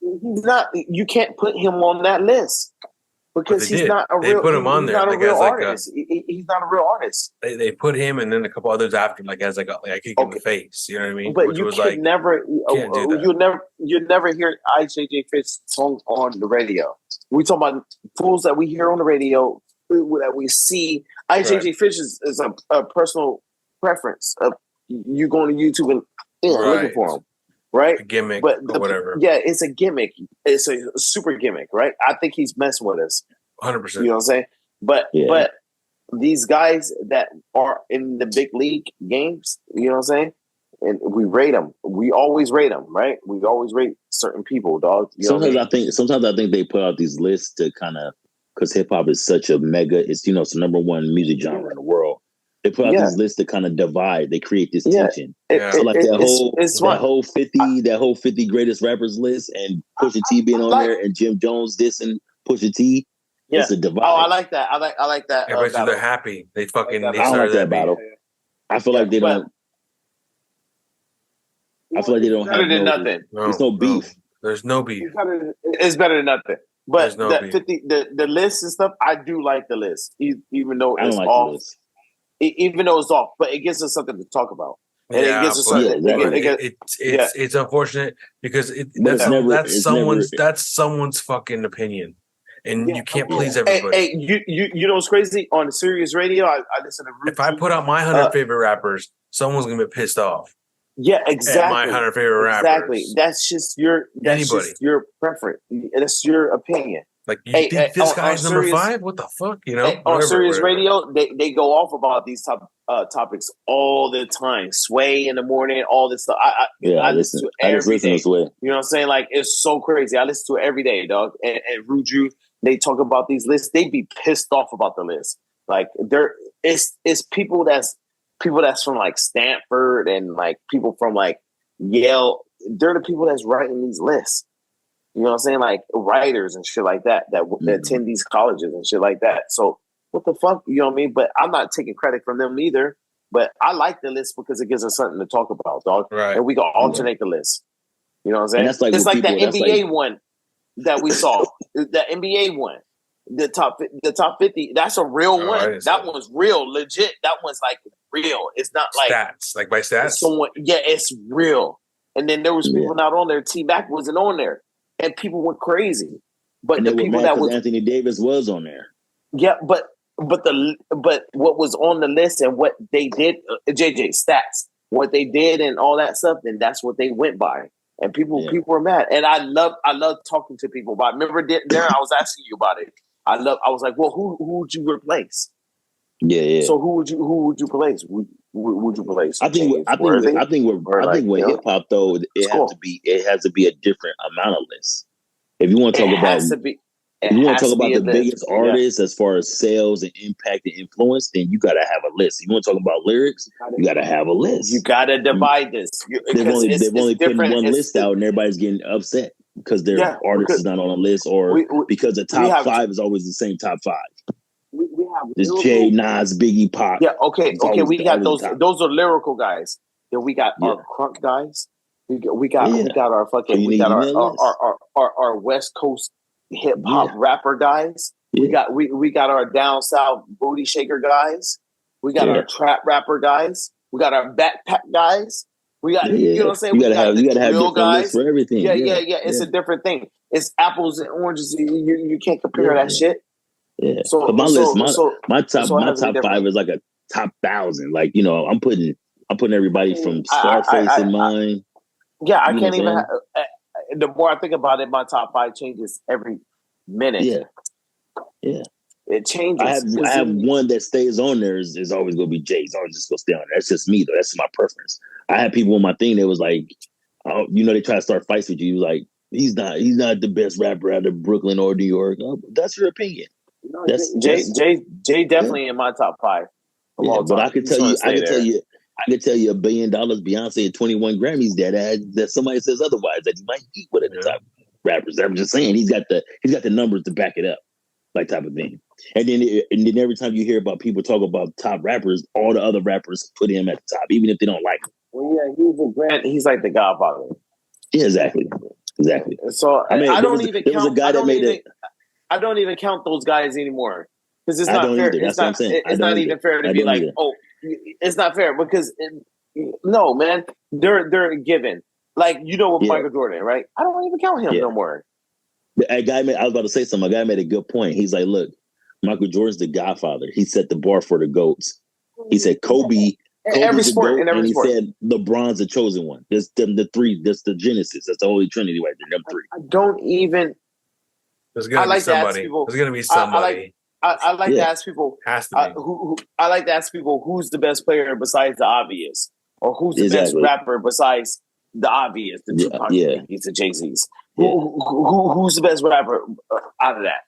He's not. You can't put him on that list because he's not a real. They put him on there. Not a real artist. He's not a real artist. They put him and then a couple others after, like as like a kick in the face. You know what I mean? But which you was can never. You never hear IJJ Fish songs on the radio. We talk about fools that we hear on the radio that we see. IJJ Fish is a personal preference of you going to YouTube and looking for him. Right? A gimmick or whatever. Yeah, it's a gimmick. It's a super gimmick, right? I think he's messing with us. 100%. You know what I'm saying? But these guys that are in the big league games, you know what I'm saying? And we rate them. We always rate them, right? We always rate certain people, dog. Sometimes I think they put out these lists to kind of, because hip hop is such a mega, it's it's the number one music genre in the world. They put out these lists to kind of divide. They create this tension. So like that whole 50 greatest rappers list and Pusha T being on there and Jim Jones dissing Pusha T. Yeah. It's a divide. Oh, I like that. I like that. Everybody's they're happy. They fucking. I don't like that battle. I feel like they don't. I feel like they don't have better than nothing. There's no beef. There's no beef. It's better than nothing. But no that 50, the list and stuff, I do like the list, even though it's off. Even though it's off, but it gives us something to talk about. And it gets a certain. It's unfortunate because that's someone's fucking opinion, and you can't please everybody. Hey, you know what's crazy? On Sirius Radio, I listen to. If I put out my 100 favorite rappers, someone's gonna be pissed off. Yeah, exactly. At my 100 favorite rappers. Exactly. That's just your preference. That's your opinion. Like you think this guy's number 5? What the fuck? You know, on Sirius Radio, they go off about these topics all the time. Sway in the morning, all this stuff. I listen to every day. You know what I'm saying? Like it's so crazy. I listen to it every day, dog. And Ruju, they talk about these lists. They be pissed off about the list. Like it's people that's from like Stanford and like people from like Yale. They're the people that's writing these lists. You know what I'm saying? Like writers and shit like that attend these colleges and shit like that. So what the fuck? You know what I mean? But I'm not taking credit from them either. But I like the list because it gives us something to talk about, dog. Right. And we can alternate the list. You know what I'm saying? And it's like that NBA one that we saw. The NBA one. The top 50. That's a real one. That one's real, legit. That one's like real. It's not like stats, like by stats. It's real. And then there was people not on there. T-Mac wasn't on there. And people went crazy, but and the people that was Anthony Davis was on there. Yeah, but what was on the list and what they did, JJ stats, what they did and all that stuff, then that's what they went by. And people were mad. And I love talking to people about. Remember, Darren, I was asking you about it. I was like, well, who would you replace? Yeah. So who would you replace? Would you replace? I think with hip hop though, it has to be a different amount of lists. If you want to talk about the biggest artists as far as sales and impact and influence, then you got to have a list. If you want to talk about lyrics, you got to have a list. You got to divide this. They've only putting one list out, and everybody's getting upset because their artist is not on a list, or because the top 5 is always the same top 5. We have this Jay, Nas, Biggie, Pop. Yeah, okay. We got those. Those are lyrical guys. Then we got our crunk guys. We got our fucking. We got our West Coast hip hop rapper guys. Yeah. We got our down south booty shaker guys. We got our trap rapper guys. We got our backpack guys. We got you know what I'm saying. You gotta have different lists for everything. Yeah. It's a different thing. It's apples and oranges. You can't compare that shit. Yeah. So my top 5 is like a top 1,000. Like, you know, I'm putting everybody from Scarface in mind. Yeah, I can't even. The more I think about it, my top 5 changes every minute. Yeah. It changes. I have one that stays on there is always gonna be Jay. It's always just gonna stay on there. That's just me though. That's my preference. I had people on my thing that was like, oh, you know, they try to start fights with you. Like, he's not the best rapper out of Brooklyn or New York. Oh, that's your opinion. No, Jay definitely in my top 5. But I could tell you $1 billion Beyonce and 21 Grammys that somebody says otherwise, that he might be one of the top rappers. I'm just saying he's got the numbers to back it up, like type of thing. And then every time you hear about people talk about top rappers, all the other rappers put him at the top, even if they don't like him. Well, he's like the Godfather. Yeah, exactly. So I don't even count. I don't even count those guys anymore because it's not fair. It's not even fair to be like, oh, it's not fair because no, man, they're given. Like, you know, with Michael Jordan, right? I don't even count him no more. I was about to say something. A guy made a good point. He's like, look, Michael Jordan's the Godfather. He set the bar for the GOATs. He said Kobe's every sport, GOAT, and he said LeBron's the chosen one. There's the 3. That's the Genesis. That's the Holy Trinity right there. Them 3. I don't even. There's gonna be somebody. There's gonna be somebody. I like to ask people. Has to be. I like to ask people who's the best player besides the obvious, or who's the best rapper besides the obvious, the Tupac, the Jay-Z's. Who's the best rapper out of that,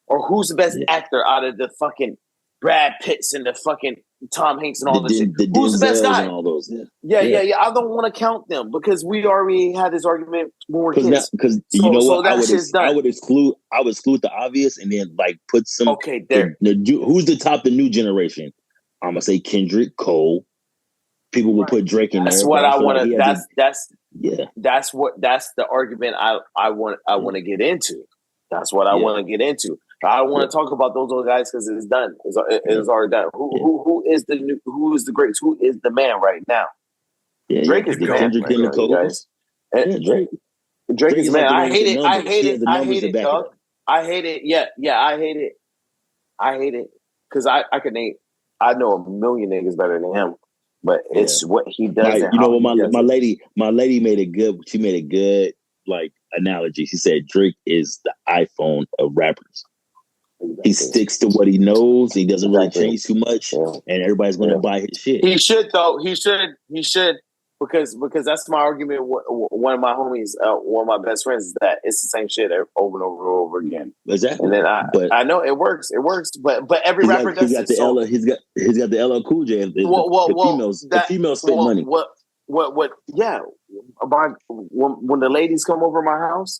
or who's the best actor out of the fucking Brad Pitts and the fucking Tom Hanks and all this shit? Who's the best guy? All those, yeah. I don't want to count them because we already had this argument when we were kids. Because you know what, I would exclude the obvious and then like put some. Okay, there. Who's the top? The new generation. I'm gonna say Kendrick, Cole. People will put Drake in there. That's what I want to. That's the argument I want to get into. That's what I want to get into. I don't want to talk about those other guys because it's done. It's already done. Who is the greatest? Who is the man right now? Drake is the man. Kendrick and the Coles. Yeah, Drake. Drake is man. I hate it. I hate it. I hate it, dog. I hate it. Yeah, I hate it. I hate it because I could name. I know a million niggas better than him, but it's what he does. Like, you know what? My lady made a good. She made a good like analogy. She said Drake is the iPhone of rappers. He sticks to what he knows. He doesn't really change too much, and everybody's going to buy his shit. He should though. He should because that's my argument. One of my homies, one of my best friends, is that it's the same shit over and over again. Exactly. And then I know it works. It works, but every rapper does it. He's got the LL Cool J. The females spend money. What? Yeah. When the ladies come over my house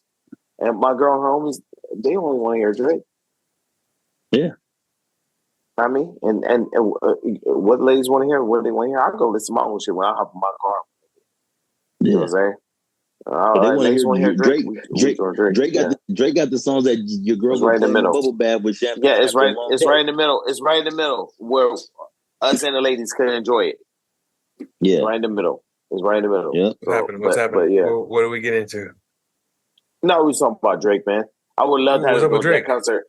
and my girl and her homies, they only want to hear Drake. Yeah. I mean, and what ladies want to hear, what they want to hear, I'll go listen to my own shit when I hop in my car. You know what I'm saying? They want to hear Drake. Drake got the songs that your girl right in the middle. Bubble bath with champagne. Yeah, it's right in the middle. It's right in the middle where us and the ladies can enjoy it. Yeah, right in the middle. It's right in the middle. Yeah. What's happening? Yeah. What do we get into? No, we talking about Drake, man. I would love to have him go to that concert.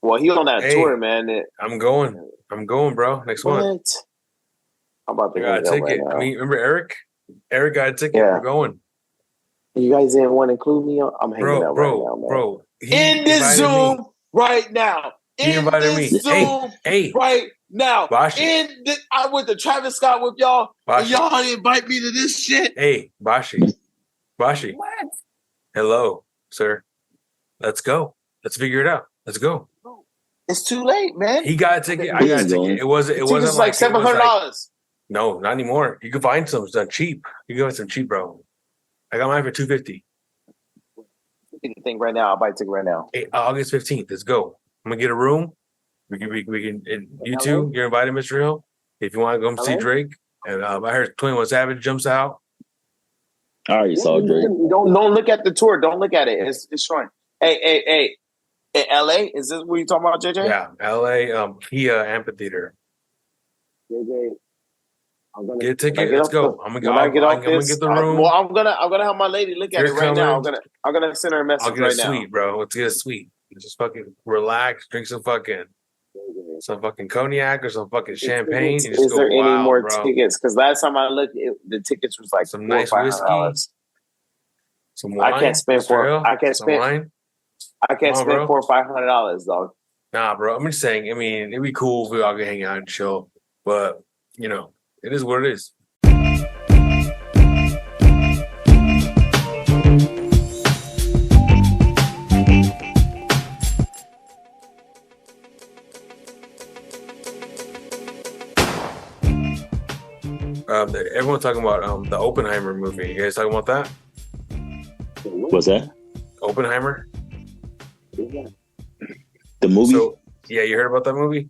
Well, he on that tour, man. I'm going, bro. Next month. I'm about to got a ticket. Right now. I mean, remember Eric? Eric got a ticket. Yeah. We're going. You guys didn't want to include me on? I'm hanging out right now, man. Bro. In this Zoom right now. He invited me. Zoom right now. Bashi. I went to Travis Scott with y'all. Bashi. And y'all didn't invite me to this shit. Hey, Bashi. What? Hello, sir. Let's go. Let's figure it out. Let's go. It's too late, man. He got a ticket. I got a ticket. It wasn't like $700. No, not anymore. You can find some cheap. You can get some cheap, bro. I got mine for $250. Think right now. I'll buy a ticket right now. Hey, August 15th. Let's go. I'm gonna get a room. We can. And you too. You're invited, Mr. Hill. If you want to go see Drake, and I heard 21 Savage jumps out. I already saw Drake. Don't look at the tour. Don't look at it. It's showing. Hey. In LA, is this what you talking about, JJ? Yeah, LA. Kia Amphitheater. JJ, get a ticket. Let's go. I'm gonna get the room. Well, I'm gonna have my lady look at it right now. I'm gonna send her a message right now. I'll get a suite, bro. Let's get a suite. Just fucking relax, drink some fucking cognac or some fucking champagne. Is there any more tickets? Because last time I looked, the tickets was like some nice whiskey, some wine. I can't spend $400 or $500, dog. Nah, bro. I'm just saying. I mean, it'd be cool if we all could hang out and chill, but you know, it is what it is. Everyone's talking about the Oppenheimer movie. You guys talking about that? What's that? Oppenheimer? The movie? So, yeah, you heard about that movie?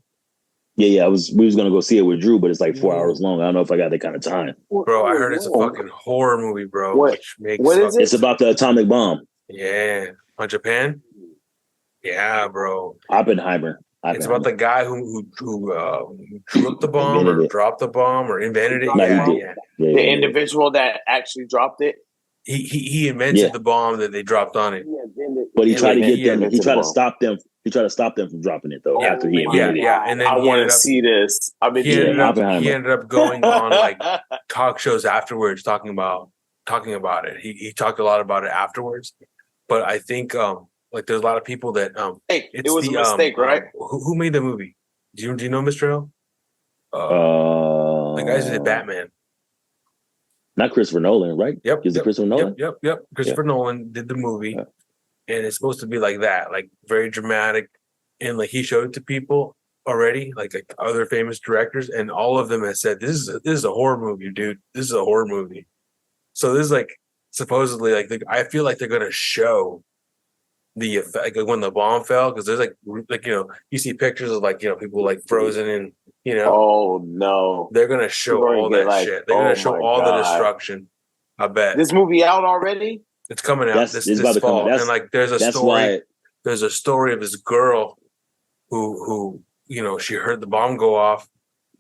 Yeah. We was gonna go see it with Drew, but it's like 4 hours long. I don't know if I got that kind of time. Bro, I heard it's a fucking horror movie, bro. What is it? It's about the atomic bomb. Yeah. On Japan? Yeah, bro. Oppenheimer. It's about the guy who drew up the bomb or dropped the bomb or invented it. Yeah. The individual that actually dropped it. He invented the bomb that they dropped on it. But he tried to get them. He tried to stop them. He tried to stop them from dropping it though. After he invented it. Yeah. And then I want to see this. He ended up going on like talk shows afterwards, talking about it. He talked a lot about it afterwards. But I think like there's a lot of people that it was a mistake, right? Who made the movie? Do you know Mr. Hill? The guys who did Batman. Not Christopher Nolan, right? Yep. Is it Christopher Nolan? Yep. Christopher Nolan did the movie, and it's supposed to be like that, like very dramatic, and like he showed it to people already, like other famous directors, and all of them have said this is a horror movie, dude. This is a horror movie. So this is like supposedly like I feel like they're gonna show the effect like when the bomb fell, because there's like you know, you see pictures of like, you know, people like frozen and, you know. Oh no, they're gonna show all that shit. They're gonna show all the destruction. I bet this movie out already. It's coming out this fall, and like there's a story. There's a story of this girl who you know, she heard the bomb go off,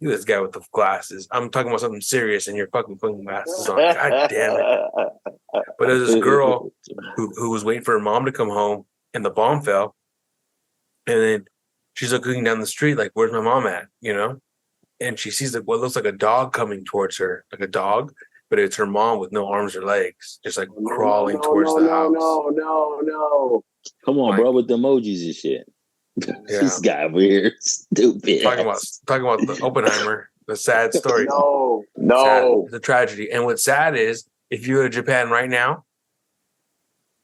this guy with the glasses. I'm talking about something serious, and you're fucking putting glasses on. God damn it! But there's this girl who was waiting for her mom to come home, and the bomb fell, and then she's looking down the street like, "Where's my mom at?" You know, and she sees what looks like a dog coming towards her, like a dog, but it's her mom with no arms or legs, just like crawling towards the house. No. Come on, bro, with the emojis and shit. Yeah. This guy over here, stupid. Talking about the Oppenheimer, the sad story. No. Sad, it's a tragedy. And what's sad is, if you go to Japan right now,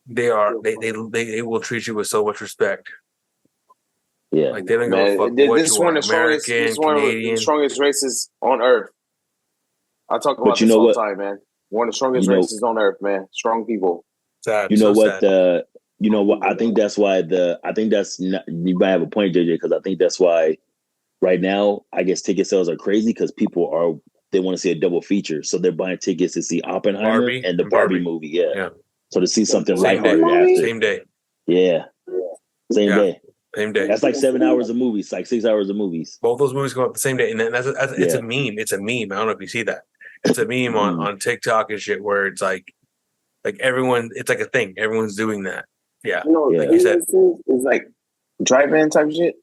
they will treat you with so much respect. Yeah, like they don't give a fuck what this you one are, of the American, Canadian. the strongest races on earth. I talk about this all the time, man. One of the strongest races on earth, man. Strong people. Sad. You know so what? Sad. You know what? I think that's why you might have a point, JJ, because I think that's why right now I guess ticket sales are crazy because they want to see a double feature, so they're buying tickets to see Oppenheimer Barbie and the Barbie movie. Yeah. So to see something Same lighthearted after. Same day. Yeah. Same day. Same day. That's like 7 hours of movies. Like 6 hours of movies. Both those movies come out the same day, and then it's a meme. It's a meme. I don't know if you see that. It's a meme on TikTok and shit where it's like everyone. It's like a thing. Everyone's doing that. Yeah. Like you said, it's like drive-in type shit.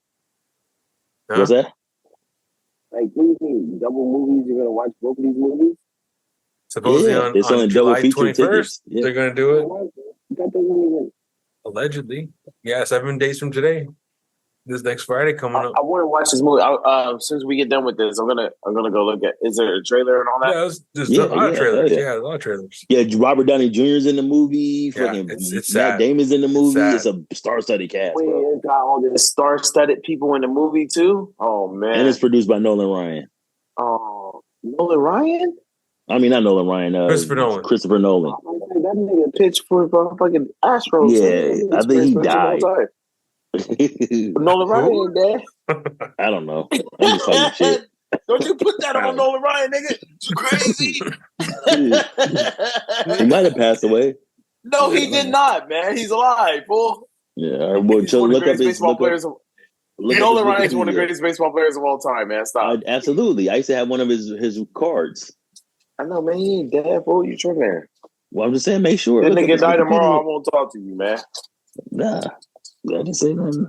Huh? What's that? Like, what do you think? Double movies? You're gonna watch both of these movies? Supposedly on July 21st, they're gonna do it. That doesn't even. Allegedly, yeah, 7 days from today. This next Friday coming up. I want to watch this movie. Since we get done with this, I'm gonna go look at. Is there a trailer and all that? Yeah, there's a lot of trailers. Yeah, a lot of trailers. Yeah, Robert Downey Jr. is in the movie. Fucking it's Matt sad. Damon's in the movie. It's It's a star-studded cast. Wait, Bro. it's got all this star-studded people in the movie too. Oh man! And it's produced by Nolan Ryan. Oh, Nolan Ryan? I mean, not Nolan Ryan. Christopher Nolan. Christopher Nolan. That nigga pitched for fucking Astros. Yeah, I think he died. Nolan Ryan ain't dead. I don't know. I'm just talking shit. Don't you put that on Nolan Ryan, nigga? You crazy? He might have passed away. No, he did not, man. He's alive, fool. Yeah, all right, well, look up his players. Nolan Ryan's one of the greatest baseball players of all time, man. Stop. Absolutely. I used to have one of his cards. I know, man. He ain't dead, fool. You tripping there? Well, I'm just saying, make sure. If nigga die tomorrow, I won't talk to you, man. Nah, I didn't say nothing.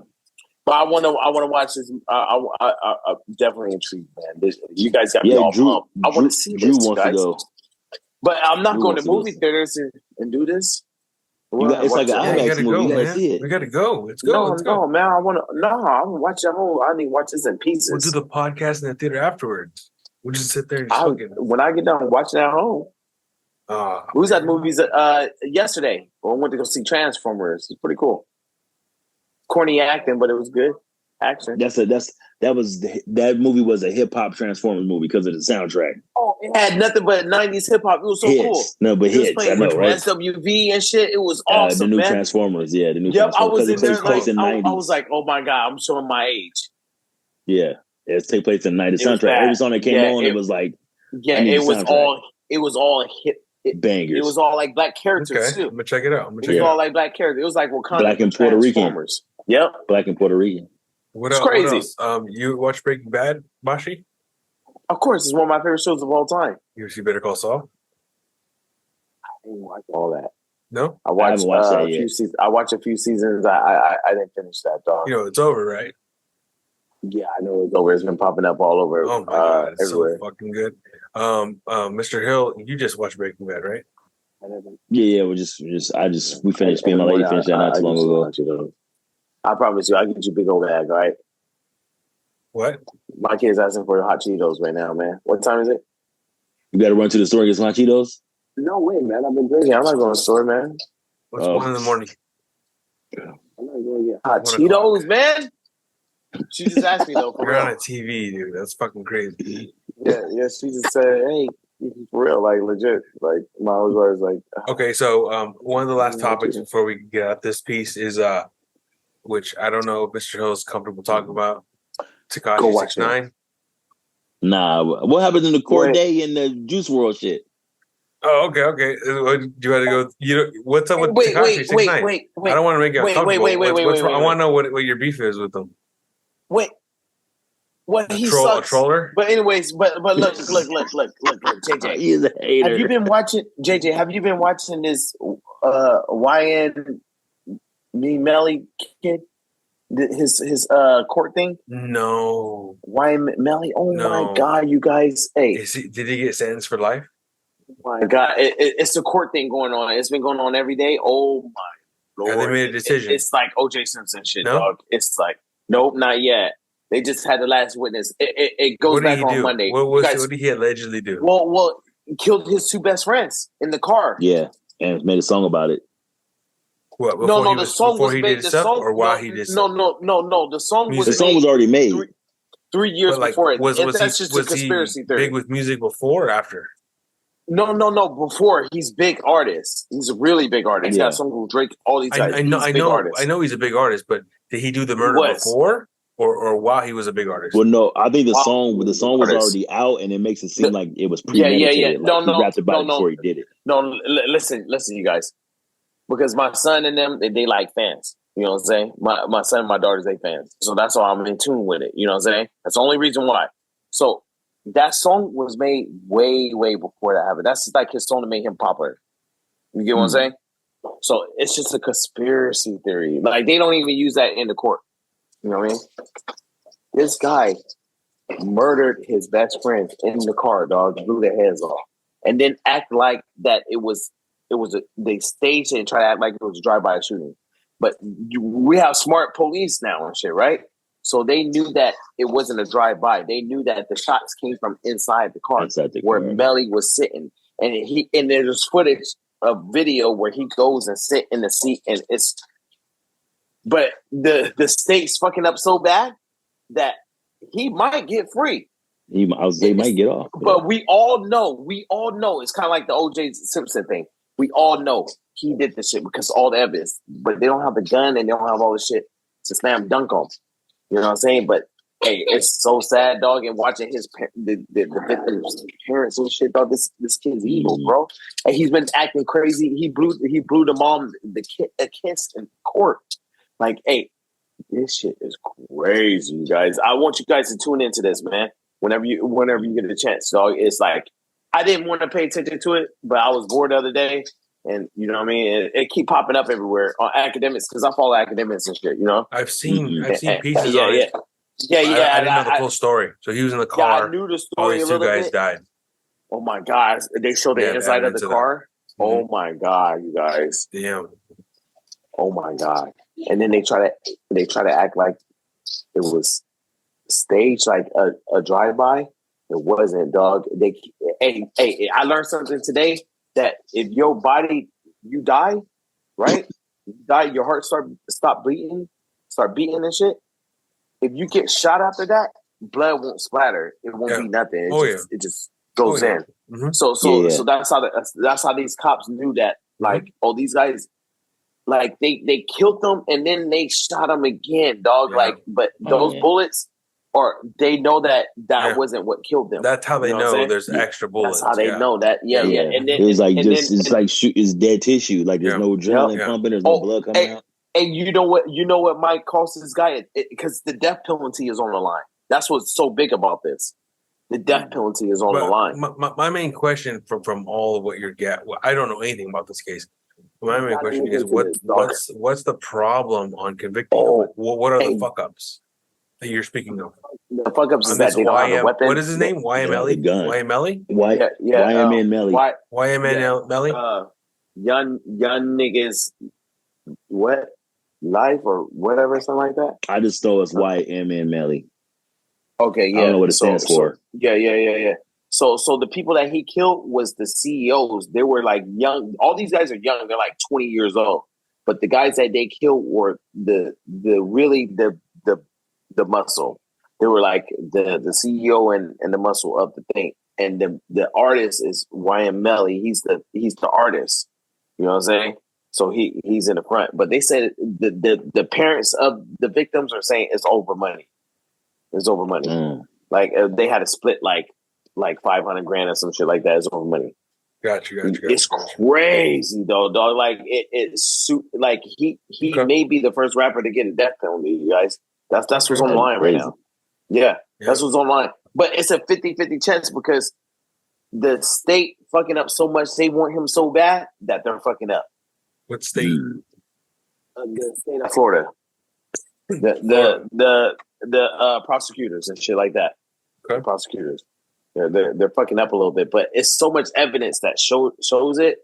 But I want to watch this. I'm definitely intrigued, man. You guys got me all pumped. I want to see Drew this, wants guys. to go. But I'm not going to movie theaters and do this. It's like an IMAX movie. You gotta see it. We gotta go. Let's go. No, man. I want to. No, I want to watch the whole. I need to watch this in pieces. We'll do the podcast in the theater afterwards. We'll just sit there and when I get done watching at home. We was at movies yesterday. I went to go see Transformers. It's pretty cool. Corny acting, but it was good action. That movie was a hip hop Transformers movie because of the soundtrack. Oh, it had nothing but 90s hip hop. It was so cool. No, but hits. I know, right? SWV and shit. It was awesome. The new man. Transformers. Yeah, the new. Yep, Transformers. I was in there like I was like, oh my god, I'm showing my age. Yeah, it take place in the 90s soundtrack. Every song that came on, it was like. Yeah, it was all hit. Bangers. It was all like black characters too. I'm gonna check it out. It was all like black characters. It was like Wakanda. Black and Puerto Rican. Yep. Black and Puerto Rican. It's crazy. What else? You watch Breaking Bad, Bashi? Of course, it's one of my favorite shows of all time. You see Better Call Saul? I didn't watch all that. No, I watched a few seasons. I watched a few seasons. I didn't finish that, dog. You know it's over, right? Yeah, I know it's over. It's been popping up all over. Oh my god, it's everywhere. so fucking good. Mr. Hill, you just watched Breaking Bad, right? Yeah. We finished. Me and my lady finished that not too long ago. I promise you, I'll get you a big old bag, all right? What? My kid's asking for hot Cheetos right now, man. What time is it? You got to run to the store and get some hot Cheetos? No way, man. I've been drinking. I'm not going to the store, man. What's 1 in the morning? I'm not going to get hot Cheetos, man. She just asked me, though. You're on a TV, dude. That's fucking crazy. Yeah. She just said, hey, for real, like legit. Like my was like. Okay, so one of the last topics before we get out this piece is which I don't know if Mr. Hill is comfortable talking about. Tekashi 6ix9ine. Nah, what happened in the Court Day and the Juice WRLD shit? Oh, okay. Do you have to go? What's up with Tekashi 6ix9ine? Wait. I don't want to make it uncomfortable. Wait. I want to know what your beef is with them. Wait. What he a sucks. troller. But anyways, but look, JJ. He is a hater. Have you been watching JJ? Have you been watching this Ymb Melly kid? His court thing? No. Ymb Melly. Oh No. my god, you guys! Hey, did he get sentenced for life? Oh my god, it's the court thing going on. It's been going on every day. Oh my lord! Have they made a decision? It's like O.J. Simpson shit, No? dog. It's like nope, not yet. They just had the last witness. It goes back on Monday. What did he allegedly do? Well, he killed his two best friends in the car. Yeah, and made a song about it. What? The song was made the song, or while he did stuff? No. The song was the song was already made 3 years before it. That's just a conspiracy theory. Big with music before or after? No. Before, he's big artist. He's a really big artist. He's got songs with Drake. All these guys. I know he's a big artist, but did he do the murder before or while he was a big artist? Well, no, I think the song was already out, and it makes it seem like it was premeditated. Yeah. Like he rapped about it before he did it. No, listen, you guys, because my son and them they like fans. You know what I'm saying? My son and my daughters, they fans, so that's why I'm in tune with it. You know what I'm saying? That's the only reason why. So that song was made way before that happened. That's like his song that made him popular. You get what I'm saying? So it's just a conspiracy theory. Like they don't even use that in the court. You know what I mean? This guy murdered his best friend in the car, dog, blew their heads off, and then act like that they staged it and try to act like it was a drive-by shooting. But we have smart police now and shit, right? So they knew that it wasn't a drive-by. They knew that the shots came from inside the car where Melly was sitting, and there's footage of video where he goes and sit in the seat, and it's. But the state's fucking up so bad that he might get free. He might get off. But we all know. It's kind of like the O.J. Simpson thing. We all know he did this shit because all the evidence. But they don't have the gun and they don't have all the shit to slam dunk on. You know what I'm saying? But hey, it's so sad, dog. And watching the victim's parents and shit, dog. This kid's evil, bro. And he's been acting crazy. He blew the mom a kiss in court. Like, hey, this shit is crazy, you guys. I want you guys to tune into this, man. Whenever you get a chance, dog. It's like I didn't want to pay attention to it, but I was bored the other day, and you know what I mean. It keep popping up everywhere on academics because I follow academics and shit. You know, I've seen pieces. on it. Yeah. I didn't know the full story. So he was in the car. Yeah, I knew the story. All these two guys died. Oh my god! They showed the inside of the car. Oh my god, you guys! Damn. Oh my god! And then they try to act like it was staged, like a drive-by. It wasn't, dog. Hey, I learned something today that if your body, you die, right? You die, your heart stop beating and shit. If you get shot after that, blood won't splatter. It won't be nothing. It just goes in. Mm-hmm. So that's how these cops knew that. Like, these guys. Like they killed them and then they shot them again, dog. Yeah. Like, but those bullets, or they know that wasn't what killed them. That's how they know there's extra bullets. That's how they know that. Yeah. And then it's like it's dead tissue. Like there's no adrenaline pumping, there's no blood coming out. And you know what might cost this guy? Because the death penalty is on the line. That's what's so big about this. The death penalty is on the line. My main question from all of what you're getting, I don't know anything about this case. My main question is what's the problem on convicting him? What are the fuck ups that you're speaking of? The fuck ups is that they don't have a weapon. What is his name? Ymb Melly? Ymb Melly? Ymb Melly. Ymb Melly? Young niggas, what? Life or whatever, something like that? I just thought it's Ymb Melly. Okay, yeah. I don't know what it stands for. Yeah. So the people that he killed was the CEOs. They were like young. All these guys are young. They're like 20 years old. But the guys that they killed were the muscle. They were like the CEO and the muscle of the thing. And the artist is Ymb Melly. He's the artist. You know what I'm saying? So he's in the front. But they said the parents of the victims are saying it's over money. It's over money. Like they had to split like $500,000 or some shit like that. Is over money. Gotcha. It's crazy though, dog. Like it's like he may be the first rapper to get a death penalty. You guys, that's what's on the line right now. Yeah, that's what's online. But it's a 50-50 chance because the state fucking up so much. They want him so bad that they're fucking up. What state? The state of Florida. The prosecutors and shit like that. Okay. The prosecutors. They're fucking up a little bit, but it's so much evidence that shows it.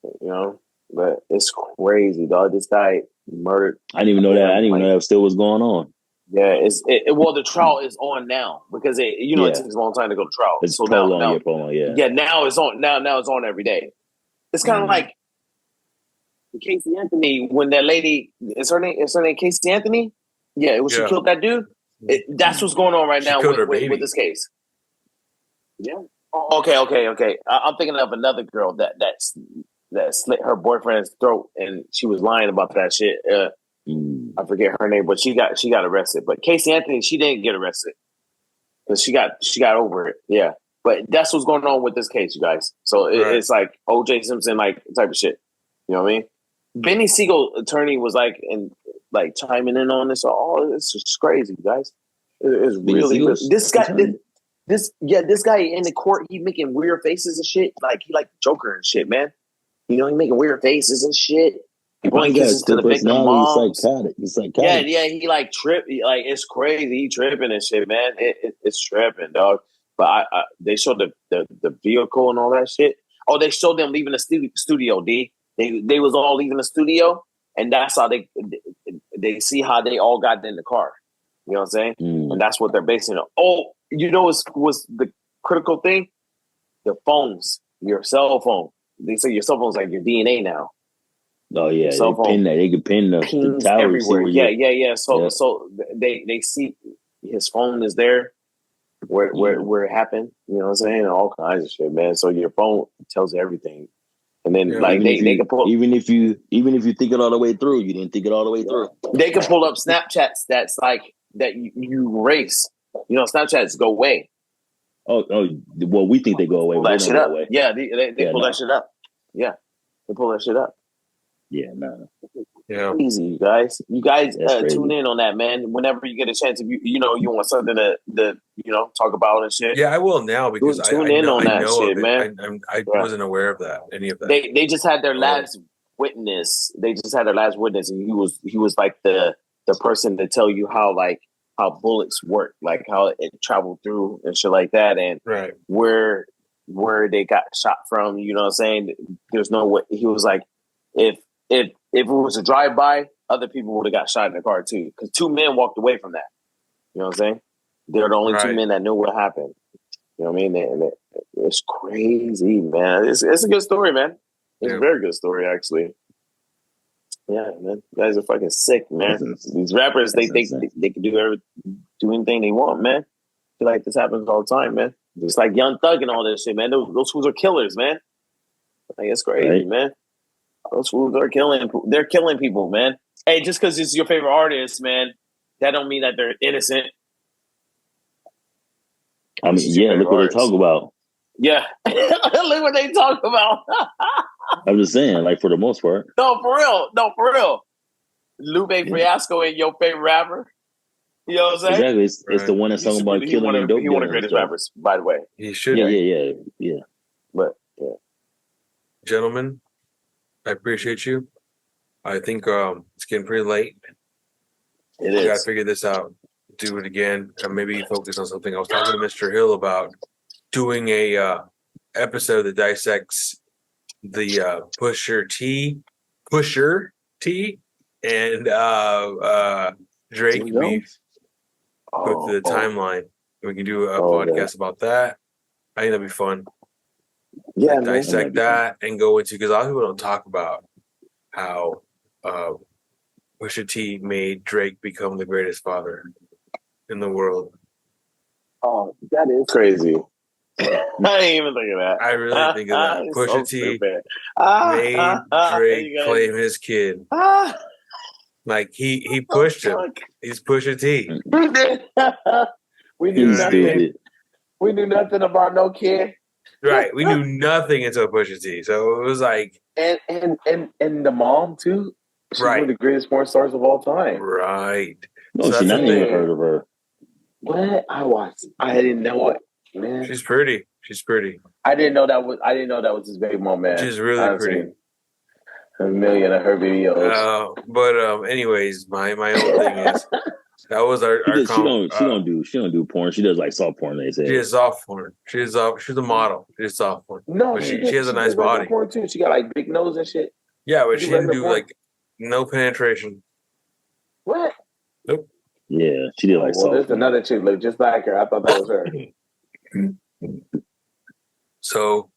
You know, but it's crazy, dog. This guy murdered. I didn't even know that. I didn't even know that still was going on. Yeah, well, the trial is on now because it takes a long time to go to trial. It's so prolonged, yeah. Now it's on. Now it's on every day. It's kind of like Casey Anthony when that lady is her name Casey Anthony. Yeah, she killed that dude. That's what's going on right now with this case. Yeah. Oh, okay. I'm thinking of another girl that slit her boyfriend's throat and she was lying about that shit. I forget her name, but she got arrested. But Casey Anthony, she didn't get arrested because she got over it. Yeah, but that's what's going on with this case, you guys. So it's like O.J. Simpson like type of shit. You know what I mean? Benny Siegel attorney was like chiming in on this. Oh, it's just crazy, you guys. It's really this guy. This guy in the court, he making weird faces and shit. Like he like Joker and shit, man. You know, he making weird faces and shit. He blowing kisses to the victim moms. He's psychotic. Yeah, he like trip. Like it's crazy. He tripping and shit, man. It's tripping, dog. But they showed the vehicle and all that shit. Oh, they showed them leaving the studio. They was all leaving the studio, and that's how they see how they all got in the car. You know what I'm saying? And that's what they're basing it on. Oh, you know what's the critical thing? The phones, your cell phone. They say your cell phone's like your DNA now. Oh yeah, they can pin the tower everywhere. Yeah. So they see his phone is there where it happened. You know what I'm saying? All kinds of shit, man. So your phone tells everything. And then they can pull even if you think it all the way through, you didn't think it all the way through. They can pull up Snapchats that's like that you erase. You know, Snapchats go away. Oh, well, we think they go away. Pull that shit up. Yeah, they pull that shit up. Yeah, they pull that shit up. Yeah, no. Yeah, easy, you guys. You guys tune in on that, man. Whenever you get a chance, if you want something to talk about and shit. Yeah, I will now because tune in on that shit, man. I wasn't aware of that. Any of that. They just had their last witness. They just had their last witness, and he was like the person to tell you how bullets work, like how it traveled through and shit like that, and where they got shot from. You know what I'm saying? There's no way. He was like, if it was a drive-by, other people would have got shot in the car too. Because 2 men walked away from that. You know what I'm saying? They're the only 2 men that knew what happened. You know what I mean? And it's crazy, man. It's a good story, man. It's a very good story, actually. Yeah, man. You guys are fucking sick, man. These rappers, they think they can do anything they want, man. I feel like this happens all the time, man. It's like Young Thug and all that shit, man. Those fools are killers, man. Like, it's crazy, man. Those fools are they're killing people, man. Hey, just because it's your favorite artist, man, that don't mean that they're innocent. I mean, yeah, look what they talk about. Yeah. Look what they talk about. I'm just saying, like, for the most part. No, for real. Lupe Fiasco ain't your favorite rapper. You know what I'm saying? Exactly. It's the one that's talking about killing and dope. He's one of the greatest rappers, by the way. He should. Yeah. But, yeah. Gentlemen, I appreciate you. I think it's getting pretty late. It is. We gotta figure this out. Do it again, and maybe focus on something. I was talking to Mr. Hill about doing a episode that dissects the Pusher T, and Drake beef with the timeline. We can do a podcast about that. I think that'd be fun. Yeah, like, dissect that and go into, because a lot of people don't talk about how Pusha T made Drake become the greatest father in the world. Oh, that is crazy. I didn't even think of that. I really think of that. Pusha T made Drake claim his kid. Like he pushed him. He's Pusha T. We knew nothing. We knew nothing about no kid. Right. We knew nothing until Pusha T. So it was like and the mom too. She's one of the greatest porn stars of all time. Right. No, so she never even heard of her. What I watched? I didn't know it, man. She's pretty. She's pretty. I didn't know that was his baby mom, man. She's really pretty. Seen a million of her videos. But anyways, my whole thing is that was our she don't do porn. She does like soft porn. They say she is soft porn. She's a model. She's soft porn. No, but she has a nice body. Porn too. She got like big nose and shit. Yeah, but she didn't do like no penetration. What? Nope. Yeah, she did like soft. There's another chick look just like her. I thought that was her. So,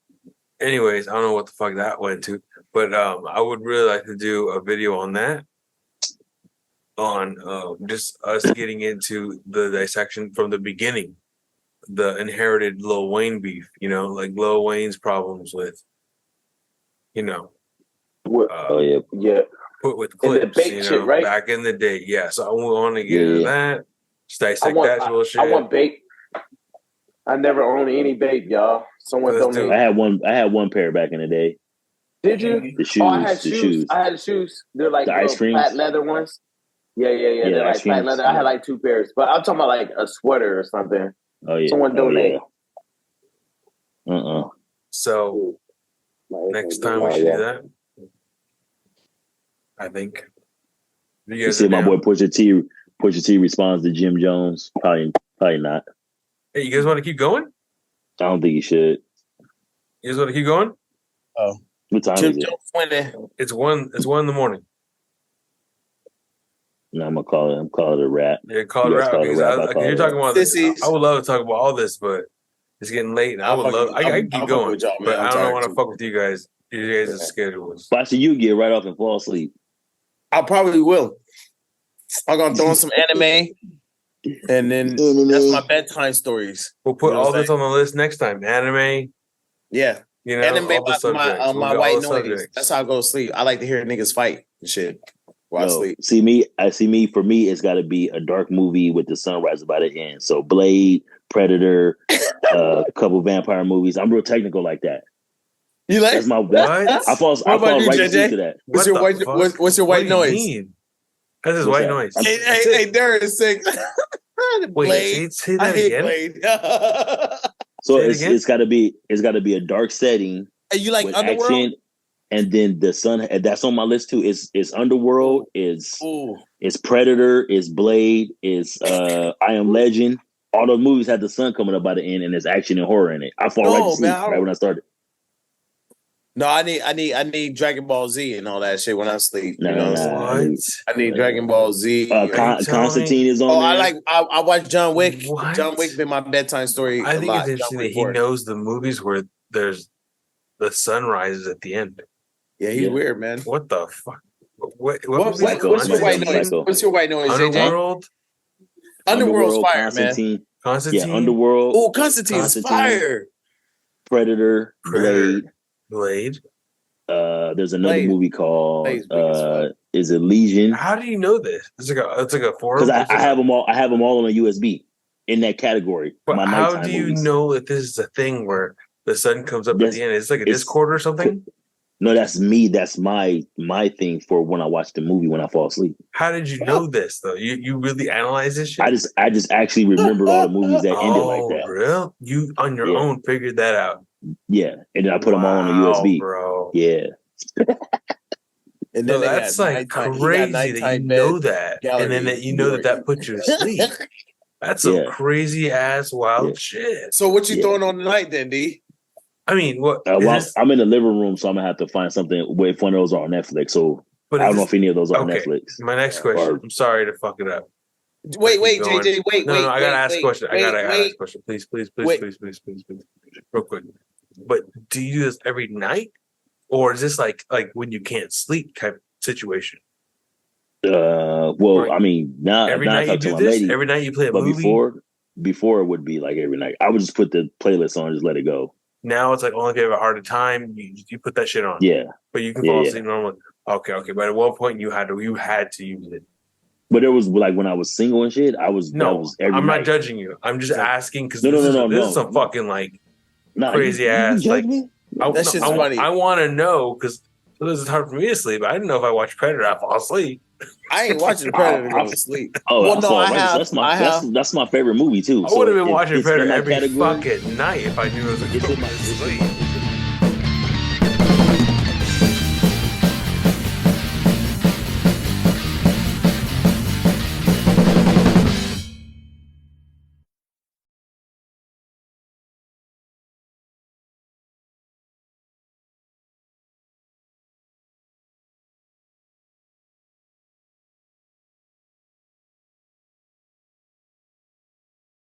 anyways, I don't know what the fuck that went to, but I would really like to do a video on that, on just us getting into the dissection from the beginning, the inherited Lil Wayne beef, like Lil Wayne's problems with, yeah. Put with clips, shit, right? Back in the day. Yeah, so I want to get into that. Just dissect that bullshit. I want bait. I never owned any bait, y'all. Someone told me. I had one pair back in the day. Did you? The shoes. I had shoes. I had shoes. They're like the ice cream flat leather ones. Yeah. They're like flat leather. I had like 2 pairs, but I'm talking about like a sweater or something. Oh yeah. Someone donate. So next time we should do that. I think. You see my boy Pusha T responds to Jim Jones. Probably not. Hey, you guys want to keep going? I don't think you should. You guys want to keep going? Oh, what time is it? It's 1 in the morning. No, I'm call it a wrap. Yeah, call it a wrap. You're talking about this. I would love to talk about all this, but it's getting late. And I would love. I can keep going, but I don't want to fuck with you guys. You guys' schedules. Bashi, you get right off and fall asleep. I probably will. I'm gonna throw on some anime, and then that's my bedtime stories. We'll put all this on the list next time. Anime. Yeah. Anime all my white noise. That's how I go to sleep. I like to hear niggas fight and shit while I sleep. See me. For me, it's got to be a dark movie with the sunrise by the end. So Blade, Predator, a couple vampire movies. I'm real technical like that. You like? That's my best. I fall right asleep to that. What's your white noise? That's his white noise. Hey, Darren is sick. Wait, say that again. So it's got to be a dark setting. And you like Underworld? Action, and then the sun. That's on my list too. It's Underworld. It's Predator. It's Blade. It's I Am Legend. All those movies had the sun coming up by the end, and there's action and horror in it. I fall right to sleep right when I started. No, I need Dragon Ball Z and all that shit when I sleep. I need Dragon Ball Z. Constantine is on there. I watch John Wick. What? John Wick been my bedtime story. I think it's interesting that he knows the movies where there's the sun rises at the end. Yeah, he's weird, man. What the fuck? What's your white noise? What's your white noise? Underworld. Underworld's fire, man. Constantine. Yeah, Underworld. Oh, Constantine's fire. Predator. Blade. There's another movie called is it Legion? How do you know this? It's like a forum. Because I have them all. I have them all on a USB in that category. But how do you know that this is a thing where the sun comes up at the end? It's like a Discord or something. No, that's me. That's my thing for when I watch the movie when I fall asleep. How did you know this though? You really analyze this shit? I just actually remembered all the movies that ended like that. Real? You on your own figured that out? Yeah, and then I put them all on the USB. Bro. Yeah. And then that's like crazy that you know that, and then that you know that puts you to sleep. That's some crazy ass wild shit. So what you throwing on tonight, then, D? I mean, what? I'm in the living room, so I'm gonna have to find something. If one of those are on Netflix, so I don't know if any of those are on Netflix. My next question. I'm sorry to fuck it up. Wait, JJ, wait. No, I gotta ask a question. I gotta ask a question. Please, real quick. But do you do this every night, or is this like when you can't sleep type situation? Well, I mean, every night you do this. Every night you play a movie. Before it would be like every night. I would just put the playlist on and just let it go. Now it's like only if you have a harder time, you put that shit on. Yeah, but you can fall asleep normally. Okay. But at one point you had to use it. But it was like when I was single and shit. I'm not judging you. I'm just asking because this is some fucking crazy ass like. That's just funny. I want to know because So this is hard for me to sleep. I didn't know if I watch Predator, I fall asleep. I ain't watching Predator to go to sleep. Oh, well, no, I have. That's my favorite movie too. I would have been watching it's Predator in that every category. fucking night if I knew it was It's in my